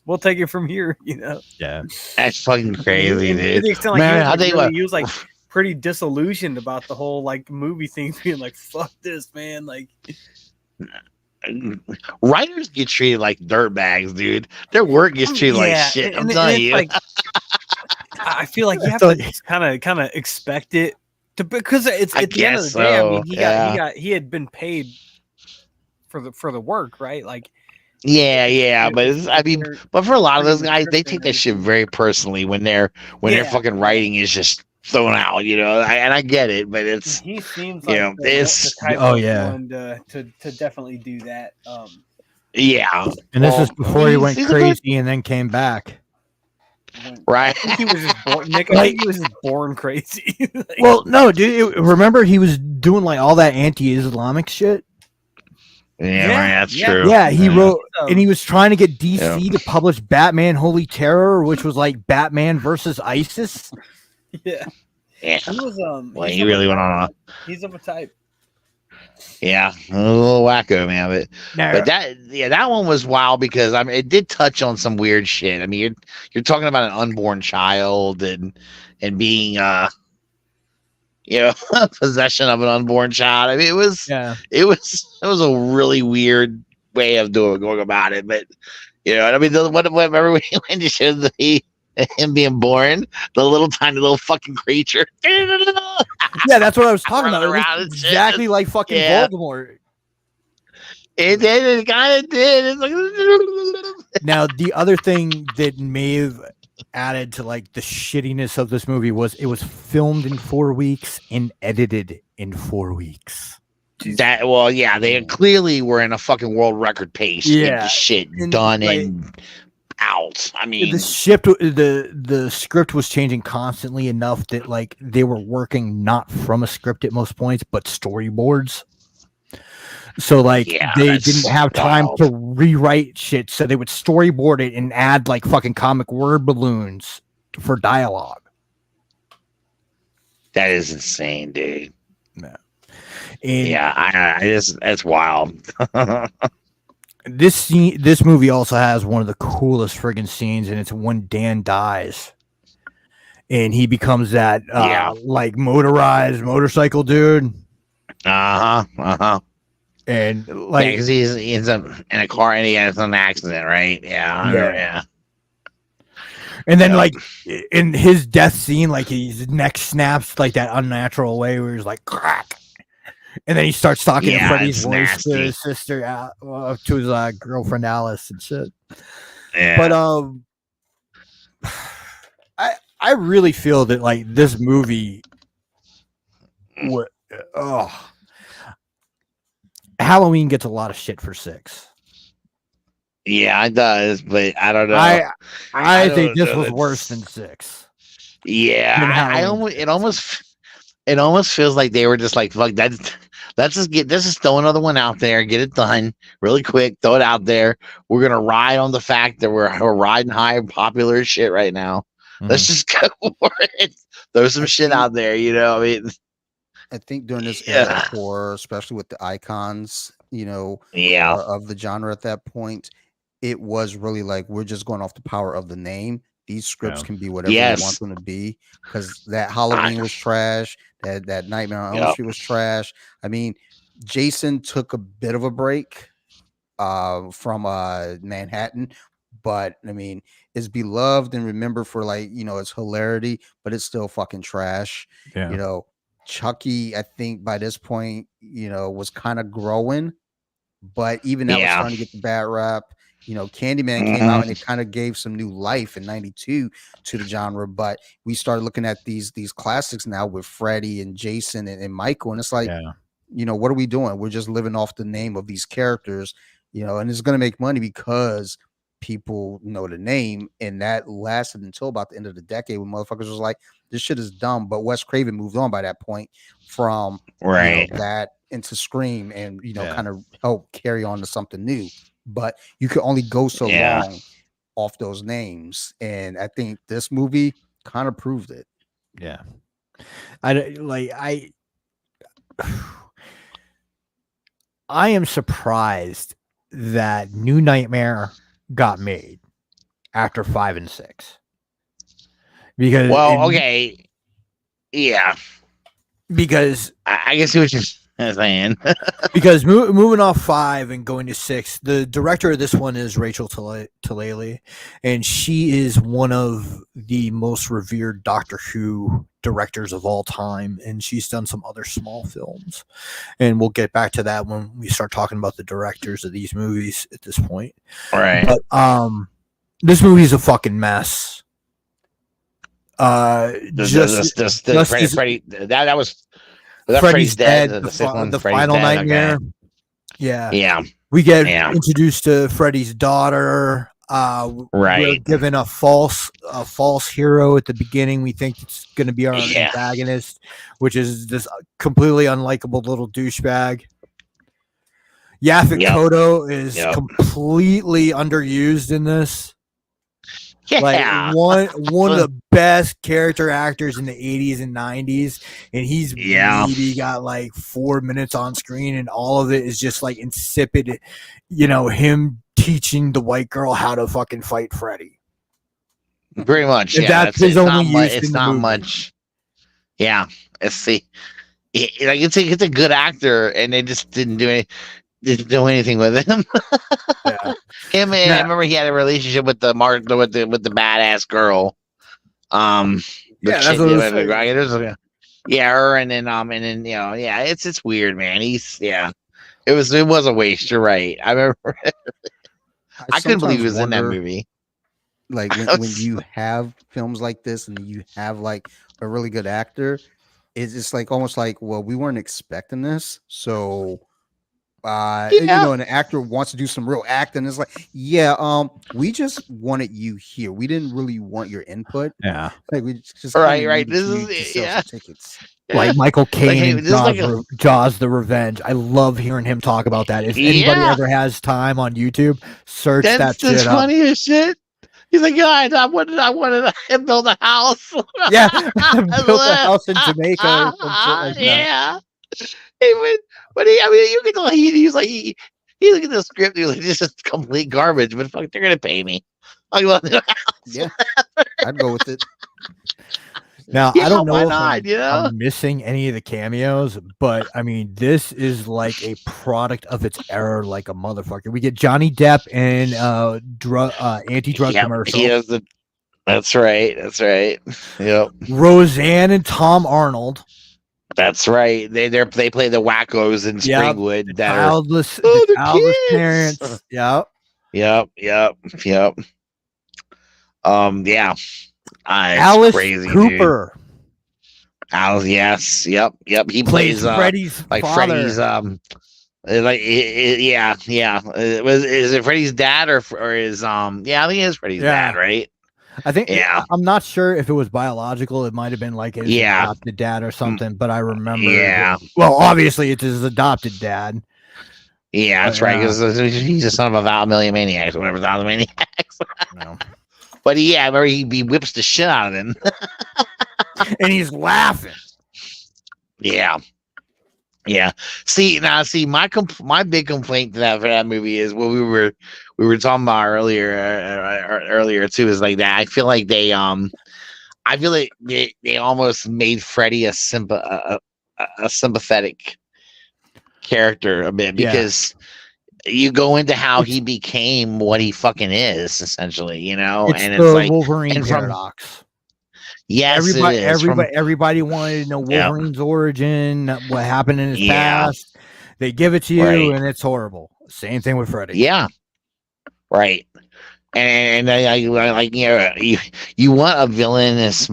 we'll take it from here. Yeah, that's fucking crazy, dude. To the extent, like, he was like pretty disillusioned about the whole like movie thing, being like, "Fuck this, man!" Like, writers get treated like dirtbags, dude. Their work gets treated like shit. I'm telling you. Like, I feel like you have to kind of expect it to, because it's at the end of the day. I mean, he had been paid for the work, right? Like, but for a lot of those guys, they take that shit very personally when their fucking writing is just thrown out, and I get it, but it's, he seems like this the type of one to definitely do that. And this is before he went crazy and then came back. Right. I think he was just born, Nick. I think he was just born crazy. Like, well, no, dude. Remember, he was doing like all that anti-Islamic shit. Yeah, right, that's true. Yeah, he wrote, and he was trying to get DC to publish Batman: Holy Terror, which was like Batman versus ISIS. Yeah. He was he really went on. He's of a type. Yeah, a little wacko, man. But that one was wild because it did touch on some weird shit. I mean, you're talking about an unborn child and being possession of an unborn child. I mean, it was a really weird way of going about it. But I mean, remember when you showed him being born, the little tiny little fucking creature. Yeah, that's what I was talking about. It around was and exactly shit. like fucking Yeah. Voldemort. It did. It kind of did. It's like. Now, the other thing that may have added to like the shittiness of this movie was it was filmed in 4 weeks and edited in 4 weeks. They clearly were in a fucking world record pace to get the shit done and out. I mean, the script was changing constantly enough that like they were working not from a script at most points, but storyboards. So like they didn't have time to rewrite shit, so they would storyboard it and add like fucking comic word balloons for dialogue. That is insane, dude. No. That's wild. This movie also has one of the coolest friggin' scenes, and it's when Dan dies, and he becomes that like motorized motorcycle dude. And like, because he ends up in a car and he has an accident, right? Yeah. And then like in his death scene, like his neck snaps like that unnatural way where he's like crack, and then he starts talking to Freddy's voice nasty. To his sister, to his girlfriend Alice and shit. Yeah. But I really feel that like this movie Halloween gets a lot of shit for 6. Yeah, it does, but I don't know. I think this was worse than 6. Yeah, it almost feels like they were just like, fuck that. Let's just throw another one out there, get it done really quick, throw it out there. We're gonna ride on the fact that we're riding high popular as shit right now. Mm-hmm. Let's just go for it. Throw some shit out there, I mean. I think during this era of horror, especially with the icons, of the genre at that point, it was really like we're just going off the power of the name. These scripts can be whatever you want them to be, because that Halloween was trash. That Nightmare on Elm Street was trash. I mean, Jason took a bit of a break from Manhattan, but I mean, it's beloved and remembered for like its hilarity, but it's still fucking trash. Yeah. Chucky, I think by this point, was kind of growing, but even that was starting to get the bad rap. Candyman came out and it kind of gave some new life in '92 to the genre. But we started looking at these classics now with Freddy and Jason and Michael, and it's like, what are we doing? We're just living off the name of these characters, and it's going to make money because people know the name, and that lasted until about the end of the decade when motherfuckers was like, this shit is dumb. But Wes Craven moved on by that point from that into Scream, and kind of help carry on to something new. But you could only go so long off those names, and I think this movie kind of proved it. Yeah, I am surprised that New Nightmare got made after 5 and 6, because because I guess it was just saying because moving off 5 and going to 6, the director of this one is Rachel Talalay, and she is one of the most revered Doctor Who directors of all time, and she's done some other small films, and we'll get back to that when we start talking about the directors of these movies at this point. Right. But this movie is a fucking mess. Freddie, that was Freddy's dead. The final nightmare. Okay. Yeah. We get introduced to Freddy's daughter. We're given a false hero at the beginning. We think it's going to be our antagonist, which is this completely unlikable little douchebag. Yaphet Kotto is completely underused in this. Like one of the best character actors in the 80s and 90s, and he's maybe got like 4 minutes on screen, and all of it is just like insipid, him teaching the white girl how to fucking fight Freddy. Pretty much, that's his only use. It's not much. Yeah, see, like it's a good actor, and they just didn't do anything with him. Yeah. Him, and I remember he had a relationship with the with the badass girl. The Yeah, that's chick, what I was saying. yeah, her, and then yeah, it's weird, man. It was a waste. You're right. I remember. I couldn't believe he sometimes was in that wonder, movie. like when you have films like this and you have like a really good actor, it's like almost like, well, we weren't expecting this, so Yeah. an actor wants to do some real acting. It's like, yeah, we just wanted you here. We didn't really want your input. Yeah. Like we just kind of Right. needed This you to is sell some tickets. Like Michael Like, Caine hey, in this is like Jaws the Revenge. I love hearing him talk about that. If anybody yeah. ever has time on YouTube, search that That's shit up. funny as shit. He's like, guys, I wanted to build a house. Yeah. Built a house in Jamaica or some shit like that. Yeah. But I mean, you can tell he's like he looked at the script. He was like, this is complete garbage, but fuck, they're gonna pay me. I'll go to the house. Yeah, I'd go with it. Now, Yeah, I don't why know if not, you know? I'm missing any of the cameos, but I mean, this is like a product of its era, like a motherfucker. We get Johnny Depp in anti-drug Yep, commercial. he has the. That's right. Yep. Roseanne and Tom Arnold. That's right. They play the wackos in Yep. Springwood that Childless, are the childless parents. Yep. Yep. Yeah. It's Alice crazy, Cooper dude. Alice, yes. Yep. He plays plays Freddy's like father. Freddy's yeah. Is it Freddy's dad or is yeah, I think it is Freddy's dad, right? I think Yeah. I'm not sure if it was biological. It might have been like his adopted dad or something, but I remember. Yeah. Well, obviously it's his adopted dad. Yeah, that's right. Because he's a son of a million maniacs, or whatever, the maniacs. No. But yeah, I remember he whips the shit out of him. And he's laughing. Yeah. See, my big complaint to for that movie is what we were talking about earlier too, is like that. I feel like they almost made Freddy a sympathetic character a bit, because you go into how he became what he fucking is, essentially, and it's like Wolverine paradox. Yes, everybody wanted to know Wolverine's origin, what happened in his past. They give it to you, and it's horrible. Same thing with Freddy. Yeah, right. And I like you want a villainous,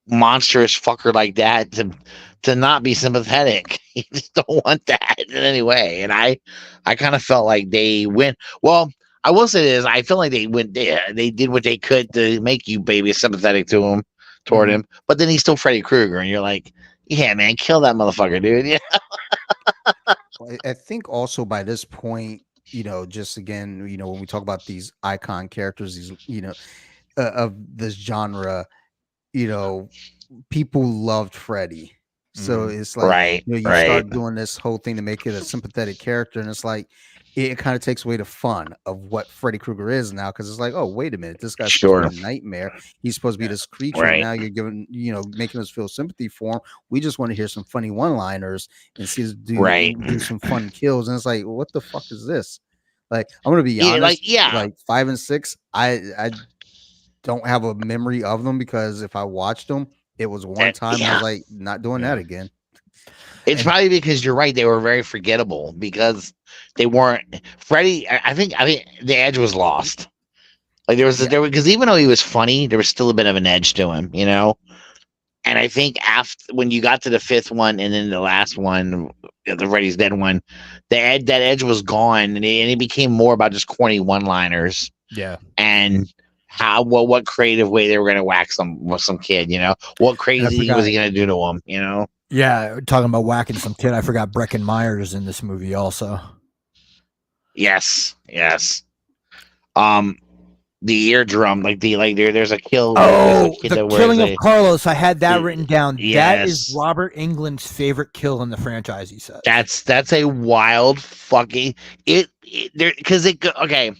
monstrous fucker like that to not be sympathetic. You just don't want that in any way. And I kind of felt like they went. Well, I will say this: I feel like they went there. They did what they could to make you baby sympathetic to him, toward him. But then he's still Freddy Krueger, and you're like, yeah, man, kill that motherfucker, dude. Yeah. I think also by this point, just again, when we talk about these icon characters, these, of this genre, people loved Freddy. So it's like, you start doing this whole thing to make it a sympathetic character, and it's like, it kind of takes away the fun of what Freddy Krueger is now, because it's like, oh, wait a minute, this guy's supposed to be a nightmare. He's supposed to be this creature. And now you're giving, making us feel sympathy for him. We just want to hear some funny one-liners and see us do some fun kills. And it's like, what the fuck is this? Like, I'm gonna be honest, like 5 and 6, I don't have a memory of them, because if I watched them, it was one time. And I was like, not doing that again. It's probably because you're right. They were very forgettable because they weren't Freddy. I think the edge was lost. Like there was because even though he was funny, there was still a bit of an edge to him, And I think after when you got to the 5th one and then the last one, the Freddy's Dead one, that edge was gone, and it became more about just corny one-liners. Yeah, and what creative way they were going to whack some kid, What crazy was he going to do to him, Yeah, talking about whacking some kid, I forgot Breckin Myers in this movie also. Yes. The eardrum, there's a kill. Oh, the killing of Carlos. I had that written down. Yes. That is Robert Englund's favorite kill in the franchise. He said that's a wild fucking okay.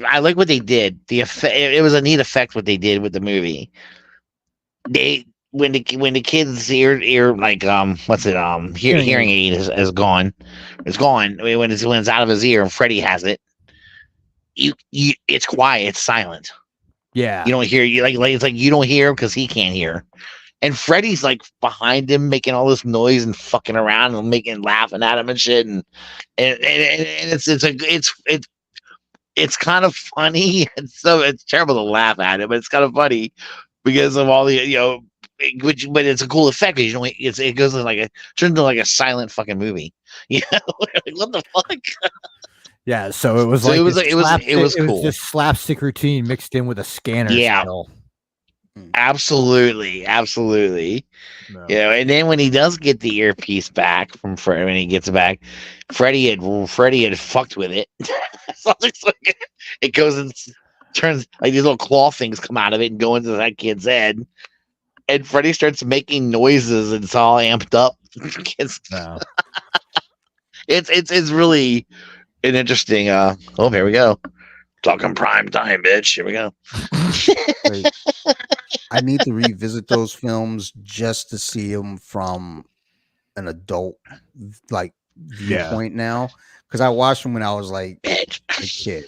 I like what they did. The effect, it was a neat effect what they did with the movie. when the kid's ear like what's it hearing aid is gone, it's gone. I mean, when it's out of his ear and Freddy has it, you it's quiet, it's silent. Yeah. You don't hear it's like you don't hear him because he can't hear. And Freddy's like behind him making all this noise and fucking around and laughing at him and shit and it's kind of funny. It's terrible to laugh at it, but it's kind of funny because of all the but it's a cool effect because it goes turns into like a silent fucking movie. Like, what the fuck? Yeah, so it was So like it was it cool. was just slapstick routine mixed in with a scanner. Yeah. Still. Absolutely. No. And then when he does get the earpiece back from Freddy, when he gets it back, Freddy had fucked with it. So it's like, it goes and turns like these little claw things come out of it and go into that kid's head, and Freddy starts making noises and it's all amped up. No. It's really an interesting. Oh, here we go. Talking prime time, bitch. Here we go. Like, I need to revisit those films just to see them from an adult like viewpoint now, because I watched them when I was like a kid,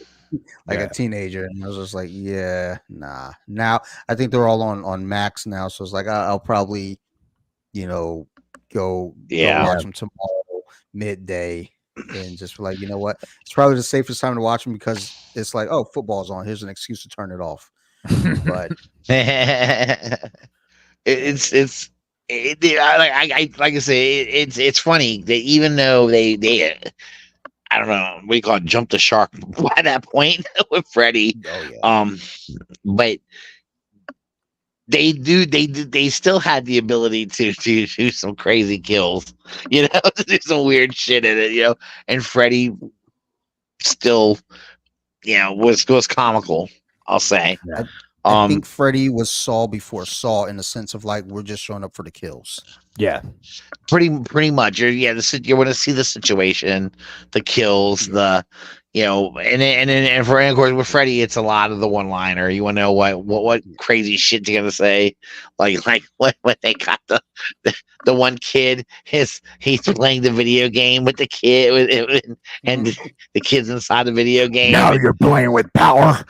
like a teenager, and I was just like, yeah, nah. Now I think they're all on Max now, so it's like I'll probably, go watch them tomorrow midday, and just like, you know what, it's probably the safest time to watch them because it's like, oh, football's on. Here's an excuse to turn it off. But like I say, it's funny that even though they I don't know what do you call it, jump the shark by that point with Freddy. Oh yeah. But they still had the ability to do some crazy kills, to do some weird shit in it, and Freddy still, was comical, I'll say. Yeah. I think Freddy was Saw before Saw in the sense of like, we're just showing up for the kills. Yeah. Pretty much. You want to see the situation, the kills, and of course with Freddy, it's a lot of the one-liner. You want to know what crazy shit you're gonna say, like when they got the one kid, he's playing the video game with the kid and the kid's inside the video game. Now you're playing with power.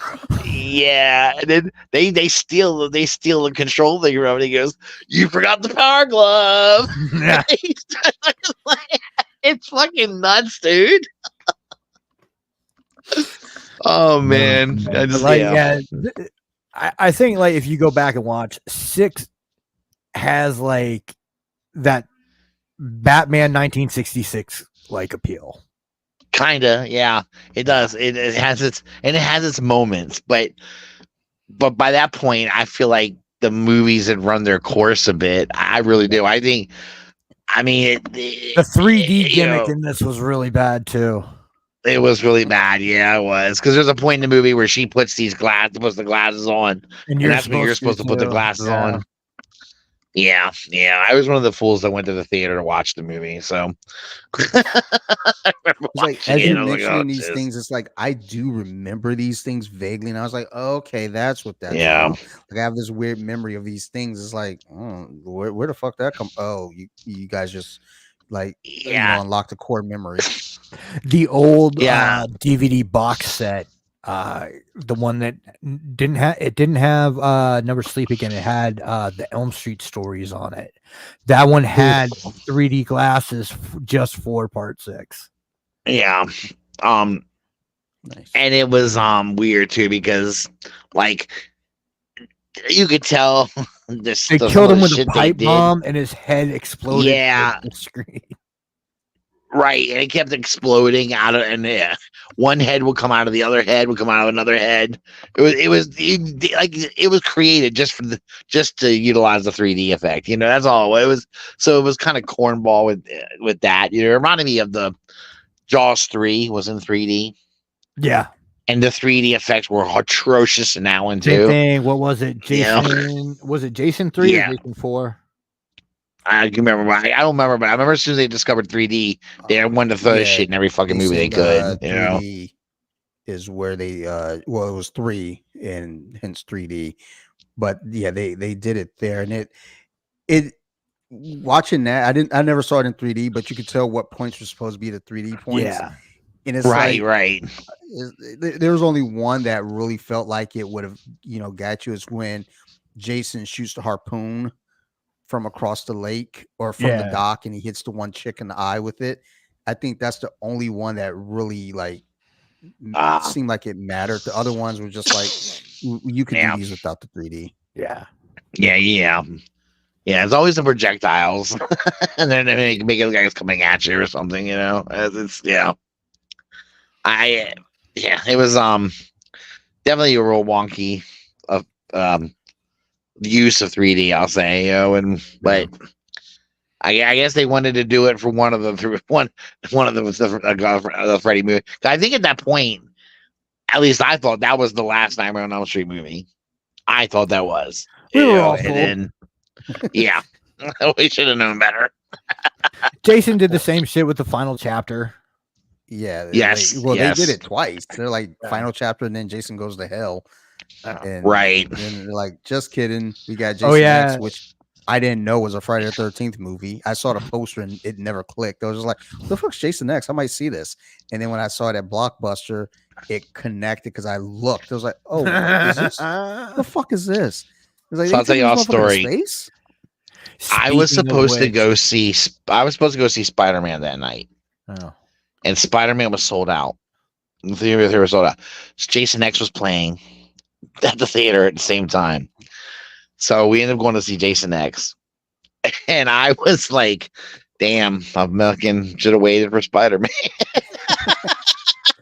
Yeah, and then they steal the control thing from it. He goes, "You forgot the power glove." Yeah. It's fucking nuts, dude. Oh man, I think like if you go back and watch 6 has like that Batman 1966 like appeal. Kinda, yeah, it does. It has its moments, but by that point, I feel like the movies had run their course a bit. I really do. The 3D gimmick in this was really bad too. It was really bad. Yeah, it was, because there's a point in the movie where she puts the glasses on, and that's when you're supposed to put the glasses on. Yeah. I was one of the fools that went to the theater to watch the movie. So, like, as you mentioning these things, it's like I do remember these things vaguely, and I was like, oh, okay, that's what that's about. Like, I have this weird memory of these things. It's like, where the fuck that come? Oh, you guys just like unlock the core memory. The old DVD box set, the one that didn't have Never Sleep Again. It had the Elm Street stories on it. That one had 3D glasses just for part 6. Yeah. Nice. And it was weird too, because like you could tell they killed him with a pipe bomb and his head exploded. Yeah. The screen. Right, and it kept exploding out of, and one head would come out of the other head, would come out of another head. It was created just to utilize the 3D effect. That's all it was. So it was kind of cornball with that. It reminded me of the Jaws 3 was in 3D. Yeah, and the 3D effects were atrocious in that one Same too. thing. What was it? Jason? Was it Jason 3 or Jason 4? I can remember, but I don't remember. But I remember as soon as they discovered 3D, they wanted to throw shit in every fucking movie they could. 3D is where they it was 3 and hence 3D, but yeah, they did it there, and it watching that, I never saw it in 3D, but you could tell what points were supposed to be the 3D points. Yeah. And it's Right, like, right. there was only one that really felt like it would have, got you, is when Jason shoots the harpoon from across the lake or from the Yeah. dock, and he hits the one chick in the eye with it. I think that's the only one that really like seemed like it mattered. The other ones were just like you could do these without the 3D. Yeah. Yeah. It's always the projectiles, and then they make it look like it's coming at you or something. It's it was definitely a real wonky of use of 3D. I'll say, but I guess they wanted to do it for one of the Freddy movie. I think at that point, at least I thought that was the last Nightmare on Elm Street movie. I thought that was. We were all and then, yeah, we should have known better. Jason did the same shit with the final chapter. Yeah. Yes. They did it twice. They're like final chapter, and then Jason goes to hell. And Right. then they're like, just kidding. We got Jason X, which I didn't know was a Friday the 13th movie. I saw the poster and it never clicked. I was just like, what the fuck's Jason X? I might see this. And then when I saw it at Blockbuster, it connected because I looked. I was like, oh, is this? What the fuck is this? It was like, So I'll tell you all a story. Space? I was supposed to go see Spider-Man that night. Oh. And Spider-Man was sold out. The theater was sold out. So Jason X was playing at the theater at the same time. So we ended up going to see Jason X. And I was like, damn, I'm should have waited for Spider-Man.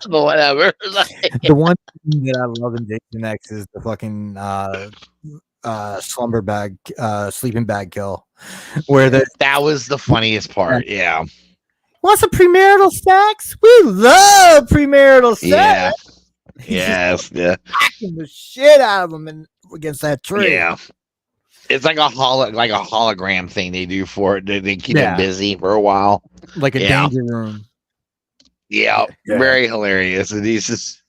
But whatever. The one thing that I love in Jason X is the fucking sleeping bag kill. Where that was the funniest part, yeah. Want some premarital sex? We love premarital sex. Yeah. Yeah. Hacking the shit out of them against that tree. Yeah. It's like a hologram thing they do for it. They keep it busy for a while. Like a danger room. Yeah. Very hilarious. And he's just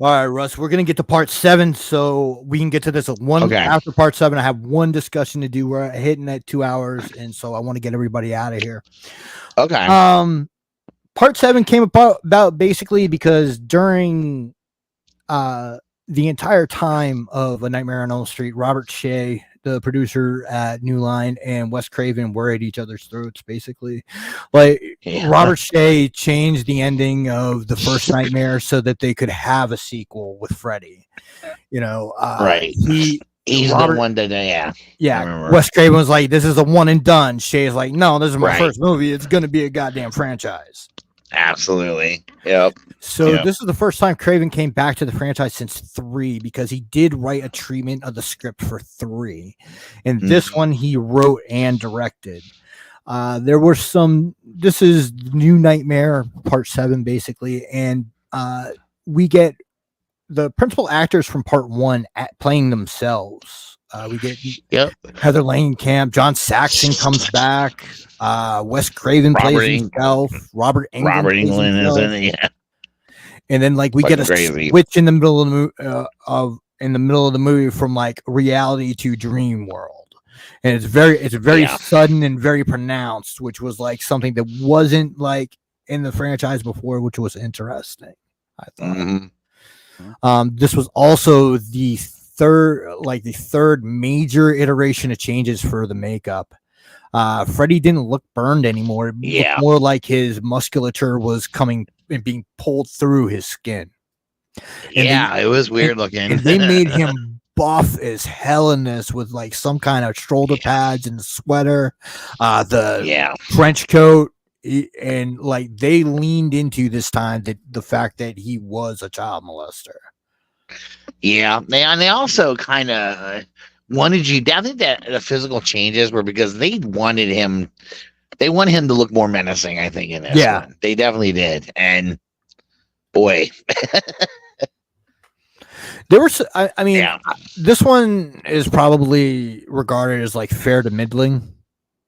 all right, Russ, we're going to get to part 7 so we can get to this after part 7. I have one discussion to do. We're hitting at 2 hours, and so I want to get everybody out of here. Okay. Part 7 came about basically because during the entire time of A Nightmare on Elm Street, Robert Shea, the producer at New Line, and Wes Craven were at each other's throats, basically. Robert Shea changed the ending of the first Nightmare so that they could have a sequel with Freddy. Right. He's the one that, yeah. Wes Craven was like, this is a one and done. Shea's like, no, this is my first movie. It's going to be a goddamn franchise. Absolutely. Yep. So this is the first time Craven came back to the franchise since 3, because he did write a treatment of the script for 3. And this one he wrote and directed. There were this is New Nightmare Part 7, basically. And we get the principal actors from Part 1 playing themselves. We get Heather Langenkamp, John Saxon comes back. Wes Craven plays himself. Robert Englund is in it. And then we get a switch in the middle of the movie from reality to dream world, and it's very sudden and very pronounced, which was something that wasn't in the franchise before, which was interesting, I thought. This was also the third major iteration of changes for the makeup. Freddy didn't look burned anymore. It looked more like his musculature was coming and being pulled through his skin. It was weird looking. And they made him buff as hell in this with some kind of shoulder pads and sweater, the trench coat, and they leaned into this time the fact that he was a child molester. Yeah, they also kind of wanted you. I think that the physical changes were because they wanted him to look more menacing, I think, in this one. They definitely did. And boy. There were, this one is probably regarded as fair to middling.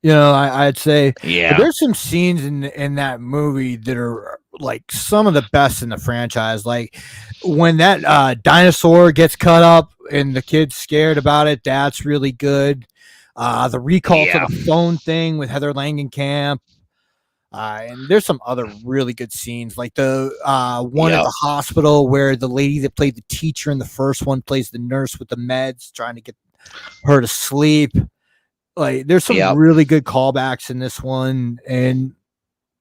I'd say. Yeah. But there's some scenes in that movie that are like some of the best in the franchise. Like when that dinosaur gets cut up and the kid's scared about it, that's really good. The recall for Yeah. the phone thing with Heather Langenkamp. And there's some other really good scenes, like the one at Yeah. the hospital where the lady that played the teacher in the first one plays the nurse with the meds, trying to get her to sleep. Like, there's some Yep. really good callbacks in this one, and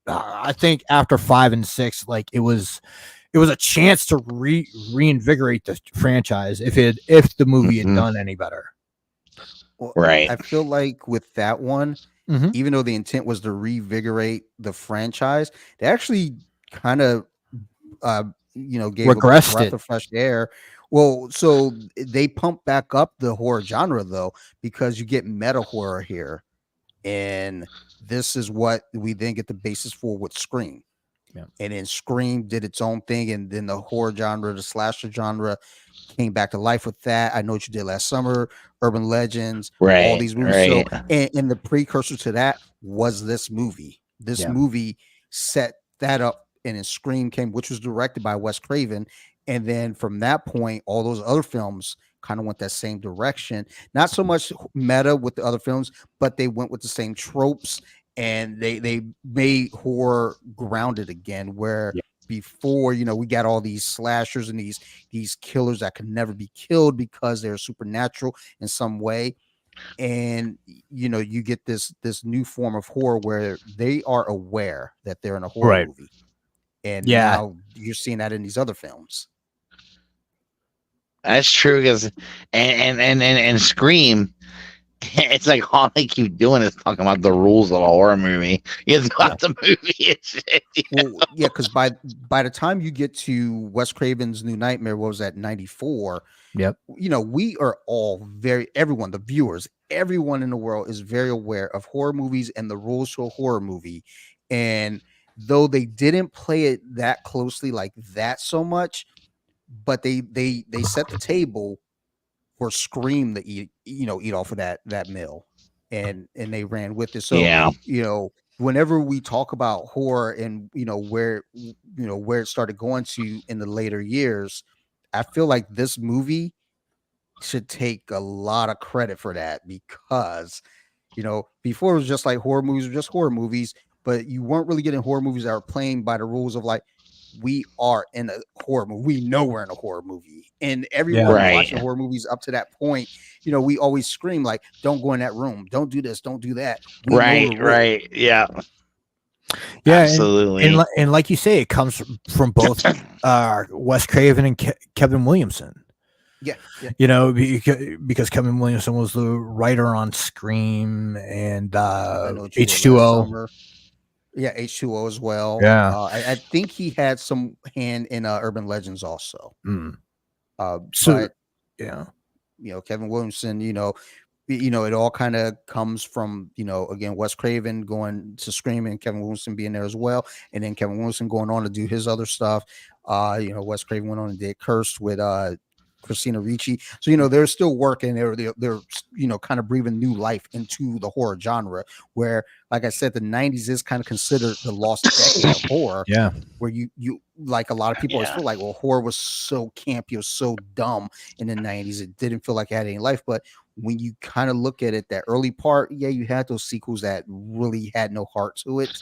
I think after 5 and 6, like it was a chance to reinvigorate the franchise if the movie had Mhm. done any better. Well, Right. I feel like with that one, Mhm. even though the intent was to reinvigorate the franchise, they actually kind of, gave a Regressed breath it. of fresh air. Well, so they pumped back up the horror genre though, because you get meta horror here, and this is what we then get the basis for with Scream. Yeah. And then Scream did its own thing, and then the horror genre, the slasher genre, came back to life with that. I Know What You Did Last Summer, Urban Legends, all Right. these movies. So, Right. and the precursor to that was this movie. This Yeah. movie set that up, and then Scream came, which was directed by Wes Craven. And then from that point, all those other films kind of went that same direction. Not so much meta with the other films, but they went with the same tropes, and they made horror grounded again, where Yeah. before, we got all these slashers and these killers that could never be killed because they're supernatural in some way. And you get this new form of horror where they are aware that they're in a horror Right. movie, and Yeah. now you're seeing that in these other films. That's true, because and Scream, it's like all they keep doing is talking about the rules of a horror movie. It's about the movie and shit. Well, yeah, because by the time you get to Wes Craven's New Nightmare, what was that, 94? Yep. We are all everyone, the viewers, everyone in the world is very aware of horror movies and the rules to a horror movie. And though they didn't play it that closely like that so much, but they set the table for Scream to eat off of that mill, and they ran with it. So Yeah. whenever we talk about horror and where it started going to in the later years, I feel like this movie should take a lot of credit for that, because before it was just like horror movies were just horror movies, but you weren't really getting horror movies that are playing by the rules of like, we are in a horror movie. We know we're in a horror movie. And everyone Right. watching horror movies up to that point, we always scream like, don't go in that room. Don't do this. Don't do that. We know the Right. rules. Right. Yeah. Yeah, Absolutely. and like you say, it comes from both Wes Craven and Kevin Williamson. Yeah. Because Kevin Williamson was the writer on Scream and I Know What You Did Last H2O. Summer. Yeah, H2O as well. Yeah. I think he had some hand in Urban Legends also. Mm. But yeah, Kevin Williamson, it all kind of comes from, again, Wes Craven going to Scream and Kevin Williamson being there as well. And then Kevin Williamson going on to do his other stuff. Wes Craven went on and did Cursed with Christina Ricci. So, they're still working. They're kind of breathing new life into the horror genre, where, like I said, the 90s is kind of considered the lost decade of horror. Yeah. Where you like, a lot of people always feel like, well, horror was so campy or so dumb in the 90s. It didn't feel like it had any life. But when you kind of look at it, that early part, yeah, you had those sequels that really had no heart to it.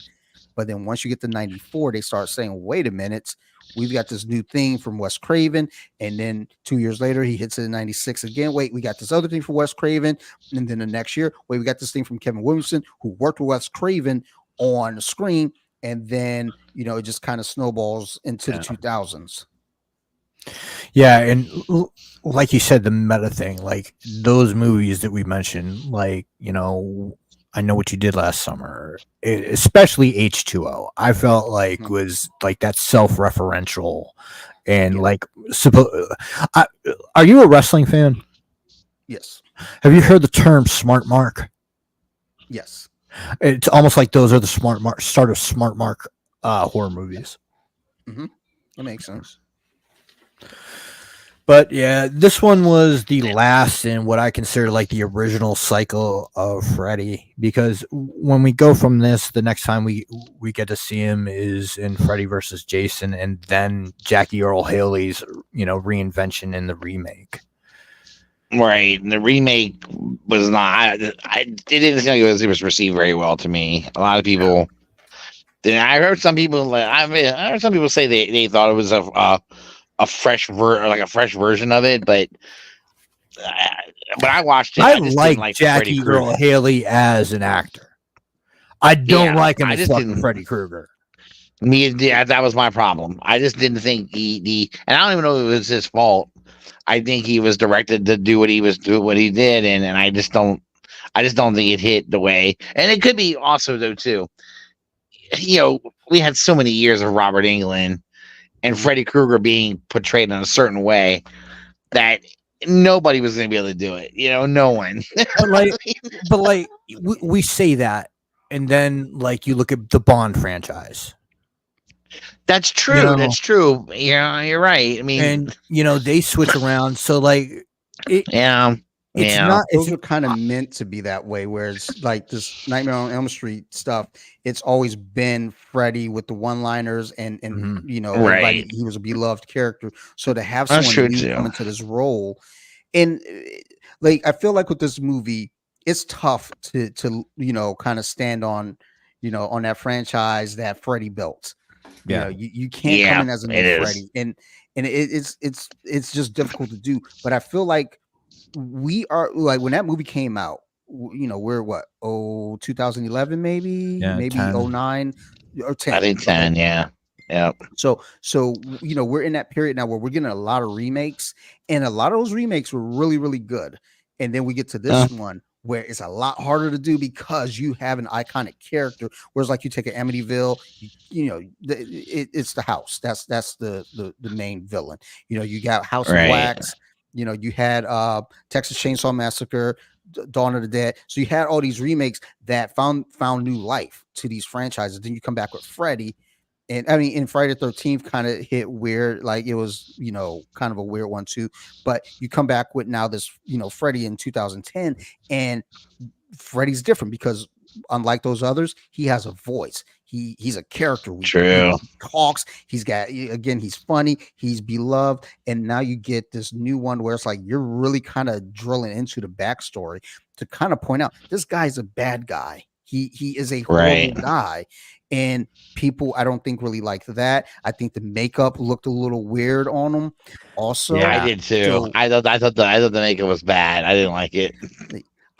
But then once you get to 94, they start saying, wait a minute, we've got this new thing from Wes Craven. And then 2 years later, he hits it in 96 again. Wait, we got this other thing from Wes Craven. And then the next year, wait, we got this thing from Kevin Williamson, who worked with Wes Craven on the Screen. And then, it just kind of snowballs into the 2000s. Yeah. And like you said, the meta thing, like those movies that we mentioned, like, I Know What You Did Last Summer, especially H2O, I felt like was like that self-referential and like are you a wrestling fan? Yes. Have you heard the term smart mark? Yes. It's almost like those are the start of smart mark horror movies. That makes sense. But yeah, this one was the last in what I consider like the original cycle of Freddy, because when we go from this, the next time we get to see him is in Freddy versus Jason, and then Jackie Earl Haley's reinvention in the remake. Right. And the remake was not. It didn't seem like it was received very well to me. A lot of people. Then I heard some people. I heard some people say they thought it was a fresh version of it, but when I watched it, I I just like didn't like Freddy Jackie Krueger. Earl Haley as an actor. I don't like him I as just fucking didn't. Freddy Krueger. Yeah, that was my problem. I just didn't think and I don't even know if it was his fault. I think he was directed to do what he did, and I just don't think it hit the way. And it could be also though too. We had so many years of Robert Englund and Freddy Krueger being portrayed in a certain way that nobody was going to be able to do it. No one. But we say that, and then like you look at the Bond franchise. That's true. That's true. Yeah, you're right. I mean, and they switch around. So like, it's not. Those are kind of meant to be that way. Where it's like this Nightmare on Elm Street stuff. It's always been Freddy with the one-liners, and everybody. He was a beloved character. So to have someone new come into this role, and like I feel like with this movie, it's tough to kind of stand on on that franchise that Freddy built. You can't come in as a new Freddy, and it's just difficult to do. But I feel like we are like when that movie came out, we're what 2011 maybe 10. 09 or 10. I think 10, yeah. So we're in that period now where we're getting a lot of remakes, and a lot of those remakes were really, really good. And then we get to this one where it's a lot harder to do because you have an iconic character. Whereas like you take an Amityville, it's the house. That's the main villain. You got House of Wax. You had Texas Chainsaw Massacre, Dawn of the Dead. So you had all these remakes that found new life to these franchises. Then you come back with Freddy. And I mean, in Friday the 13th kind of hit weird, like it was, kind of a weird one too. But you come back with now this, Freddy in 2010, and Freddy's different because unlike those others, he has a voice. He's a character. True. He talks. He's funny. He's beloved. And now you get this new one where it's like you're really kind of drilling into the backstory to kind of point out this guy's a bad guy. He is a horrible guy. And people, I don't think really liked that. I think the makeup looked a little weird on him. Also, I did too. So, I thought the makeup was bad. I didn't like it.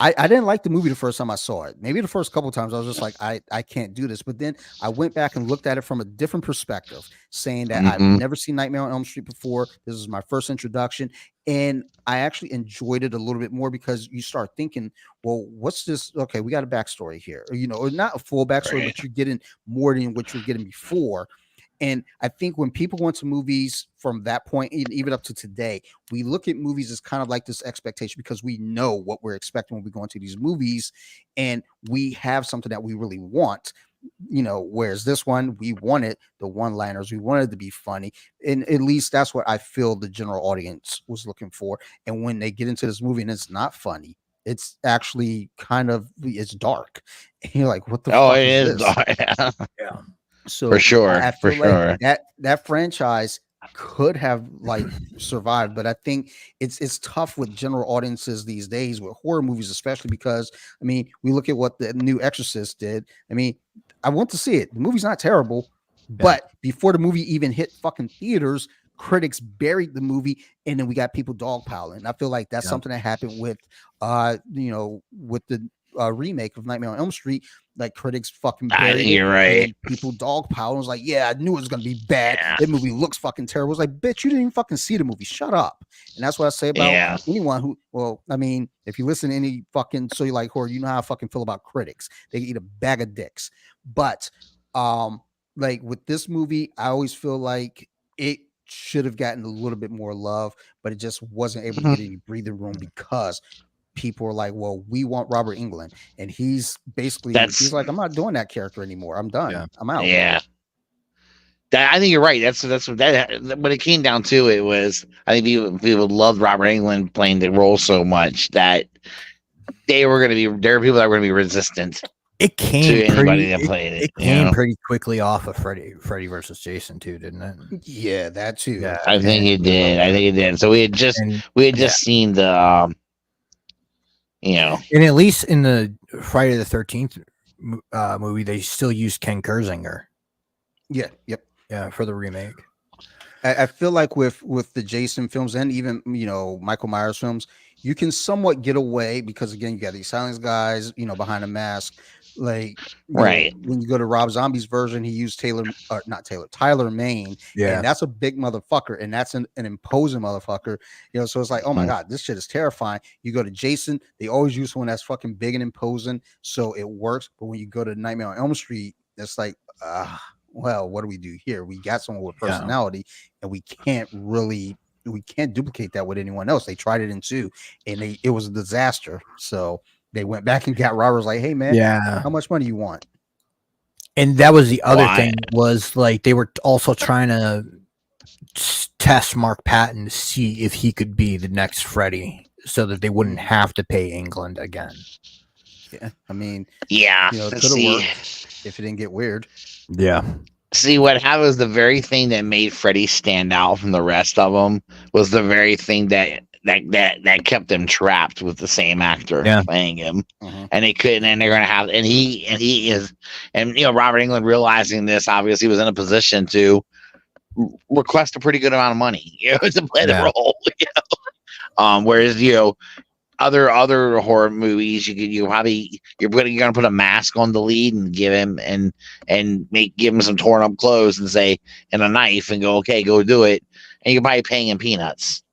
I didn't like the movie the first time I saw it. Maybe the first couple of times I was just like, I can't do this. But then I went back and looked at it from a different perspective, saying that I've never seen Nightmare on Elm Street before. This is my first introduction. And I actually enjoyed it a little bit more because you start thinking, well, what's this? Okay, we got a backstory here. Or not a full backstory, but you're getting more than what you're getting before. And I think when people went to movies from that point, even up to today, we look at movies as kind of like this expectation because we know what we're expecting when we go into these movies, and we have something that we really want. Whereas this one, we wanted the one-liners, we wanted to be funny, and at least that's what I feel the general audience was looking for. And when they get into this movie and it's not funny, it's actually it's dark, and you're like, what the fuck is this? Dark. Yeah. So for sure, I feel like that franchise could have like survived, but I think it's tough with general audiences these days with horror movies, especially because I mean we look at what the new Exorcist did. I mean, I want to see it. The movie's not terrible, but before the movie even hit fucking theaters, critics buried the movie, and then we got people dogpiling. I feel like that's something that happened with with the remake of Nightmare on Elm Street. Like critics fucking buried it. You're right. And people dogpile and was like, yeah, I knew it was gonna be bad. That movie looks fucking terrible. It's like, bitch, you didn't even fucking see the movie. Shut up. And that's what I say about anyone who, well, I mean, if you listen to any fucking So You Like Horror, you know how I fucking feel about critics. They eat a bag of dicks. But like with this movie, I always feel like it should have gotten a little bit more love, but it just wasn't able to get any breathing room because people are like, well, we want Robert Englund, and he's basically he's like, I'm not doing that character anymore. I'm done. I'm out. Yeah. I think you're right. That's what that. When it came down to it was, I think people loved Robert Englund playing the role so much that there were people that were going to be resistant It to came anybody pretty. that played it. It came pretty quickly off of Freddy versus Jason too, didn't it? Yeah, that too. Yeah, I think it did. I think it did. So we had just seen the, and at least in the Friday the 13th movie, they still used Ken Kersinger. Yeah, yep. Yeah, for the remake. I feel like with the Jason films and even Michael Myers films, you can somewhat get away because again you got these silence guys behind a mask. Like right when you go to Rob Zombie's version, he used Tyler Mane, and that's a big motherfucker, and that's an imposing motherfucker. So it's like, oh my god, this shit is terrifying. You go to Jason, they always use someone that's fucking big and imposing, so it works. But when you go to Nightmare on Elm Street, it's like, well, what do we do here? We got someone with personality, and we can't duplicate that with anyone else. They tried it in 2, and it was a disaster. So they went back and got Robert's like, hey man, how much money you want? And that was the other thing, was like they were also trying to test Mark Patton to see if he could be the next Freddy, so that they wouldn't have to pay England again. Yeah, I mean, it could have worked if it didn't get weird. Yeah. See, what happened was the very thing that made Freddy stand out from the rest of them was the very thing that kept them trapped with the same actor playing him, and they couldn't. And they're gonna have, and he is, and Robert Englund realizing this, obviously was in a position to request a pretty good amount of money, to play the role. Whereas other horror movies, you're gonna put a mask on the lead and give him give him some torn up clothes and say, and a knife, and go, okay, go do it, and you're probably paying him peanuts,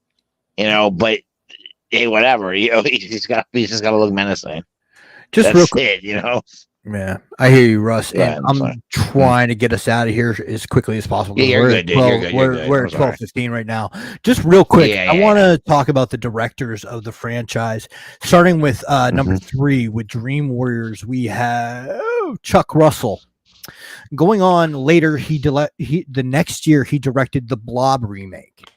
but hey, whatever, he's just gotta look menacing. Just that's real quick, it, Yeah, I hear you, Russ. Yeah, and I'm trying to get us out of here as quickly as possible. Yeah, you're good, dude. We're at 12:15 right now. Just real quick, I want to talk about the directors of the franchise, starting with number 3 with Dream Warriors. We have Chuck Russell. Going on later, the next year he directed the Blob remake.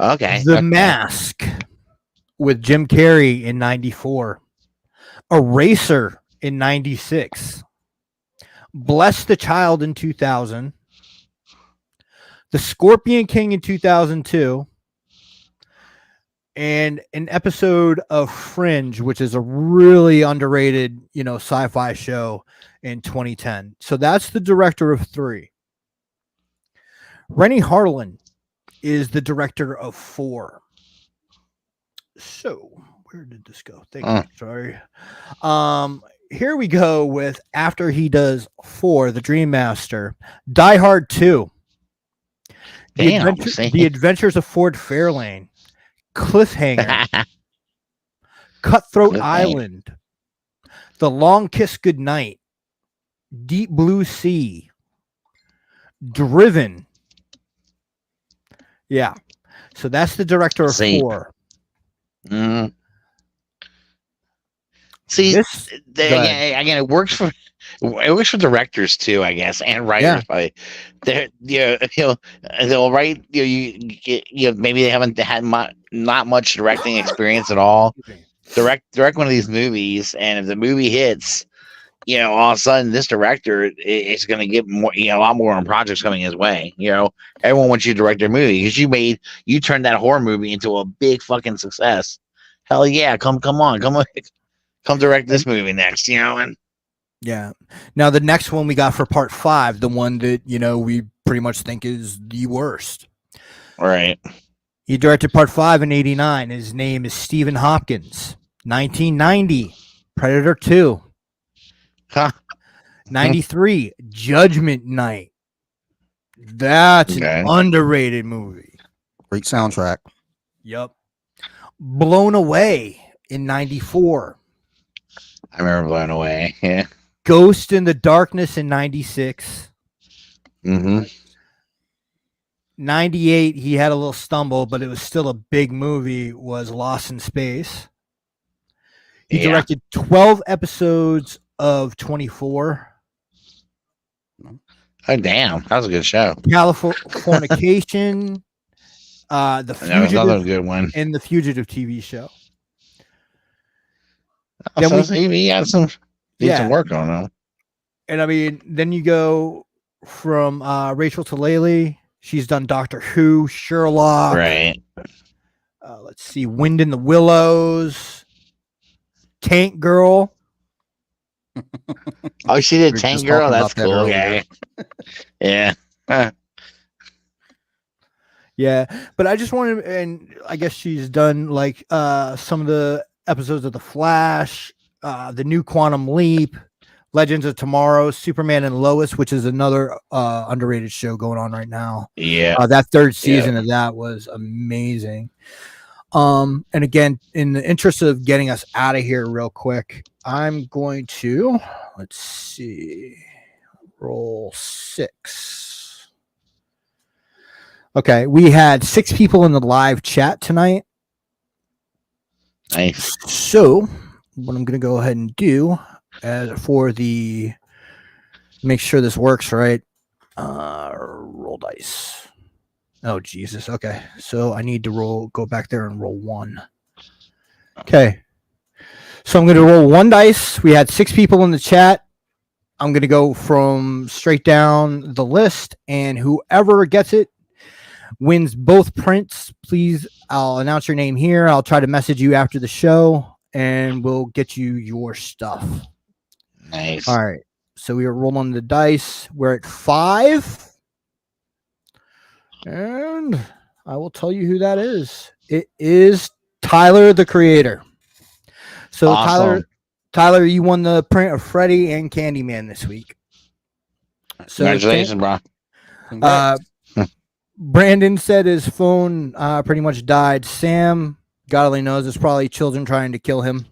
Okay. The Mask with Jim Carrey in '94. Eraser in '96, Bless the Child in 2000, The Scorpion King in 2002, and an episode of Fringe, which is a really underrated, sci-fi show, in 2010. So that's the director of 3. Rennie Harlan is the director of 4. So where did this go? Thank you. Sorry. Here we go with, after he does 4, The Dream Master, Die Hard 2, The Adventures of Ford Fairlane, Cliffhanger, Cutthroat Island, The Long Kiss Goodnight, Deep Blue Sea, Driven. Yeah. So that's the director of 4. See, again, it works for directors too, I guess, and writers. Probably, they'll write. Maybe they haven't had not much directing experience at all. Direct one of these movies, and if the movie hits, all of a sudden this director is going to get more, a lot more on projects coming his way. Everyone wants you to direct their movie because you turned that horror movie into a big fucking success. Hell yeah, come direct this movie next, and yeah. Now the next one we got for part 5, the one that we pretty much think is the worst. Right. He directed part 5 in '89. His name is Stephen Hopkins. 1990, Predator 2. 93, Judgment Night. That's an underrated movie. Great soundtrack. Yep. Blown Away in '94. I remember Blown Away. Yeah. Ghost in the Darkness in '96. 98, he had a little stumble, but it was still a big movie, was Lost in Space. He directed 12 episodes of 24. Oh damn, that was a good show. Californication, The That was another Fugitive, good one. and the Fugitive TV show. So Then he had some Yeah. decent work on him. And I mean, then you go from Rachel Talalay. She's done Doctor Who, Sherlock. Right. Let's see, Wind in the Willows, Tank Girl. Oh, she did We were Tank just Girl. talking That's about that cool. earlier. Yeah. Yeah. Yeah, but I just wanted, and I guess she's done like some of the episodes of The Flash, the new Quantum Leap, Legends of Tomorrow, Superman and Lois, which is another underrated show going on right now. Yeah. That third season of that was amazing. And again, in the interest of getting us out of here real quick, I'm going to, let's see, roll 6. Okay, we had 6 people in the live chat tonight. Nice. So what I'm going to go ahead and do for the, make sure this works right, roll dice. Oh, Jesus. Okay. So I need to go back there and roll 1. Okay. So I'm going to roll 1 dice. We had 6 people in the chat. I'm going to go from straight down the list, and whoever gets it wins both prints. Please, I'll announce your name here. I'll try to message you after the show, and we'll get you your stuff. Nice. All right. So we are rolling the dice. We're at 5. And I will tell you who that is. It is Tyler, the creator. So Awesome. Tyler, you won the print of Freddy and Candyman this week. So Congratulations, bro. Brandon said his phone pretty much died. Sam, God only knows, it's probably children trying to kill him.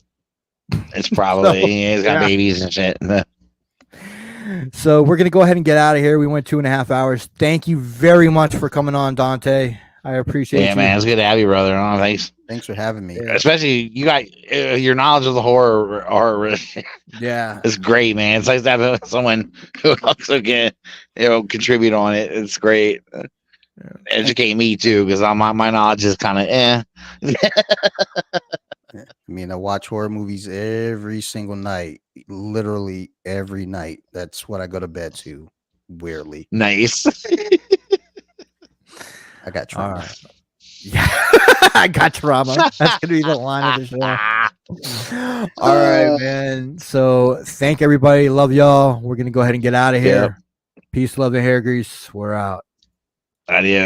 It's probably he's got yeah. babies and shit. So we're gonna go ahead and get out of here. We went 2.5 hours. Thank you very much for coming on, Dante. I appreciate Yeah, you. man, it's good to have you, brother. Oh, thanks. Thanks for having me. Especially you got your knowledge of the horror. Yeah, It's great, man. It's nice to have someone who also can, contribute on it. It's great. Educate me too, because my knowledge is kind of I mean, I watch horror movies every single night, literally every night. That's what I go to bed to. Weirdly, nice. I got trauma. all right. Yeah, I got trauma. That's gonna be the line of the show. All right, man. So thank everybody. Love y'all. We're gonna go ahead and get out of here. Peace, love, and hair grease. We're out. Adios.